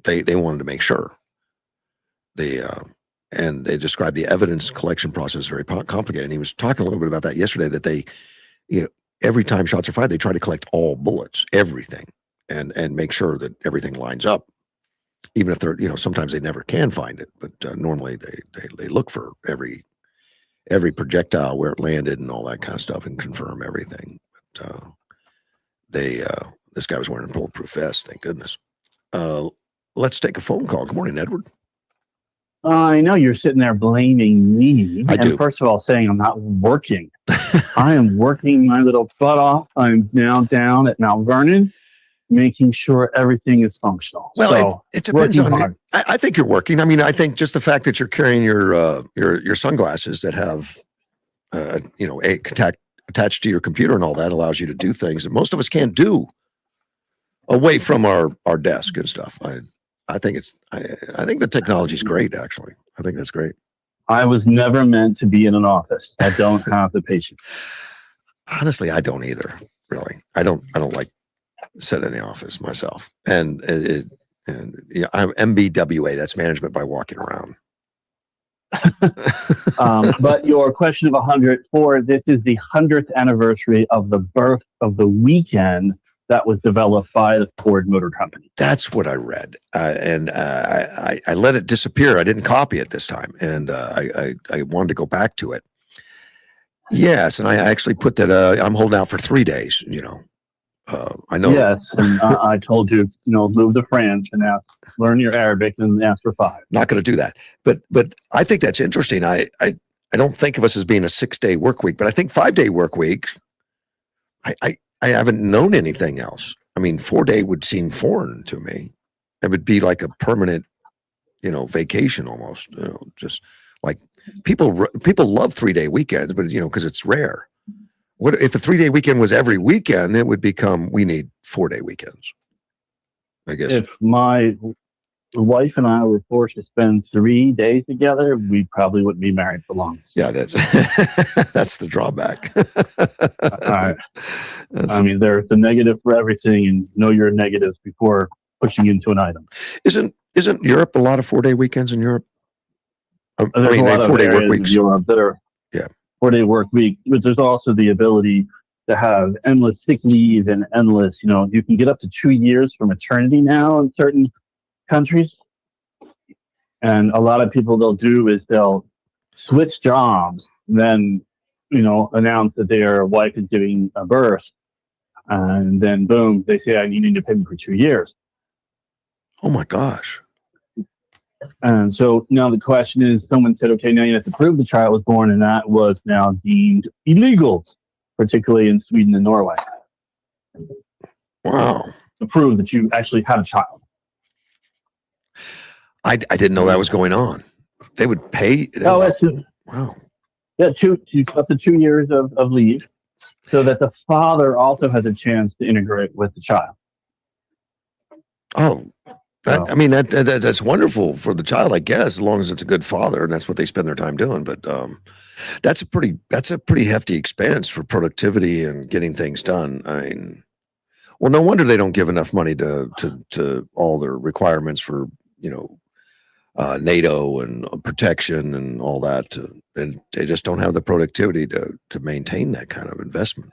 S1: They wanted to make sure. And they described the evidence collection process very complicated. And he was talking a little bit about that yesterday, that they, every time shots are fired, they try to collect all bullets, everything, and make sure that everything lines up. Even if they're, sometimes they never can find it, but normally they look for every projectile, where it landed and all that kind of stuff, and confirm everything. But this guy was wearing a bulletproof vest, thank goodness. Let's take a phone call. Good morning, Edward.
S5: I know you're sitting there blaming me.
S1: I do.
S5: First of all, saying I'm not working. I am working my little butt off. I'm now down at Mount Vernon, making sure everything is functional.
S1: Well,
S5: so
S1: it depends
S5: working
S1: on
S5: hard.
S1: I think you're working. I mean, I think just the fact that you're carrying your sunglasses that have attached to your computer and all that allows you to do things that most of us can't do. away from our desk and stuff. I think I think the technology's great. Actually, I think that's great.
S5: I was never meant to be in an office. I don't have the patience.
S1: Honestly, I don't either. Really, I don't like sitting in the office myself. And I'm MBWA. That's management by walking around.
S5: But your question of 104, this is the 100th anniversary of the birth of the weekend that was developed by the Ford Motor Company.
S1: That's what I read, and I let it disappear. I didn't copy it this time, and I wanted to go back to it. Yes, and I actually put that. I'm holding out for 3 days. I know.
S5: Yes, and I told you, move to France and learn your Arabic and ask for 5.
S1: Not going to do that, but I think that's interesting. I don't think of us as being a 6-day work week, but I think 5-day work week. I haven't known anything else. I mean, 4-day would seem foreign to me. It would be like a permanent, vacation almost. Just like people love 3-day weekends, but because it's rare. What if a 3-day weekend was every weekend? It would become we need 4-day weekends. I guess
S5: if my wife and I were forced to spend 3 days together, we probably wouldn't be married for long.
S1: Yeah, that's that's the drawback.
S5: I mean, there's the negative for everything, and know your negatives before pushing into an item.
S1: Isn't Europe a lot of 4-day weekends in Europe?
S5: There's a lot of
S1: 4-day work
S5: areas
S1: weeks.
S5: of Europe that are 4-day work week, but there's also the ability to have endless sick leave and endless, you can get up to 2 years for maternity now in certain countries. And a lot of people they'll do is they'll switch jobs, then, announce that their wife is giving a birth. And then boom, they say, you need to pay me for 2 years.
S1: Oh my gosh.
S5: And so now the question is, someone said, okay, now you have to prove the child was born, and that was now deemed illegal, particularly in Sweden and Norway.
S1: Wow.
S5: To prove that you actually had a child.
S1: I didn't know that was going on. They would pay.
S5: Oh, that's
S1: wow.
S5: Yeah, up to 2 years of leave, so that the father also has a chance to integrate with the child.
S1: Oh, that's wonderful for the child, I guess, as long as it's a good father, and that's what they spend their time doing. But that's a pretty hefty expense for productivity and getting things done. I mean, well, no wonder they don't give enough money to all their requirements for NATO and protection and all that. And they just don't have the productivity to maintain that kind of investment.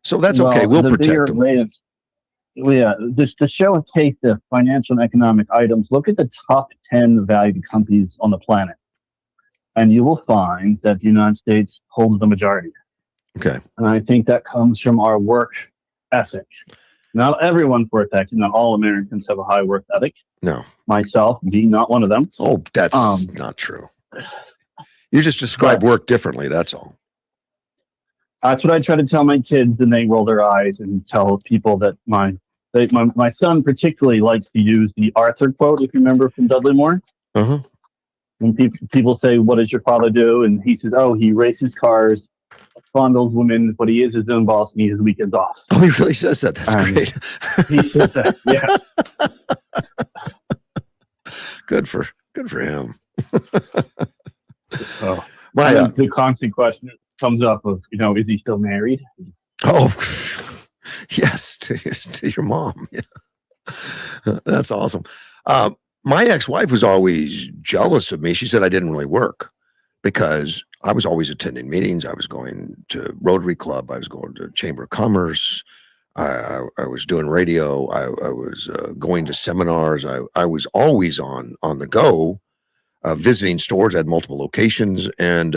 S1: So that's okay. We'll protect them.
S5: To show a taste of financial and economic items, look at the top 10 valued companies on the planet, and you will find that the United States holds the majority.
S1: Okay.
S5: And I think that comes from our work ethic. Not everyone's work ethic. Not all Americans have a high work ethic.
S1: No.
S5: Myself being not one of them.
S1: Oh, that's not true. You just describe work differently. That's all.
S5: That's what I try to tell my kids, and they roll their eyes and tell people that my son particularly likes to use the Arthur quote, if you remember, from Dudley Moore.
S1: Uh-huh.
S5: When people say, "What does your father do?" and he says, "Oh, he races cars, fondles women, but he is his own boss and he has weekends off."
S1: Oh, he really says that. That's great.
S5: He says that, yeah.
S1: Good for him.
S5: So, the constant question comes up of, is he still married?
S1: Oh, yes, to your mom. Yeah. That's awesome. My ex-wife was always jealous of me. She said I didn't really work because I was always attending meetings. I was going to Rotary Club. I was going to Chamber of Commerce. I was doing radio. I was going to seminars. I was always on the go, visiting stores. I had multiple locations and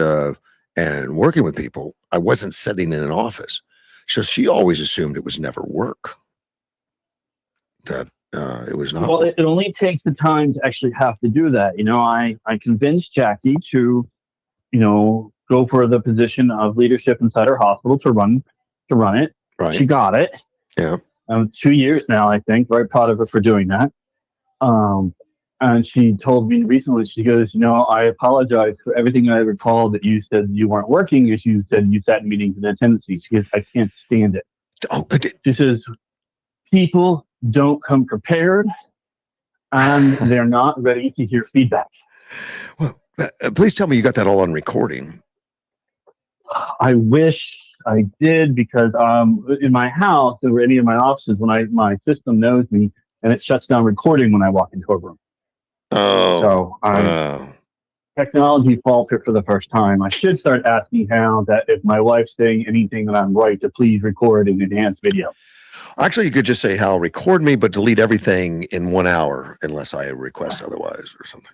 S1: working with people. I wasn't sitting in an office. So she always assumed it was never work. That it was not.
S5: Well, it only takes the time to actually have to do that. I convinced Jackie to, go for the position of leadership inside her hospital to run it.
S1: Right.
S5: She got it.
S1: Yeah.
S5: 2 years now, I think. Very proud of her for doing that. And she told me recently, she goes, I apologize for everything I recall that you said you weren't working, as you said you sat in meetings and had tendencies. She goes, I can't stand it.
S1: Oh,
S5: She says, people don't come prepared, and they're not ready to hear feedback.
S1: Well, please tell me you got that all on recording.
S5: I wish I did, because in my house or any of my offices, when my system knows me and it shuts down recording when I walk into a room.
S1: Oh,
S5: So technology faltered for the first time. I should start asking how that if my wife's saying anything that I'm right, to please record an enhanced video.
S1: actually, you could just say, Hal, record me, but delete everything in 1 hour unless I request otherwise or something.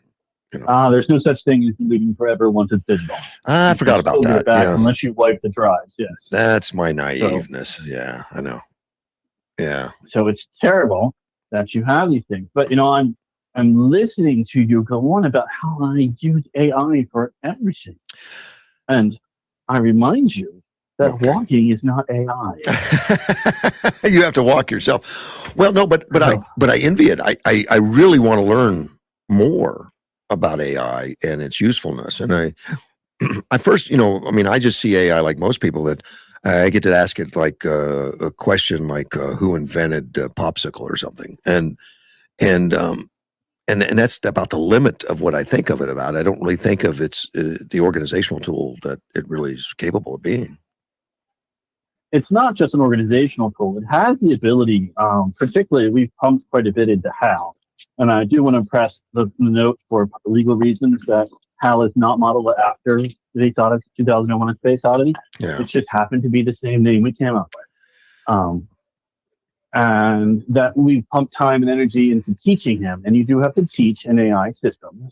S5: There's no such thing as deleting forever once it's digital.
S1: I forgot about that.
S5: Back unless you wipe the drives. Yes,
S1: that's my naiveness. So, yeah, I know. Yeah.
S5: So it's terrible that you have these things, but I'm listening to you go on about how I use AI for everything, and I remind you that walking is not AI.
S1: You have to walk yourself. Well, no, but I envy it. I really want to learn more about AI and its usefulness. And I first, I just see AI like most people, that I get to ask it like a question like who invented popsicle or something, and that's about the limit of what I think of it about. I don't really think of it's the organizational tool that it really is capable of being.
S5: It's not just an organizational tool. It has the ability, particularly we've pumped quite a bit into HAL. And I do want to press the note for legal reasons that HAL is not modeled after they thought of 2001: A Space Odyssey.
S1: Yeah.
S5: It just happened to be the same name we came up with. And that we pump time and energy into teaching him. And you do have to teach an AI system.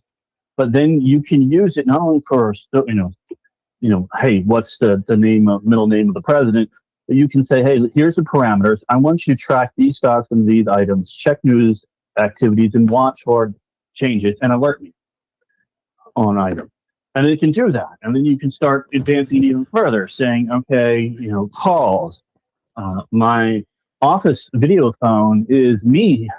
S5: But then you can use it not only for, hey, what's the middle name of the president? But you can say, hey, here's the parameters. I want you to track these stocks and these items, check news activities, and watch for changes and alert me on an item. And it can do that. And then you can start advancing even further, saying, okay, calls. My office video phone is me,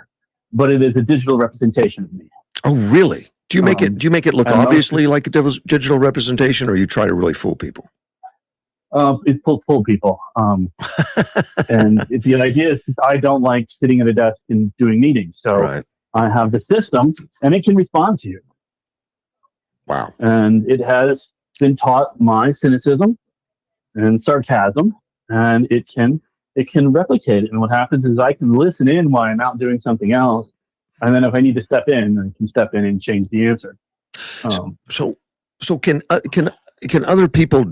S5: but it is a digital representation of me.
S1: Oh, really? Do you make it look obviously like a digital representation, or you try to really fool people?
S5: It fool people. And the idea is I don't like sitting at a desk and doing meetings. So I have the system and it can respond to you.
S1: Wow.
S5: And it has been taught my cynicism and sarcasm, and it can replicate it. And what happens is I can listen in while I'm out doing something else. And then if I need to step in, I can step in and change the answer.
S1: So can other people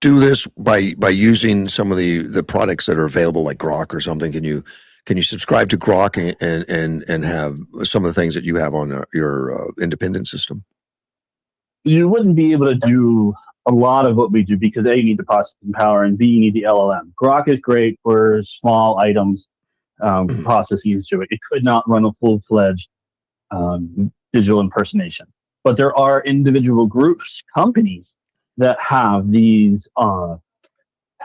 S1: do this by using some of the products that are available, like Grok or something? Can you subscribe to Grok and have some of the things that you have on your independent system?
S5: You wouldn't be able to do a lot of what we do because A, you need the processing power, and B, you need the LLM. Grok is great for small items, processing to it. It could not run a full-fledged digital impersonation. But there are individual groups, companies that have these,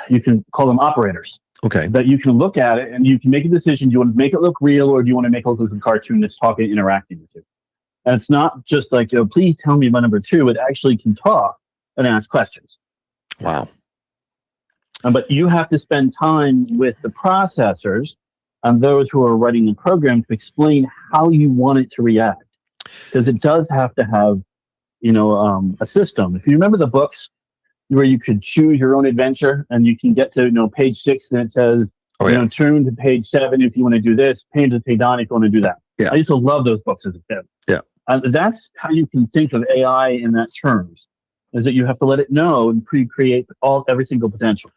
S5: you can call them operators.
S1: Okay.
S5: That you can look at it and you can make a decision. Do you want to make it look real, or do you want to make it look like a cartoon that's talking and interacting with you? And it's not just like, please tell me about number 2. It actually can talk and ask questions.
S1: Wow.
S5: But you have to spend time with the processors and those who are writing the program to explain how you want it to react. Because it does have to have, a system. If you remember the books where you could choose your own adventure and you can get to, page 6 and it says, turn to page 7 if you want to do this, page to page 9 if you want to do that.
S1: Yeah.
S5: I used to love those books as a kid.
S1: Yeah.
S5: That's how you can think of AI in that terms, is that you have to let it know and pre-create every single potential.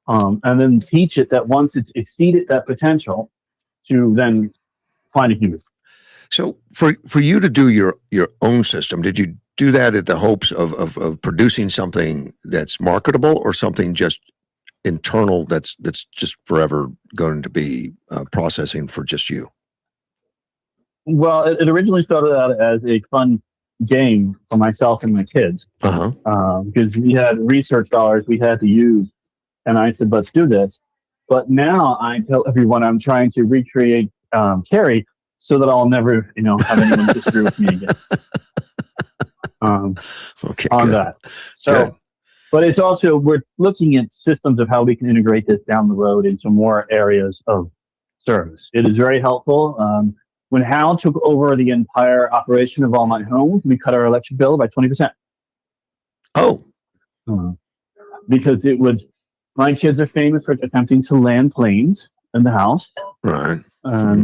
S5: And then teach it that once it's exceeded that potential, to then find a human.
S1: So for you to do your own system, did you do that at the hopes of producing something that's marketable, or something just internal that's just forever going to be processing for just you?
S5: Well, it originally started out as a fun game for myself and my kids. Because we had research dollars we had to use, and I said, let's do this. But now I tell everyone I'm trying to recreate Carrie, so that I'll never, have anyone disagree with me again.
S1: Okay,
S5: on
S1: good.
S5: that. So,
S1: Good.
S5: but it's also, we're looking at systems of how we can integrate this down the road into more areas of service. It is very helpful. When Hal took over the entire operation of all my homes, we cut our electric bill by 20%.
S1: Oh,
S5: Because it would, my kids are famous for attempting to land planes in the house.
S1: right.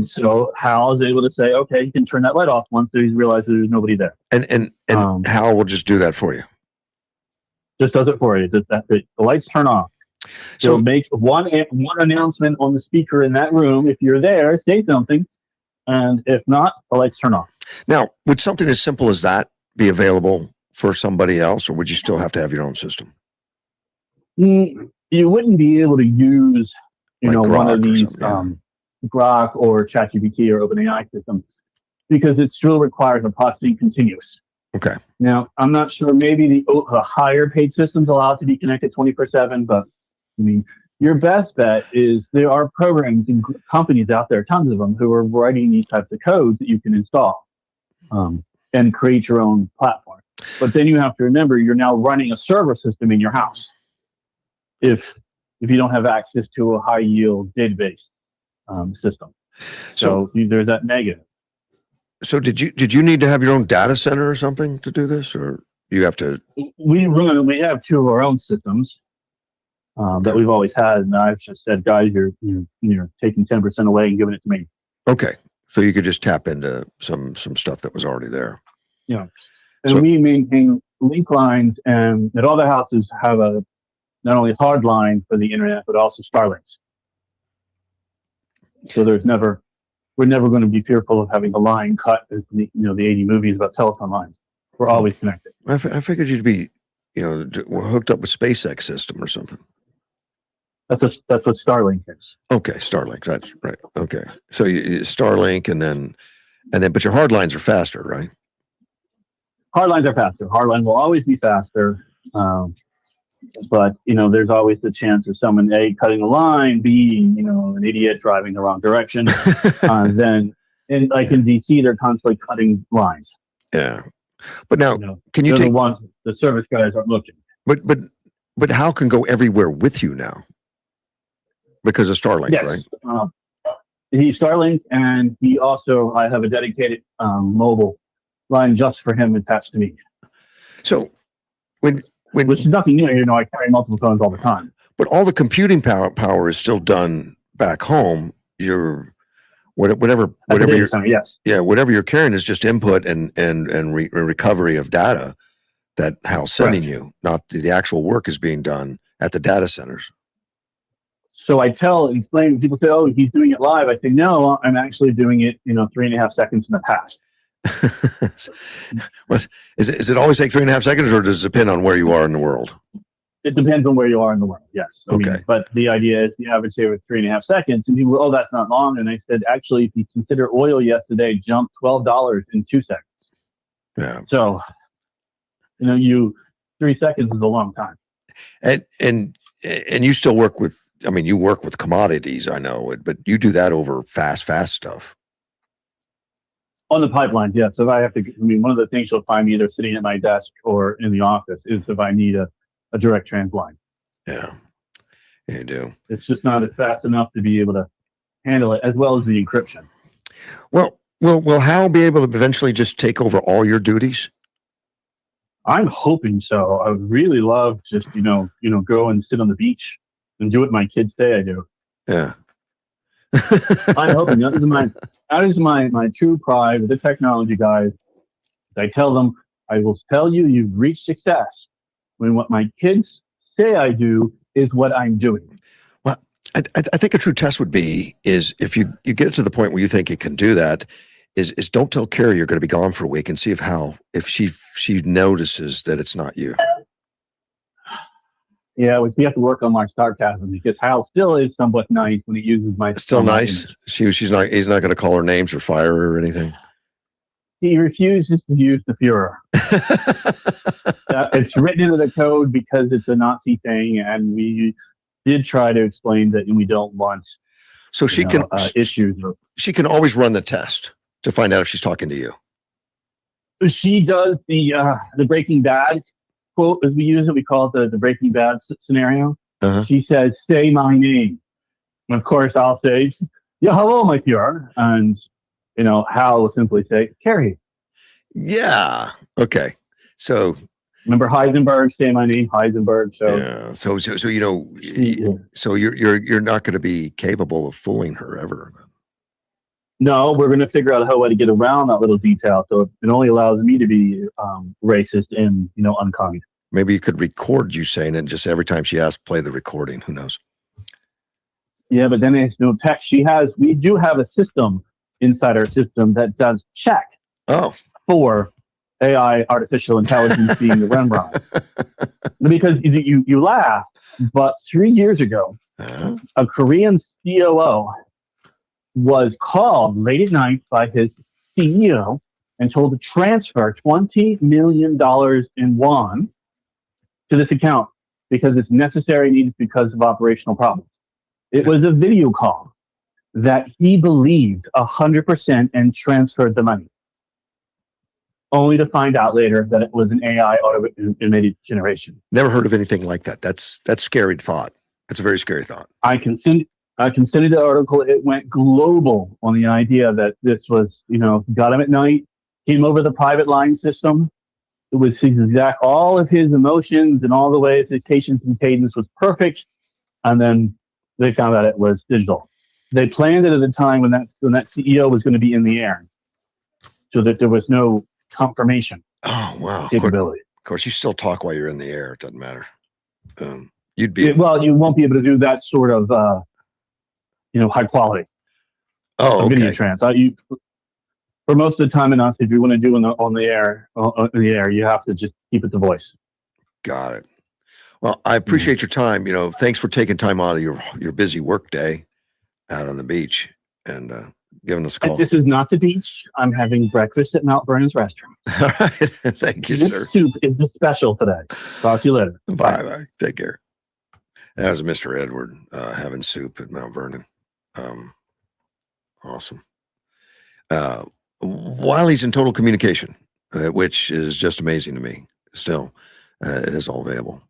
S5: So Hal is able to say, okay, you can turn that light off once he's realized that there's nobody there.
S1: And Hal will just do that for you.
S5: Just does it for you. The lights turn off.
S1: So
S5: So make one announcement on the speaker in that room. If you're there, say something. And if not, the lights turn off.
S1: now, would something as simple as that be available for somebody else, or would you still have to have your own system?
S5: You wouldn't be able to use,
S1: Like
S5: one
S1: Grok
S5: of
S1: or
S5: these
S1: something,
S5: Grok or ChatGPT or OpenAI systems because it still requires a processing continuous.
S1: Okay.
S5: Now, I'm not sure. Maybe the higher paid systems allow it to be connected 24/7, but I mean, your best bet is there are programs and companies out there, tons of them, who are writing these types of codes that you can install and create your own platform. But then you have to remember you're now running a server system in your house. If you don't have access to a high yield database system, so there's that negative.
S1: So did you need to have your own data center or something to do this, or you have to?
S5: We have two of our own systems that we've always had, and I've just said, guys, you're taking 10% away and giving it to me.
S1: Okay, so you could just tap into some stuff that was already there.
S5: Yeah, and we maintain link lines, and that all the houses have a not only hard line for the internet but also Starlinks. So we're never going to be fearful of having the line cut. As the 80 movies about telephone lines. We're always connected.
S1: I figured you'd be, hooked up with SpaceX system or something.
S5: That's what Starlink is.
S1: Okay, Starlink. That's right. Okay, so Starlink, and then, but your hard lines are faster, right?
S5: Hard lines are faster. Hardline will always be faster. But there's always the chance of someone A, cutting the line, B, an idiot driving the wrong direction. Then, in DC, they're constantly cutting lines.
S1: Yeah, but now can you
S5: take
S1: take
S5: the ones the service guys aren't looking?
S1: But Hal can go everywhere with you now because of Starlink,
S5: yes.
S1: Right?
S5: He's Starlink, and I have a dedicated mobile line just for him attached to me.
S1: So when
S5: which is nothing new, I carry multiple phones all the time.
S1: But all the computing power is still done back home. Whatever
S5: yes.
S1: Yeah, whatever you're carrying is just input and recovery of data that Hal's sending you, not the actual work is being done at the data centers. So I
S5: explain, people say, oh, he's doing it live. I say, no, I'm actually doing it, 3.5 seconds in the past.
S1: Is it always take 3.5 seconds, or does it depend on where you are in the world?
S5: It depends on where you are in the world. Yes.
S1: Okay.
S5: But the idea is the average day was 3.5 seconds, and people, oh, that's not long. And I said, actually, if you consider oil yesterday jumped $12 in 2 seconds.
S1: Yeah.
S5: So, 3 seconds is a long time.
S1: And you still work with, you work with commodities, I know, but you do that over fast stuff.
S5: On the pipelines, yes. So if I have to, one of the things you'll find me either sitting at my desk or in the office is if I need a direct trans line.
S1: Yeah, you do.
S5: It's just not as fast enough to be able to handle it, as well as the encryption.
S1: Well, will Hal be able to eventually just take over all your duties?
S5: I'm hoping so. I would really love just, go and sit on the beach and do what my kids say I do.
S1: Yeah.
S5: I'm hoping that is my true pride with the technology guys. I tell them, I will tell you, you've reached success when what my kids say I do is what I'm doing.
S1: Well, I think a true test would be is if you get to the point where you think it can do that, is don't tell Carrie you're going to be gone for a week and see if she notices that it's not you.
S5: Yeah, we have to work on my sarcasm because Hal still is somewhat nice when he uses my.
S1: Still nice. He's not going to call her names or fire her or anything.
S5: He refuses to use the Führer. It's written into the code because it's a Nazi thing, and we did try to explain that we don't want.
S1: So she can
S5: issues.
S1: She can always run the test to find out if she's talking to you.
S5: She does the Breaking Bad quote, as we use it. We call it the Breaking Bad scenario.
S1: Uh-huh.
S5: She says, "Say my name." And of course, I'll say, Yeah, hello, my PR. And, Hal will simply say, Carrie.
S1: Yeah. Okay. So
S5: Remember Heisenberg, say my name, Heisenberg. So,
S1: yeah. So so you're not going to be capable of fooling her ever.
S5: no, we're going to figure out how to get around that little detail. So it only allows me to be racist and, uncommunist.
S1: Maybe you could record you saying it, and just every time she asks, play the recording. Who knows?
S5: Yeah, but then there's no text. We do have a system inside our system that does check for AI, artificial intelligence being the Rembrandt. Because you laugh, but 3 years ago, a Korean COO was called late at night by his CEO and told to transfer $20 million in won to this account because it's necessary needs because of operational problems. It was a video call that he believed 100% and transferred the money, only to find out later that it was an AI automated generation.
S1: Never heard of anything like that. That's scary thought. That's a very scary thought.
S5: I can send you the article. It went global on the idea that this was, got him at night, came over the private line system. It was all of his emotions and all the ways his patience and cadence was perfect. And then they found out it was digital. They planned it at a time when that CEO was going to be in the air, so that there was no confirmation.
S1: Oh wow!
S5: Capability.
S1: Of course, you still talk while you're in the air. It doesn't matter. You'd be
S5: you won't be able to do that sort of high quality.
S1: Oh, okay.
S5: Video trans. For most of the time in us, if you want to do on the air, you have to just keep it the voice.
S1: Got it. Well, I appreciate your time. Thanks for taking time out of your busy work day out on the beach and giving us a call.
S5: This is not the beach. I'm having breakfast at Mount Vernon's restaurant.
S1: All right. Thank you, sir.
S5: This soup is the special today. Talk to you later.
S1: Bye. Take care. That was Mr. Edward having soup at Mount Vernon. Awesome. While he's in total communication, which is just amazing to me, still, it is all available.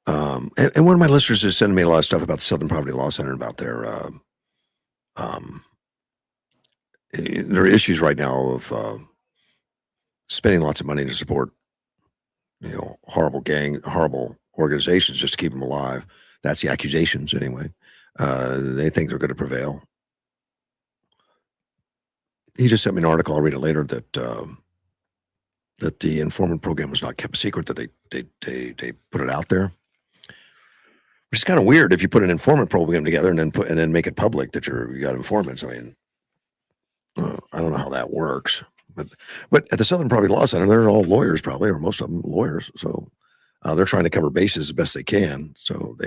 S1: And one of my listeners is sending me a lot of stuff about the Southern Poverty Law Center, about their issues right now of spending lots of money to support, horrible organizations just to keep them alive. That's the accusations anyway. They think they're going to prevail. He just sent me an article. I'll read it later that the informant program was not kept secret, that they put it out there. Which is kind of weird if you put an informant program together and then make it public that you got informants. I mean, I don't know how that works, but at the Southern Poverty Law Center, they're all lawyers, probably, or most of them lawyers. So they're trying to cover bases as best they can. So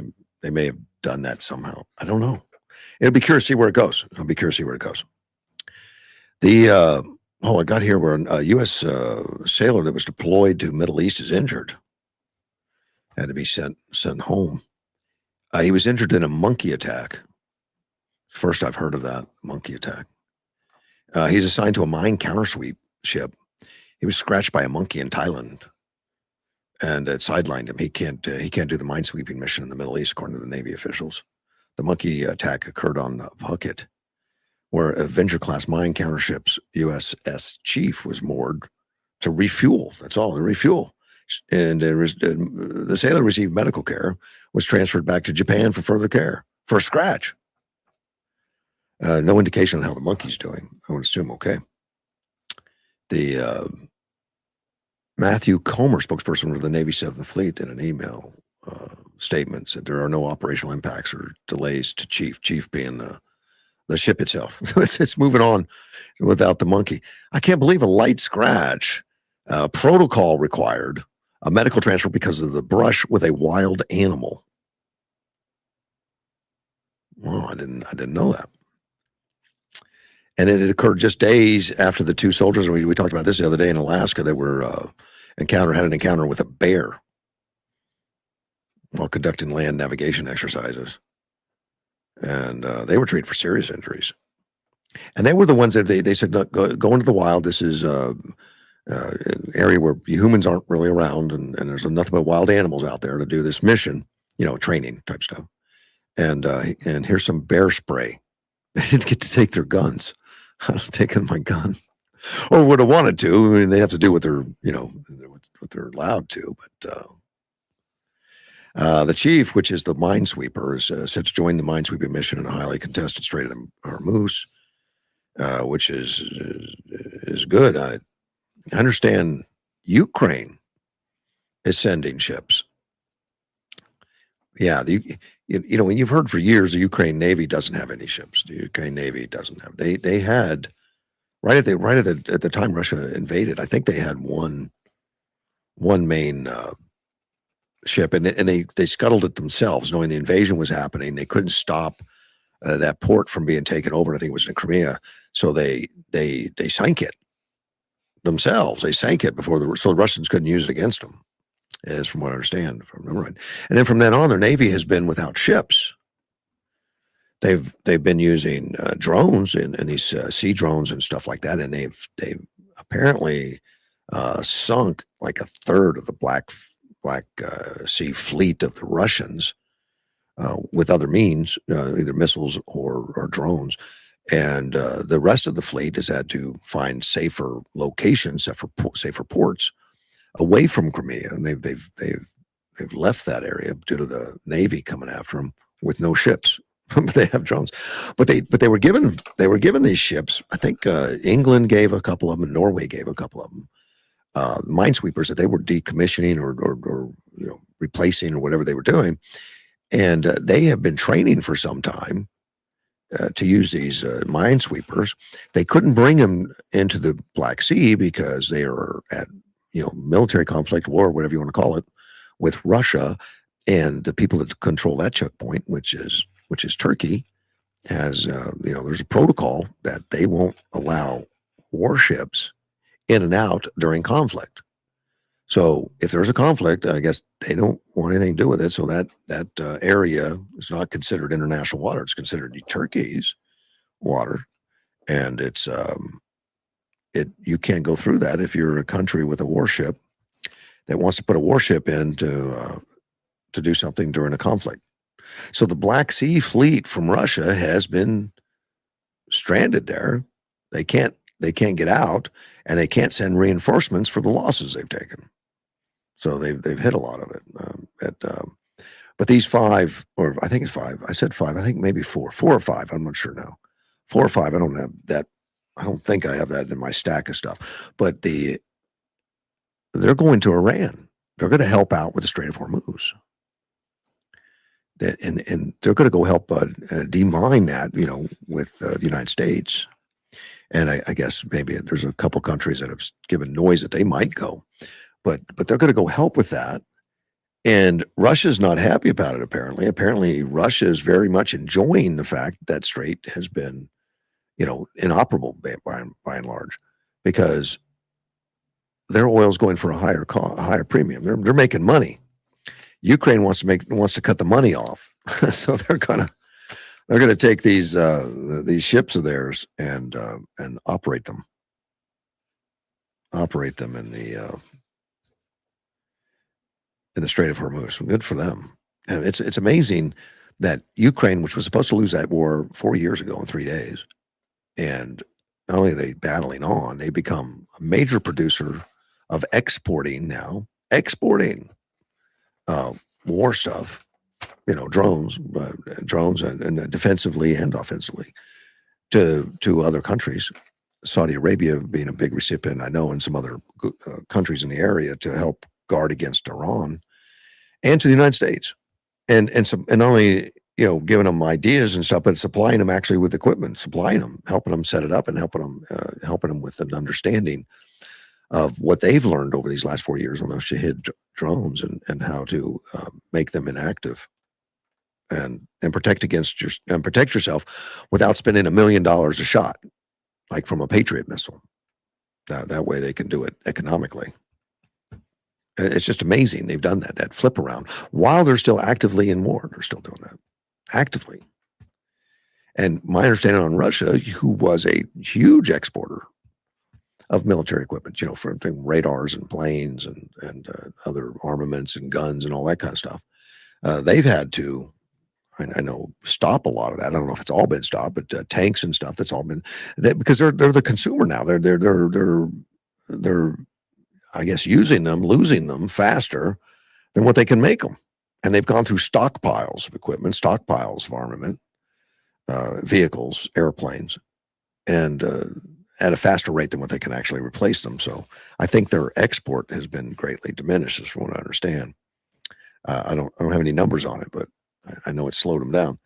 S1: they may have done that somehow. I don't know. It'll be curious to see where it goes. I got here where a U.S. sailor that was deployed to Middle East is injured. Had to be sent home. He was injured in a monkey attack. First I've heard of that, monkey attack. He's assigned to a mine countersweep ship. He was scratched by a monkey in Thailand, and it sidelined him. He can't do the mine sweeping mission in the Middle East, according to the Navy officials. The monkey attack occurred on Phuket, where Avenger-class mine countership's USS Chief was moored to refuel. That's all, to refuel. And the sailor received medical care, was transferred back to Japan for further care for a scratch. No indication on how the monkey's doing. I would assume okay. The Matthew Comer, spokesperson for the Navy 7th Fleet, in an email statement said there are no operational impacts or delays to Chief. Chief being the ship itself. It's moving on without the monkey. I can't believe a light scratch. Protocol required a medical transfer because of the brush with a wild animal. Well, I didn't know that. And it occurred just days after the two soldiers, and we talked about this the other day in Alaska, that were had an encounter with a bear while conducting land navigation exercises. And they were treated for serious injuries. And they were the ones that they said, look, go into the wild. This is an area where humans aren't really around, and there's nothing but wild animals out there to do this mission, training type stuff. And here's some bear spray. They didn't get to take their guns. I'd have taken my gun, or would have wanted to. I mean, they have to do what they're, what they're allowed to. But the chief, which is the minesweeper, is set to join the minesweeping mission in a highly contested Strait of Hormuz, which is good. I understand Ukraine is sending ships. Yeah, when you've heard for years the Ukraine Navy doesn't have any ships. The Ukraine Navy doesn't have. They had right at the time Russia invaded. I think they had one main ship, and they scuttled it themselves, knowing the invasion was happening. They couldn't stop that port from being taken over. I think it was in Crimea, so they sank it themselves. They sank it so the Russians couldn't use it against them. Is from what I understand, if I remember right. And then from then on, their Navy has been without ships. They've been using drones and these sea drones and stuff like that, and they've apparently sunk like a third of the Black Sea fleet of the Russians with other means, either missiles or drones. And the rest of the fleet has had to find safer locations, safer ports away from Crimea, and they've left that area due to the Navy coming after them with no ships. They have drones, but they were given these ships. I think England gave a couple of them, and Norway gave a couple of them. Minesweepers that they were decommissioning or replacing or whatever they were doing, and they have been training for some time to use these minesweepers. They couldn't bring them into the Black Sea because they are at military conflict, war, whatever you want to call it, with Russia, and the people that control that choke point, which is Turkey, has there's a protocol that they won't allow warships in and out during conflict. So if there's a conflict, I guess they don't want anything to do with it. So that area is not considered international water; it's considered Turkey's water, and it's you can't go through that if you're a country with a warship that wants to put a warship in to do something during a conflict. So the Black Sea fleet from Russia has been stranded there. They can't get out, and they can't send reinforcements for the losses they've taken. So they've hit a lot of it. But these 5, or I think it's 5. I said 5. I think maybe 4 or 5. I'm not sure now. 4 or 5. I don't have that. I don't think I have that in my stack of stuff. But they're going to Iran. They're going to help out with the Strait of Hormuz. And they're going to go help demine that, with the United States. And I guess maybe there's a couple countries that have given noise that they might go, but they're going to go help with that. And Russia's not happy about it. Apparently, Russia is very much enjoying the fact that strait has been, inoperable by and large, because their oil's going for a higher premium. They're making money. Ukraine wants to cut the money off, so they're gonna take these ships of theirs and operate them in the Strait of Hormuz. Good for them. And it's amazing that Ukraine, which was supposed to lose that war 4 years ago in 3 days, and not only are they battling on, they become a major producer of exporting war stuff, drones and defensively and offensively to other countries. Saudi Arabia being a big recipient, I know, and some other countries in the area to help guard against Iran, and to the United States, and not only giving them ideas and stuff, but supplying them actually with equipment, helping them set it up, and helping them with an understanding of what they've learned over these last 4 years on those Shahid drones and how to make them inactive and protect yourself without spending $1 million a shot, like from a Patriot missile. That way they can do it economically. It's just amazing they've done that flip around while they're still actively in war. They're still doing that actively. And my understanding on Russia, who was a huge exporter of military equipment, for radars and planes and other armaments and guns and all that kind of stuff. They've had to, I know, stop a lot of that. I don't know if it's all been stopped, but tanks and stuff, that's all been because they're the consumer now. They're I guess losing them faster than what they can make them, and they've gone through stockpiles of equipment, stockpiles of armament, vehicles, airplanes, and at a faster rate than what they can actually replace them. So I think their export has been greatly diminished, as from what I understand. I don't have any numbers on it, but I know it's slowed them down.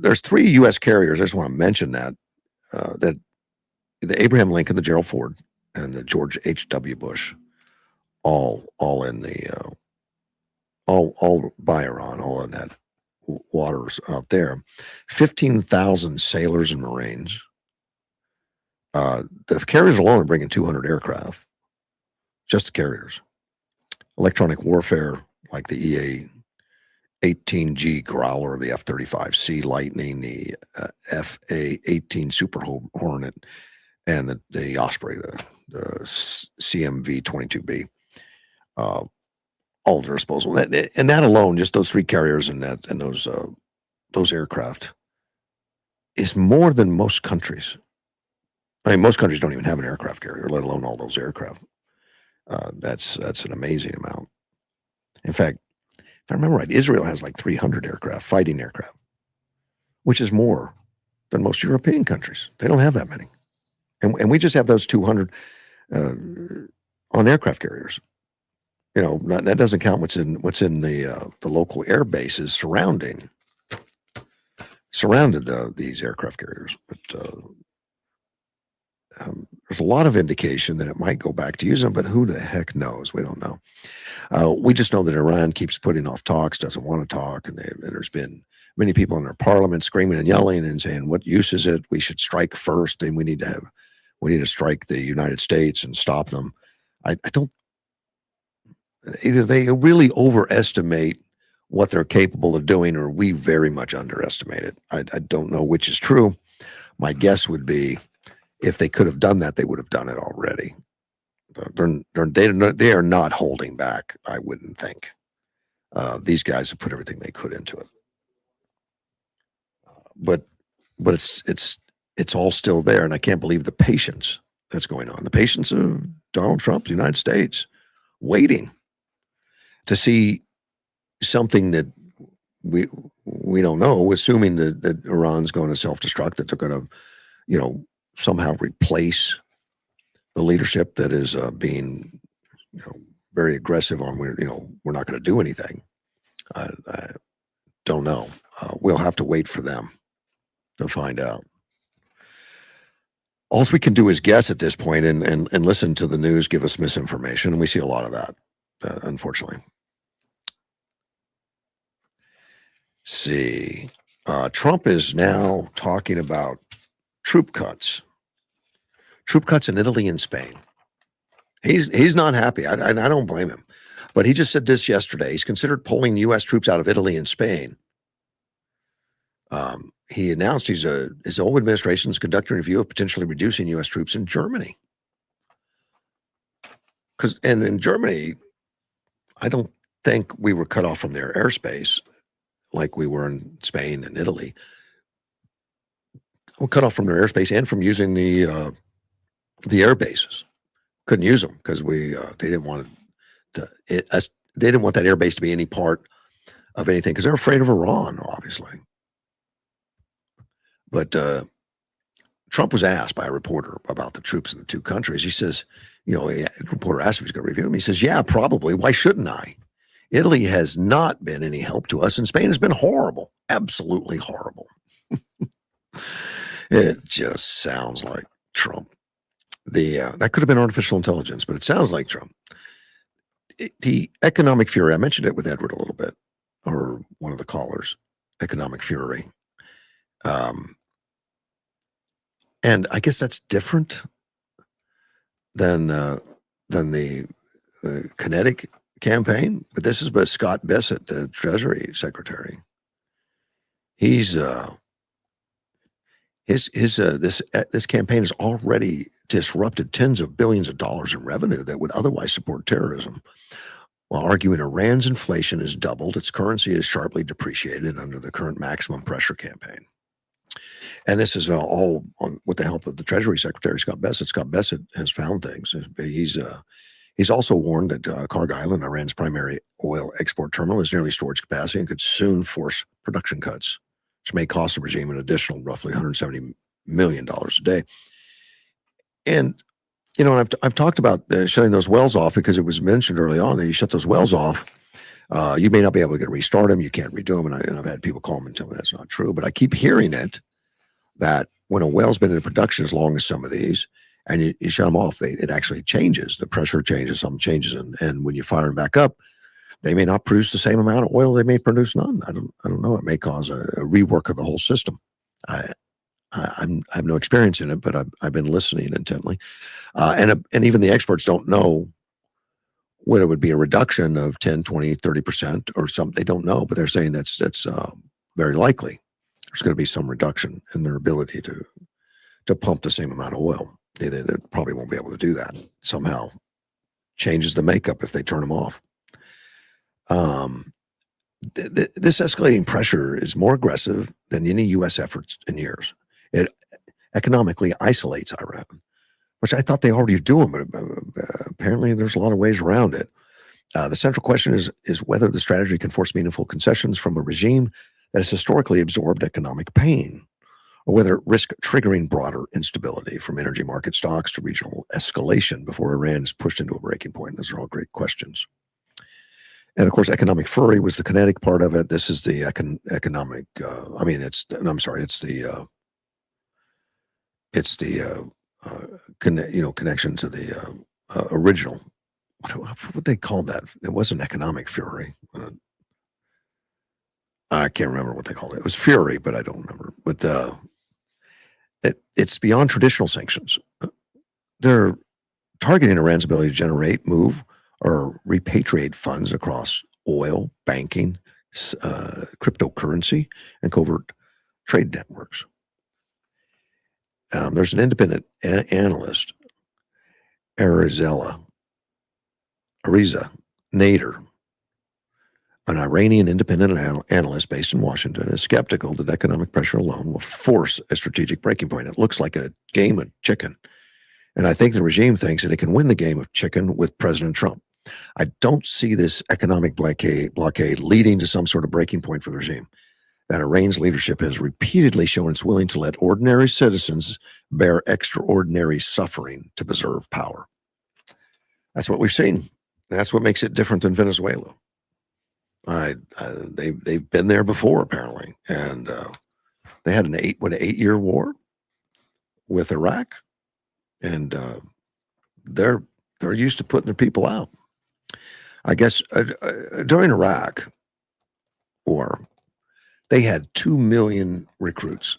S1: There's 3 U.S. carriers. I just want to mention that the Abraham Lincoln, the Gerald Ford, and the George H.W. Bush, all in the all by Iran, all in that waters out there. 15,000 sailors and Marines. The carriers alone are bringing 200 aircraft, just the carriers. Electronic warfare, like the EA-18G Growler, the F-35C Lightning, the FA-18 Super Hornet, and the Osprey, the CMV-22B, all at their disposal. And that alone, just those 3 carriers and those aircraft, is more than most countries. I mean, most countries don't even have an aircraft carrier, let alone all those aircraft. That's an amazing amount. In fact, if I remember right, Israel has like 300 aircraft, fighting aircraft, which is more than most European countries. They don't have that many. And we just have those 200 on aircraft carriers. That doesn't count what's in the local air bases surrounded these aircraft carriers. But there's a lot of indication that it might go back to use them, but who the heck knows? We don't know. We just know that Iran keeps putting off talks, doesn't want to talk, and there's been many people in their parliament screaming and yelling and saying, "What use is it? We should strike first, and we need to strike the United States and stop them." I don't. Either they really overestimate what they're capable of doing, or we very much underestimate it. I don't know which is true. My guess would be, if they could have done that, they would have done it already. They are not holding back, I wouldn't think. These guys have put everything they could into it. But it's all still there, and I can't believe the patience that's going on. The patience of Donald Trump, the United States, waiting to see something that we don't know, assuming that Iran's going to self-destruct, that they're going to, somehow replace the leadership that is being, very aggressive on we're not going to do anything. I don't know. We'll have to wait for them to find out. All we can do is guess at this point and listen to the news give us misinformation, and we see a lot of that, unfortunately. See, Trump is now talking about troop cuts in Italy and Spain. He's not happy. I don't blame him, but he just said this yesterday. He's considered pulling U.S. troops out of Italy and Spain. He announced his old administration is conducting a review of potentially reducing U.S. troops in Germany. And in Germany, I don't think we were cut off from their airspace like we were in Spain and Italy. We're cut off from their airspace and from using the air bases. Couldn't use them because they didn't want they didn't want that air base to be any part of anything because they're afraid of Iran, obviously. But Trump was asked by a reporter about the troops in the 2 countries. He says, the reporter asked if he's going to review them. He says, "Yeah, probably. Why shouldn't I? Italy has not been any help to us, and Spain has been horrible, absolutely horrible." It just sounds like Trump. That could have been artificial intelligence, but it sounds like Trump. The economic fury, I mentioned it with Edward a little bit, or one of the callers, economic fury. And I guess that's different than the kinetic campaign. But this is by Scott Bessent, the Treasury Secretary. He's this campaign has already disrupted tens of billions of dollars in revenue that would otherwise support terrorism, while arguing Iran's inflation has doubled, its currency is sharply depreciated under the current maximum pressure campaign. And this is all with the help of the Treasury Secretary, Scott Bessent. Scott Bessent has found things. He's also warned that Karg Island, Iran's primary oil export terminal, is nearly storage capacity and could soon force production cuts, which may cost the regime an additional roughly $170 million a day. And, I've talked about shutting those wells off because it was mentioned early on that you shut those wells off, you may not be able to restart them. You can't redo them. And I've had people call me and tell me that's not true. But I keep hearing it, that when a well's been in production as long as some of these, and you shut them off, it actually changes. The pressure changes, something changes. And when you fire them back up, they may not produce the same amount of oil. They may produce none. I don't know. It may cause a rework of the whole system. I have no experience in it, but I've been listening intently. And even the experts don't know whether it would be a reduction of 10, 20, 30% or something. They don't know, but they're saying that's very likely. There's going to be some reduction in their ability to pump the same amount of oil. They probably won't be able to do that. Somehow changes the makeup if they turn them off. This escalating pressure is more aggressive than any U.S. efforts in years. It economically isolates Iran, which I thought they already do, but apparently there's a lot of ways around it. The central question is whether the strategy can force meaningful concessions from a regime that has historically absorbed economic pain, or whether it risks triggering broader instability from energy market stocks to regional escalation before Iran is pushed into a breaking point. Those are all great questions. And of course, economic fury was the kinetic part of it. This is the economic. It's the connection to the original. What they called that? It wasn't economic fury. I can't remember what they called it. It was fury, but I don't remember. But it's beyond traditional sanctions. They're targeting Iran's ability to generate, move, or repatriate funds across oil, banking, cryptocurrency, and covert trade networks. There's an independent analyst, Ariza Nader, an Iranian independent analyst based in Washington, is skeptical that economic pressure alone will force a strategic breaking point. It looks like a game of chicken. And I think the regime thinks that it can win the game of chicken with President Trump. I don't see this economic blockade leading to some sort of breaking point for the regime. That Iran's leadership has repeatedly shown it's willing to let ordinary citizens bear extraordinary suffering to preserve power. That's what we've seen. That's what makes it different than Venezuela. They've been there before, apparently, and they had an 8-year war with Iraq, and they're used to putting their people out. I guess during Iraq war, they had 2 million recruits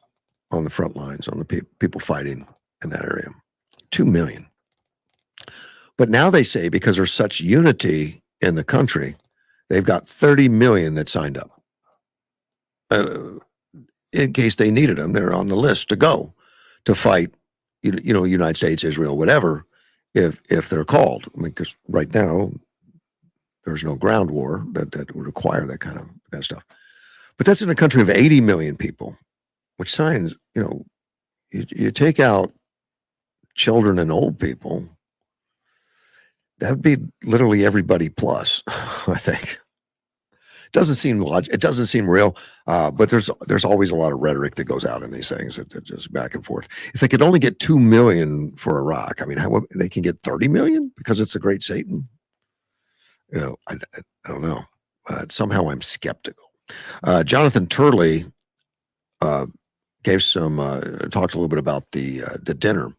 S1: on the front lines, on the people fighting in that area. 2 million. But now they say because there's such unity in the country, they've got 30 million that signed up. In case they needed them, they're on the list to go to fight, United States, Israel, whatever, if they're called. I mean, because right now there's no ground war that would require that kind of stuff. But that's in a country of 80 million people, which signs, you take out children and old people, that would be literally everybody plus, I think. It doesn't seem logical. It doesn't seem real, but there's always a lot of rhetoric that goes out in these things that just back and forth. If they could only get 2 million for Iraq, I mean, how they can get 30 million because it's the Great Satan? I don't know. Somehow I'm skeptical. Jonathan Turley gave talked a little bit about the dinner,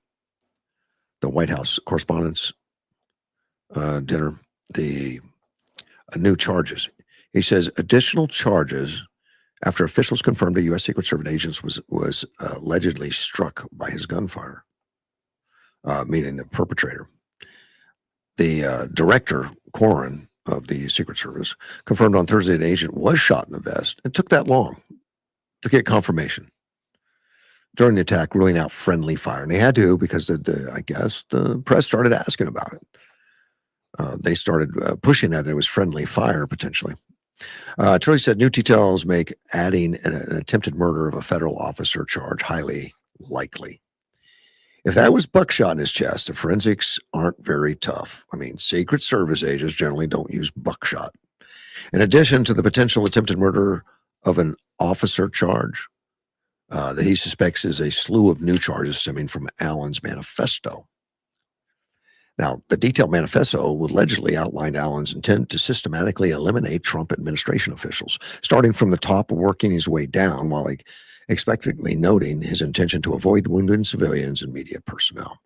S1: the White House Correspondents' dinner, the new charges. He says additional charges after officials confirmed a U.S. Secret Service agent was allegedly struck by his gunfire, meaning the perpetrator. The director, Corrin, of the Secret Service, confirmed on Thursday an agent was shot in the vest. It took that long to get confirmation. during the attack, ruling out friendly fire. And they had to because I guess the press started asking about it. They started pushing that there was friendly fire potentially. Turley said new details make adding an attempted murder of a federal officer charge highly likely. If that was buckshot in his chest, the forensics aren't very tough. I mean, Secret Service agents generally don't use buckshot. In addition to the potential attempted murder of an officer charge that he suspects is a slew of new charges stemming from Allen's manifesto. Now, the detailed manifesto allegedly outlined Allen's intent to systematically eliminate Trump administration officials, starting from the top and working his way down while expectantly noting his intention to avoid wounded civilians and media personnel.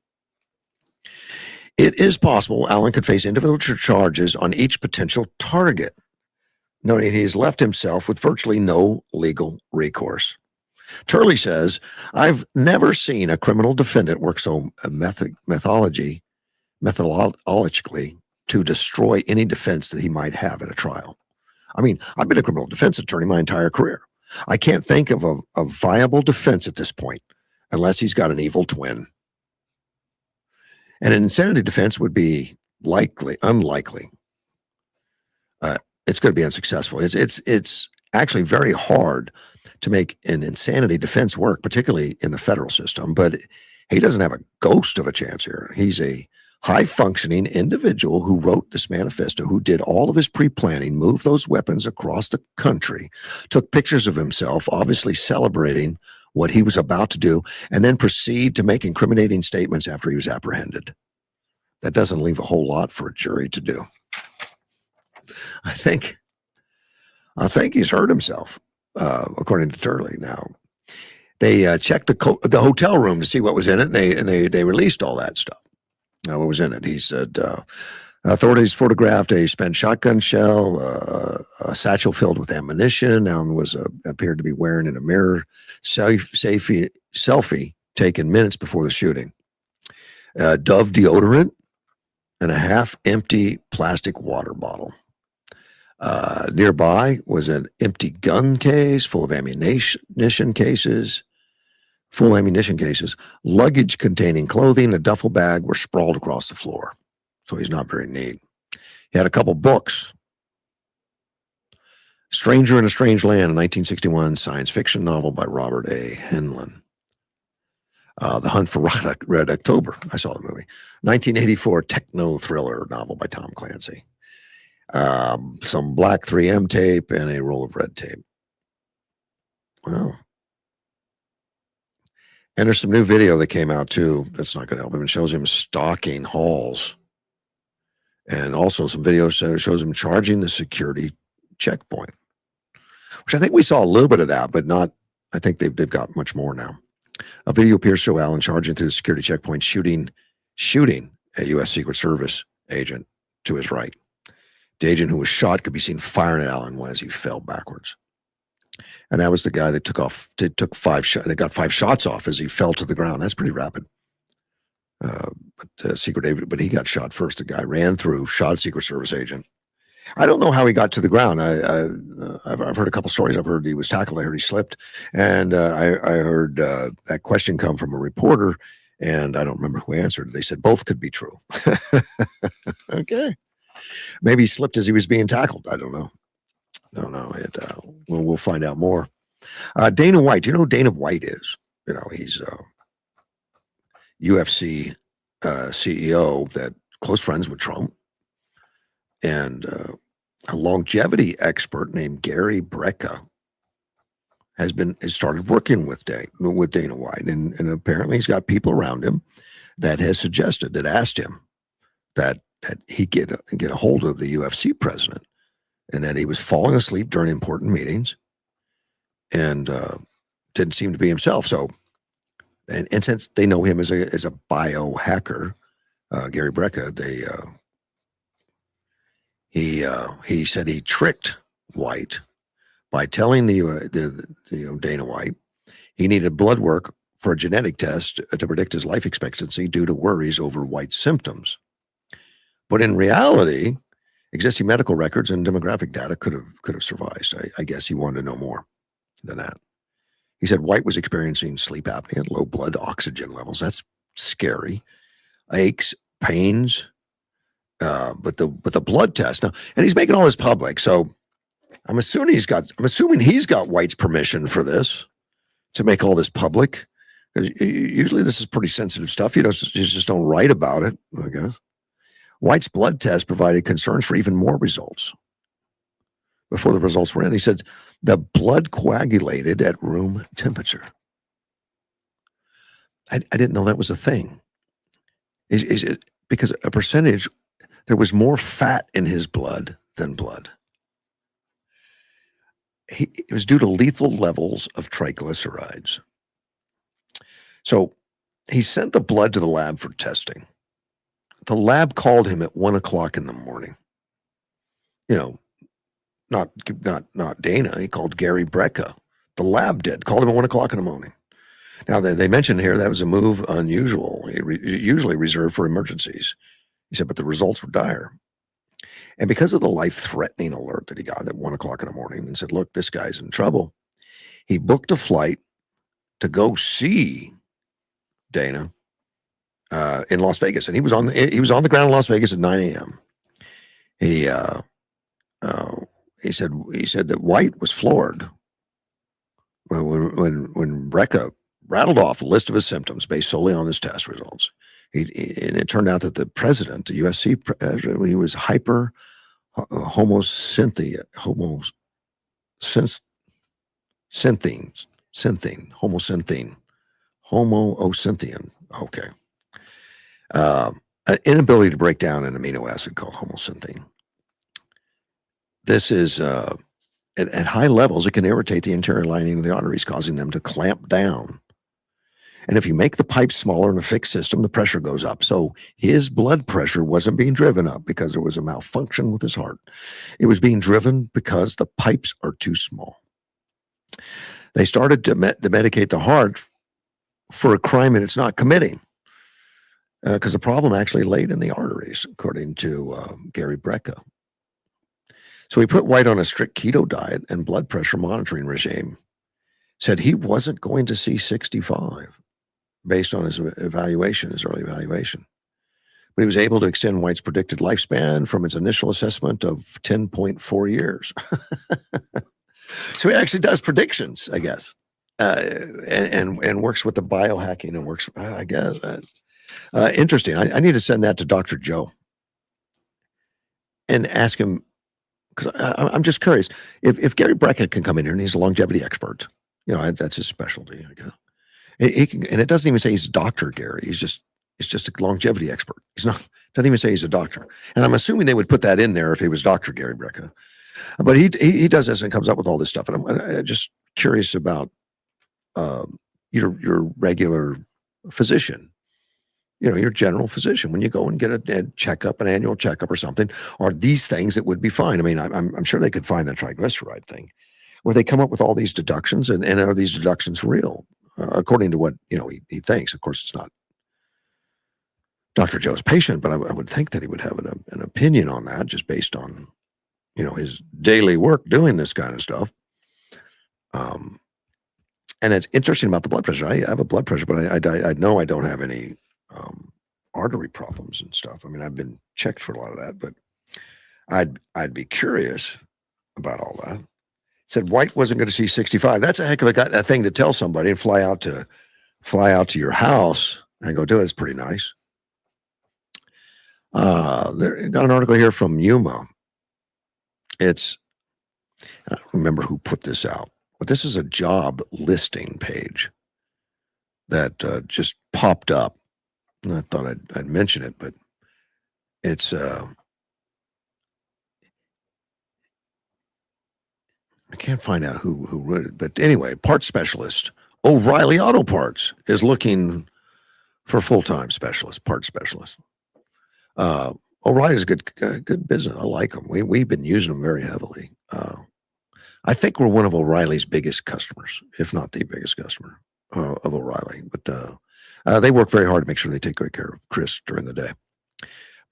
S1: It is possible Allen could face individual charges on each potential target, noting he has left himself with virtually no legal recourse. Turley says, I've never seen a criminal defendant work so methodologically to destroy any defense that he might have at a trial. I mean, I've been a criminal defense attorney my entire career. I can't think of a viable defense at this point unless he's got an evil twin. And an insanity defense would be unlikely. It's going to be unsuccessful. It's actually very hard to make an insanity defense work, particularly in the federal system, but he doesn't have a ghost of a chance here. He's a high-functioning individual who wrote this manifesto, who did all of his pre-planning, moved those weapons across the country, took pictures of himself, obviously celebrating what he was about to do, and then proceed to make incriminating statements after he was apprehended. That doesn't leave a whole lot for a jury to do. I think he's hurt himself, according to Turley. Now, they checked the hotel room to see what was in it, and they released all that stuff. Now, what was in it? He said authorities photographed a spent shotgun shell, a satchel filled with ammunition. Allen appeared to be wearing in a mirror selfie taken minutes before the shooting. Dove deodorant and a half-empty plastic water bottle. Nearby was an empty gun case full of ammunition cases. Luggage containing clothing, a duffel bag were sprawled across the floor. So he's not very neat. He had a couple books. Stranger in a Strange Land, a 1961 science fiction novel by Robert A. Heinlein. The Hunt for Red October. I saw the movie. 1984 techno thriller novel by Tom Clancy. Some black 3M tape and a roll of red tape. Well, and there's some new video that came out too. That's not going to help him. It shows him stalking halls, and also some video shows him charging the security checkpoint, which I think we saw a little bit of that, but not. I think they've got much more now. A video appears to show Allen charging through the security checkpoint, shooting a U.S. Secret Service agent to his right. The agent who was shot could be seen firing at Allen as he fell backwards. And that was the guy that took 5 shots. They got 5 shots off as he fell to the ground. That's pretty rapid. But he got shot first. The guy ran through, shot a Secret Service agent. I don't know how he got to the ground. I've heard a couple stories. I've heard he was tackled. I heard he slipped. And I heard that question come from a reporter, and I don't remember who answered. They said both could be true. Okay. Maybe he slipped as he was being tackled. I don't know. We'll find out more. Dana White. Do you know who Dana White is? You know, he's UFC CEO that close friends with Trump, and a longevity expert named Gary Brecka has started working with Dana White, and apparently he's got people around him that asked him that he get a hold of the UFC president, and that he was falling asleep during important meetings and didn't seem to be himself. So, and since they know him as a biohacker, Gary Brecka, he said he tricked White by telling Dana White he needed blood work for a genetic test to predict his life expectancy due to worries over White's symptoms. But in reality, existing medical records and demographic data could have sufficed. I guess he wanted to know more than that. He said White was experiencing sleep apnea, low blood oxygen levels. That's scary. Aches, pains, but the blood test now, and he's making all this public. So I'm assuming he's got White's permission for this to make all this public. Usually this is pretty sensitive stuff. You just don't write about it, I guess. White's blood test provided concerns for even more results before the results were in. He said the blood coagulated at room temperature. I didn't know that was a thing. Is it because a percentage, there was more fat in his blood than blood. It was due to lethal levels of triglycerides. So he sent the blood to the lab for testing. The lab called him at 1 o'clock in the morning. Not Dana. He called Gary Brecka. The lab called him at 1 o'clock in the morning. Now they mentioned here that was a move unusual, usually reserved for emergencies. He said, but the results were dire. And because of the life-threatening alert that he got at 1 o'clock in the morning and said, look, this guy's in trouble, he booked a flight to go see Dana in Las Vegas. And he was on the ground in Las Vegas at 9 a.m. He said that White was floored when Brecka rattled off a list of his symptoms based solely on his test results. And it turned out that the president, the USC president, he was homocysteine, homocysteine. Okay. An inability to break down an amino acid called homocysteine. This is, at high levels, it can irritate the interior lining of the arteries, causing them to clamp down. And if you make the pipe smaller in a fixed system, the pressure goes up. So his blood pressure wasn't being driven up because there was a malfunction with his heart. It was being driven because the pipes are too small. They started to medicate the heart for a crime that it's not committing, because the problem actually laid in the arteries, according to Gary Brecka. So he put White on a strict keto diet and blood pressure monitoring regime. Said he wasn't going to see 65 based on his early evaluation. But he was able to extend White's predicted lifespan from its initial assessment of 10.4 years. So he actually does predictions, I guess, and works with the biohacking and works, I guess. Interesting. I need to send that to Dr. Joe and ask him, because I'm just curious, if Gary Brecka can come in here and he's a longevity expert, that's his specialty, I guess. He can, and it doesn't even say he's Dr. Gary. He's just a longevity expert. Doesn't even say he's a doctor. And I'm assuming they would put that in there if he was Dr. Gary Brecka. But he does this and comes up with all this stuff. And I'm just curious about your regular physician, your general physician. When you go and get a checkup, an annual checkup or something, are these things that would be fine? I mean, I'm sure they could find the triglyceride thing, where they come up with all these deductions, and are these deductions real? According to what he thinks. Of course, it's not Dr. Joe's patient, but I would think that he would have an opinion on that, just based on his daily work doing this kind of stuff. And it's interesting about the blood pressure. I have a blood pressure, but I know I don't have any artery problems and stuff. I mean, I've been checked for a lot of that, but I'd be curious about all that. Said White wasn't going to see 65. That's a heck of a thing to tell somebody and fly out to your house and go do it. It's pretty nice. There got an article here from Yuma. I don't remember who put this out, but this is a job listing page that just popped up. And I thought I'd mention it, but it's I can't find out who wrote it, but anyway, parts specialist. O'Reilly Auto Parts is looking for full-time parts specialist. O'Reilly's a good business. I like them. We've been using them very heavily. I think we're one of O'Reilly's biggest customers, if not the biggest customer of O'Reilly. But they work very hard to make sure they take great care of Chris during the day.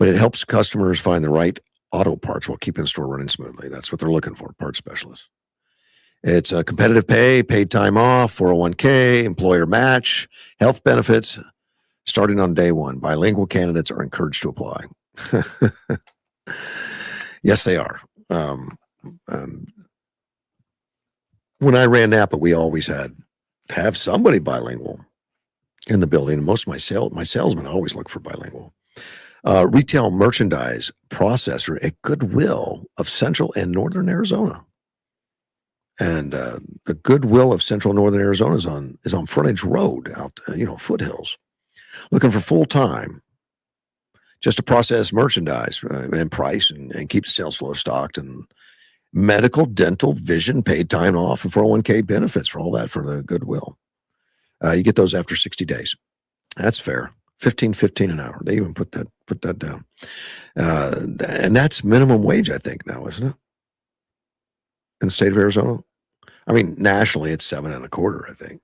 S1: But it helps customers find the right auto parts while keeping the store running smoothly. That's what they're looking for, parts specialists. It's a competitive pay, paid time off, 401k, employer match, health benefits, starting on day one. Bilingual candidates are encouraged to apply. Yes, they are. When I ran Napa, we always had to have somebody bilingual in the building. And most of my salesmen always look for bilingual. Retail merchandise processor at Goodwill of Central and Northern Arizona. And the Goodwill of Central and Northern Arizona is on Frontage Road out, foothills. Looking for full time, just to process merchandise and price and keep the sales flow stocked, and medical, dental, vision, paid time off, and 401k benefits for all that for the Goodwill. You get those after 60 days. That's fair. $15.15 an hour. They even put that down. And that's minimum wage, I think, now, isn't it? In the state of Arizona? I mean, nationally, it's $7.25, I think.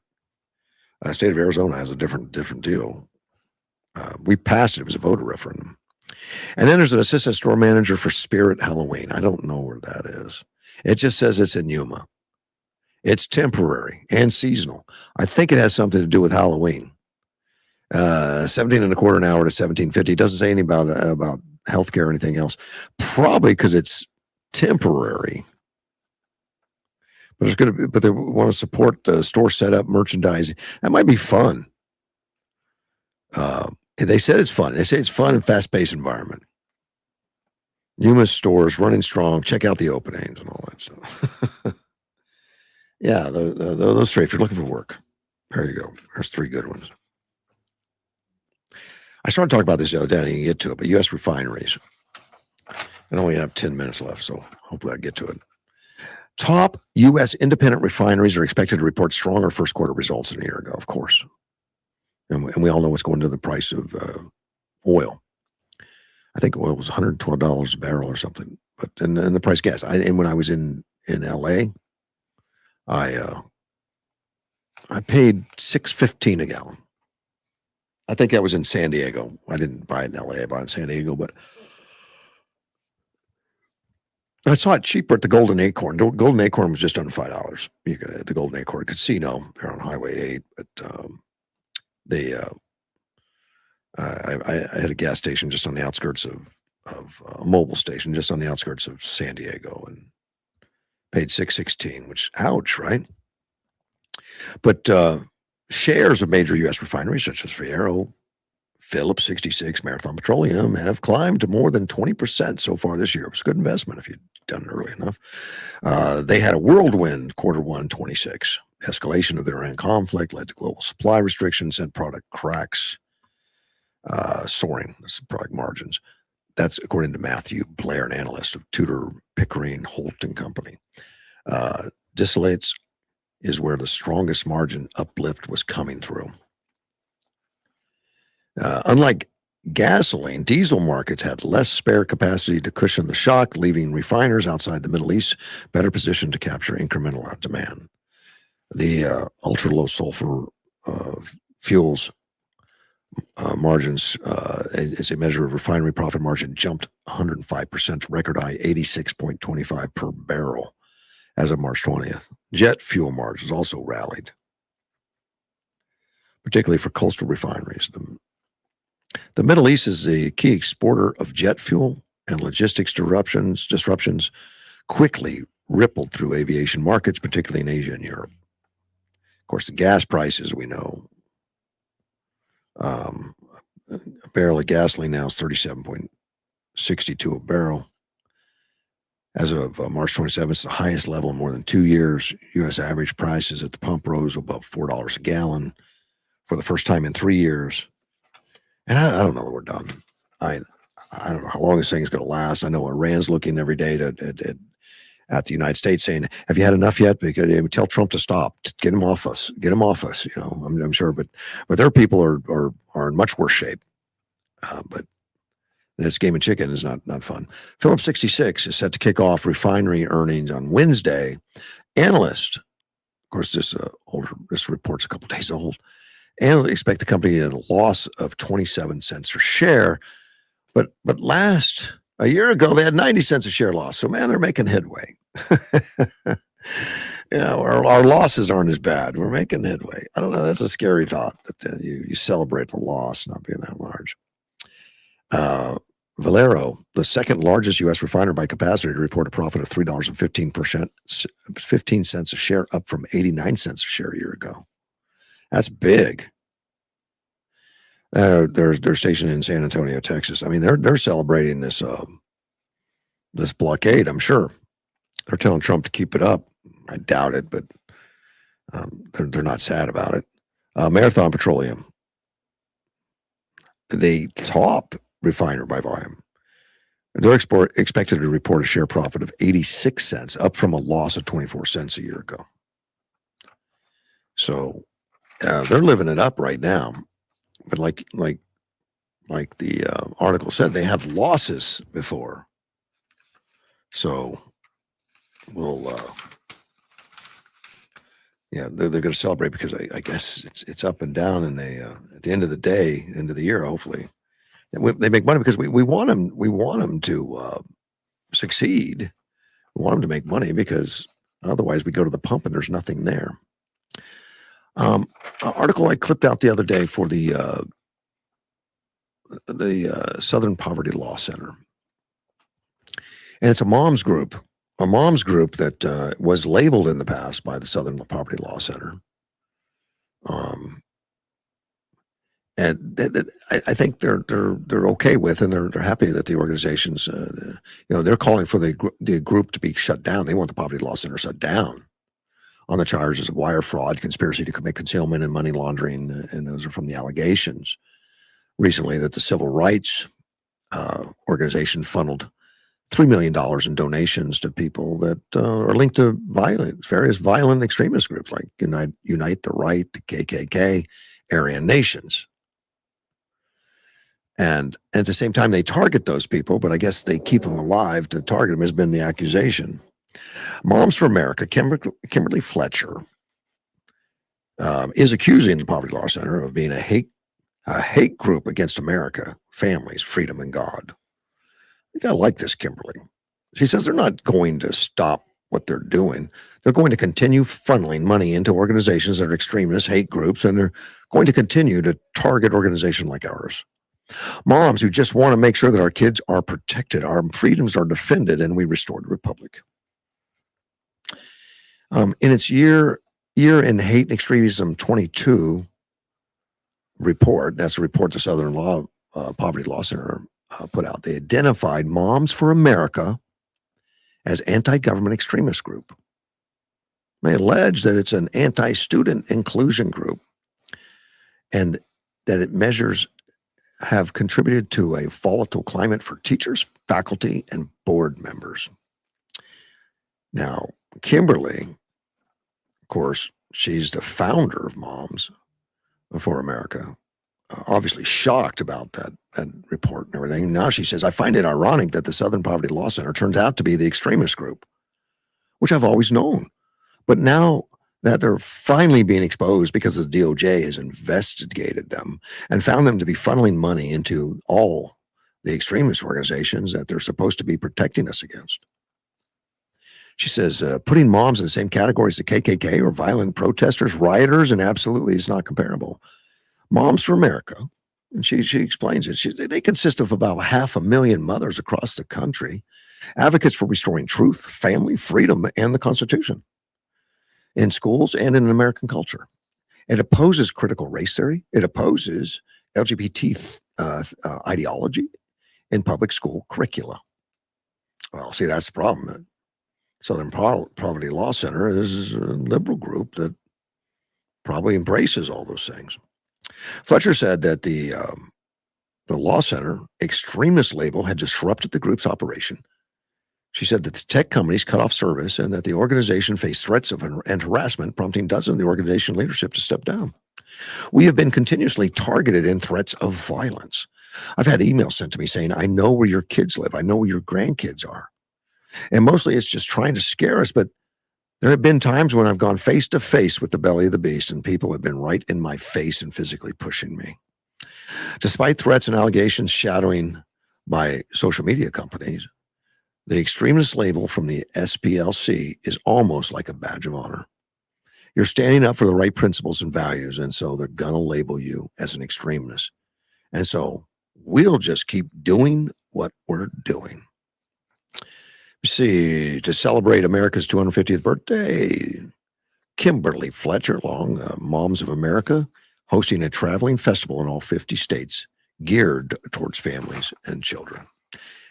S1: State of Arizona has a different deal. We passed it. It was a voter referendum. And then there's an assistant store manager for Spirit Halloween. I don't know where that is. It just says it's in Yuma. It's temporary and seasonal. I think it has something to do with Halloween. $17.25 an hour to $17.50. It doesn't say anything about healthcare or anything else. Probably because it's temporary. But they want to support the store setup, merchandising. That might be fun. They said it's fun. They say it's fun and fast-paced environment. Numerous stores running strong. Check out the openings and all that stuff. Yeah, those three. If you're looking for work, there you go. There's three good ones. I started talking about this the other day. I didn't get to it, but U.S. refineries. I only have 10 minutes left, so hopefully I get to it. Top U.S. independent refineries are expected to report stronger first quarter results than a year ago, of course. And we all know what's going to the price of oil. I think oil was $112 a barrel or something. But and the price of gas. And when I was in L.A., I paid $6.15 a gallon. I think that was in San Diego. I didn't buy it in L.A. I bought it in San Diego, but I saw it cheaper at the Golden Acorn. The Golden Acorn was just under $5. You could at the Golden Acorn Casino. They're on Highway 8, but I had a gas station just on the outskirts of a mobile station just on the outskirts of San Diego, and paid $6.16, which ouch, right? But shares of major U.S. refineries such as Fiero, Phillips 66, Marathon Petroleum have climbed to more than 20% so far this year. It was a good investment if you'd done it early enough. They had a whirlwind quarter 1 26. Escalation of the Iran conflict led to global supply restrictions and product cracks soaring. That's product margins. That's according to Matthew Blair, an analyst of Tudor, Pickering, Holt and Company. Distillates is where the strongest margin uplift was coming through. Unlike gasoline, diesel markets had less spare capacity to cushion the shock, leaving refiners outside the Middle East better positioned to capture incremental demand. The ultra-low sulfur fuels margins, as a measure of refinery profit margin, jumped 105% to record high 86.25 per barrel as of March 20th. Jet fuel margins also rallied, particularly for coastal refineries. The Middle East is the key exporter of jet fuel, and logistics disruptions quickly rippled through aviation markets, particularly in Asia and Europe. Of course, the gas prices, we know. A barrel of gasoline now is $37.62 a barrel. As of March 27th, it's the highest level in more than 2 years. U.S. average prices at the pump rose above $4 a gallon for the first time in 3 years. And I don't know that we're done. I don't know how long this thing is going to last. I know Iran's looking every day at the United States saying, have you had enough yet? Because they would tell Trump to stop, to get him off us, I'm sure. But their people are in much worse shape. But this game of chicken is not fun. Phillips 66 is set to kick off refinery earnings on Wednesday. Analysts, of course, this report's a couple days old. Analysts expect the company at a loss of 27 cents a share. But a year ago, they had 90 cents a share loss. So, man, they're making headway. Yeah, our losses aren't as bad. We're making headway. I don't know. That's a scary thought that you celebrate the loss not being that large. Valero, the second largest U.S. refiner by capacity, to report a profit of $3.15 a share, up from 89 cents a share a year ago. That's big. They're stationed in San Antonio, Texas. I mean, they're celebrating this blockade. I'm sure they're telling Trump to keep it up. I doubt it, but they're not sad about it. Marathon Petroleum, the top refiner by volume, they're expected to report a share profit of 86 cents, up from a loss of 24 cents a year ago. So they're living it up right now. But like the article said, they had losses before. So we'll, they're going to celebrate because I guess it's up and down, and they at the end of the day, end of the year, hopefully, they make money because we want them. We want them to succeed. We want them to make money because otherwise we go to the pump and there's nothing there. An article I clipped out the other day for the Southern Poverty Law Center, and it's a mom's group that was labeled in the past by the Southern Poverty Law Center. And I think they're okay with, and they're happy that the organizations, they're calling for the group to be shut down. They want the Poverty Law Center shut down on the charges of wire fraud, conspiracy to commit concealment, and money laundering, and those are from the allegations recently that the Civil Rights organization funneled $3 million in donations to people that are linked to various violent extremist groups like Unite the Right, the KKK, Aryan Nations. And at the same time, they target those people, but I guess they keep them alive to target them has been the accusation. Moms for America, Kimberly Fletcher, is accusing the Poverty Law Center of being a hate group against America, families, freedom, and God. I think I like this, Kimberly. She says they're not going to stop what they're doing. They're going to continue funneling money into organizations that are extremist hate groups, and they're going to continue to target organizations like ours. Moms who just want to make sure that our kids are protected, our freedoms are defended, and we restore the republic. In its year in Hate and Extremism 22 report, that's a report the Southern Poverty Law Center put out, they identified Moms for America as anti-government extremist group. They allege that it's an anti-student inclusion group and that it measures have contributed to a volatile climate for teachers, faculty, and board members. Now, Kimberly, of course, she's the founder of Moms for America, obviously shocked about that report and everything. Now she says, I find it ironic that the Southern Poverty Law Center turns out to be the extremist group, which I've always known. But now that they're finally being exposed because the DOJ has investigated them and found them to be funneling money into all the extremist organizations that they're supposed to be protecting us against. She says, putting moms in the same category as the KKK or violent protesters, rioters, and absolutely is not comparable. Moms for America, and she explains it, they consist of about 500,000 mothers across the country, advocates for restoring truth, family, freedom, and the Constitution in schools and in American culture. It opposes critical race theory. It opposes LGBT ideology in public school curricula. Well, see, that's the problem. Southern Poverty Law Center is a liberal group that probably embraces all those things. Fletcher said that the Law Center extremist label had disrupted the group's operation. She said that the tech companies cut off service and that the organization faced threats and harassment, prompting dozens of the organization leadership to step down. We have been continuously targeted in threats of violence. I've had emails sent to me saying, I know where your kids live. I know where your grandkids are. And mostly it's just trying to scare us. But there have been times when I've gone face to face with the belly of the beast and people have been right in my face and physically pushing me. Despite threats and allegations shadowing by social media companies, The extremist label from the SPLC is almost like a badge of honor. You're standing up for the right principles and values, and so they're going to label you as an extremist. And so we'll just keep doing what we're doing. See, to celebrate America's 250th birthday, Kimberly Fletcher Long, Moms of America, hosting a traveling festival in all 50 states geared towards families and children.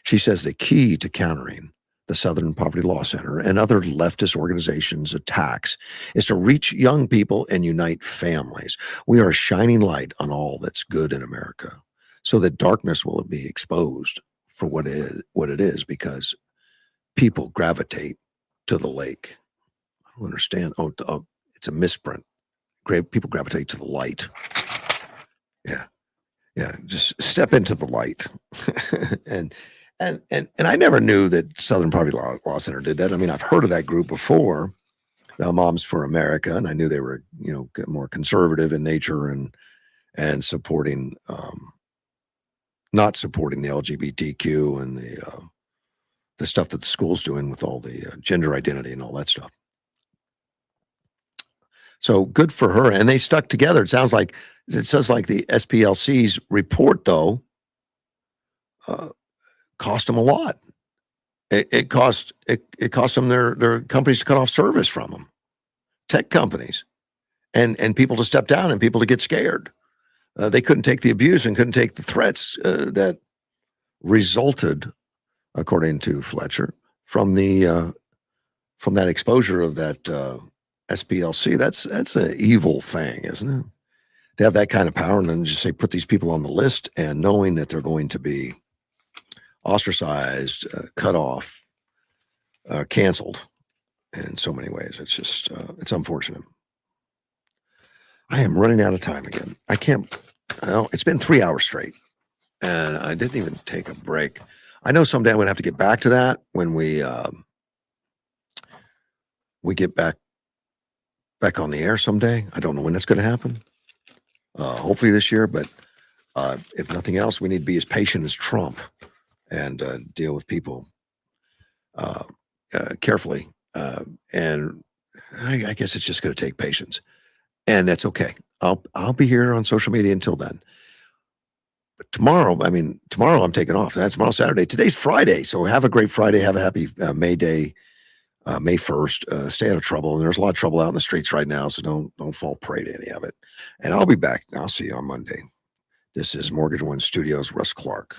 S1: She says the key to countering the Southern Poverty Law Center and other leftist organizations' attacks is to reach young people and unite families. We are a shining light on all that's good in America so that darkness will be exposed for what it is because people gravitate to the lake. I don't understand. Oh, it's a misprint. People gravitate to the light. Yeah. Just step into the light. and I never knew that Southern Poverty Law Center did that. I mean, I've heard of that group before, the Moms for America, and I knew they were, more conservative in nature and supporting, not supporting the LGBTQ and the stuff that the school's doing with all the gender identity and all that stuff. So good for her. And they stuck together. It says like the SPLC's report, though, cost them a lot. It cost them their companies to cut off service from them, tech companies, and people to step down and people to get scared. They couldn't take the abuse and couldn't take the threats that resulted, according to Fletcher, from that exposure of that SPLC. That's an evil thing, isn't it? To have that kind of power and then just say, put these people on the list and knowing that they're going to be ostracized, cut off, canceled in so many ways. It's just, it's unfortunate. I am running out of time again. I can't, it's been 3 hours straight and I didn't even take a break. I know someday I'm going to have to get back to that when we get back on the air someday. I don't know when that's going to happen. Hopefully this year, but if nothing else, we need to be as patient as Trump and deal with people carefully. And I guess it's just going to take patience, and that's okay. I'll be here on social media until then. But tomorrow I'm taking off. That's tomorrow, Saturday. Today's Friday, so have a great Friday. Have a happy May Day. May 1st, stay out of trouble. And there's a lot of trouble out in the streets right now, so don't fall prey to any of it. And I'll be back. I'll see you on Monday. This is Mortgage One Studios, Russ Clark.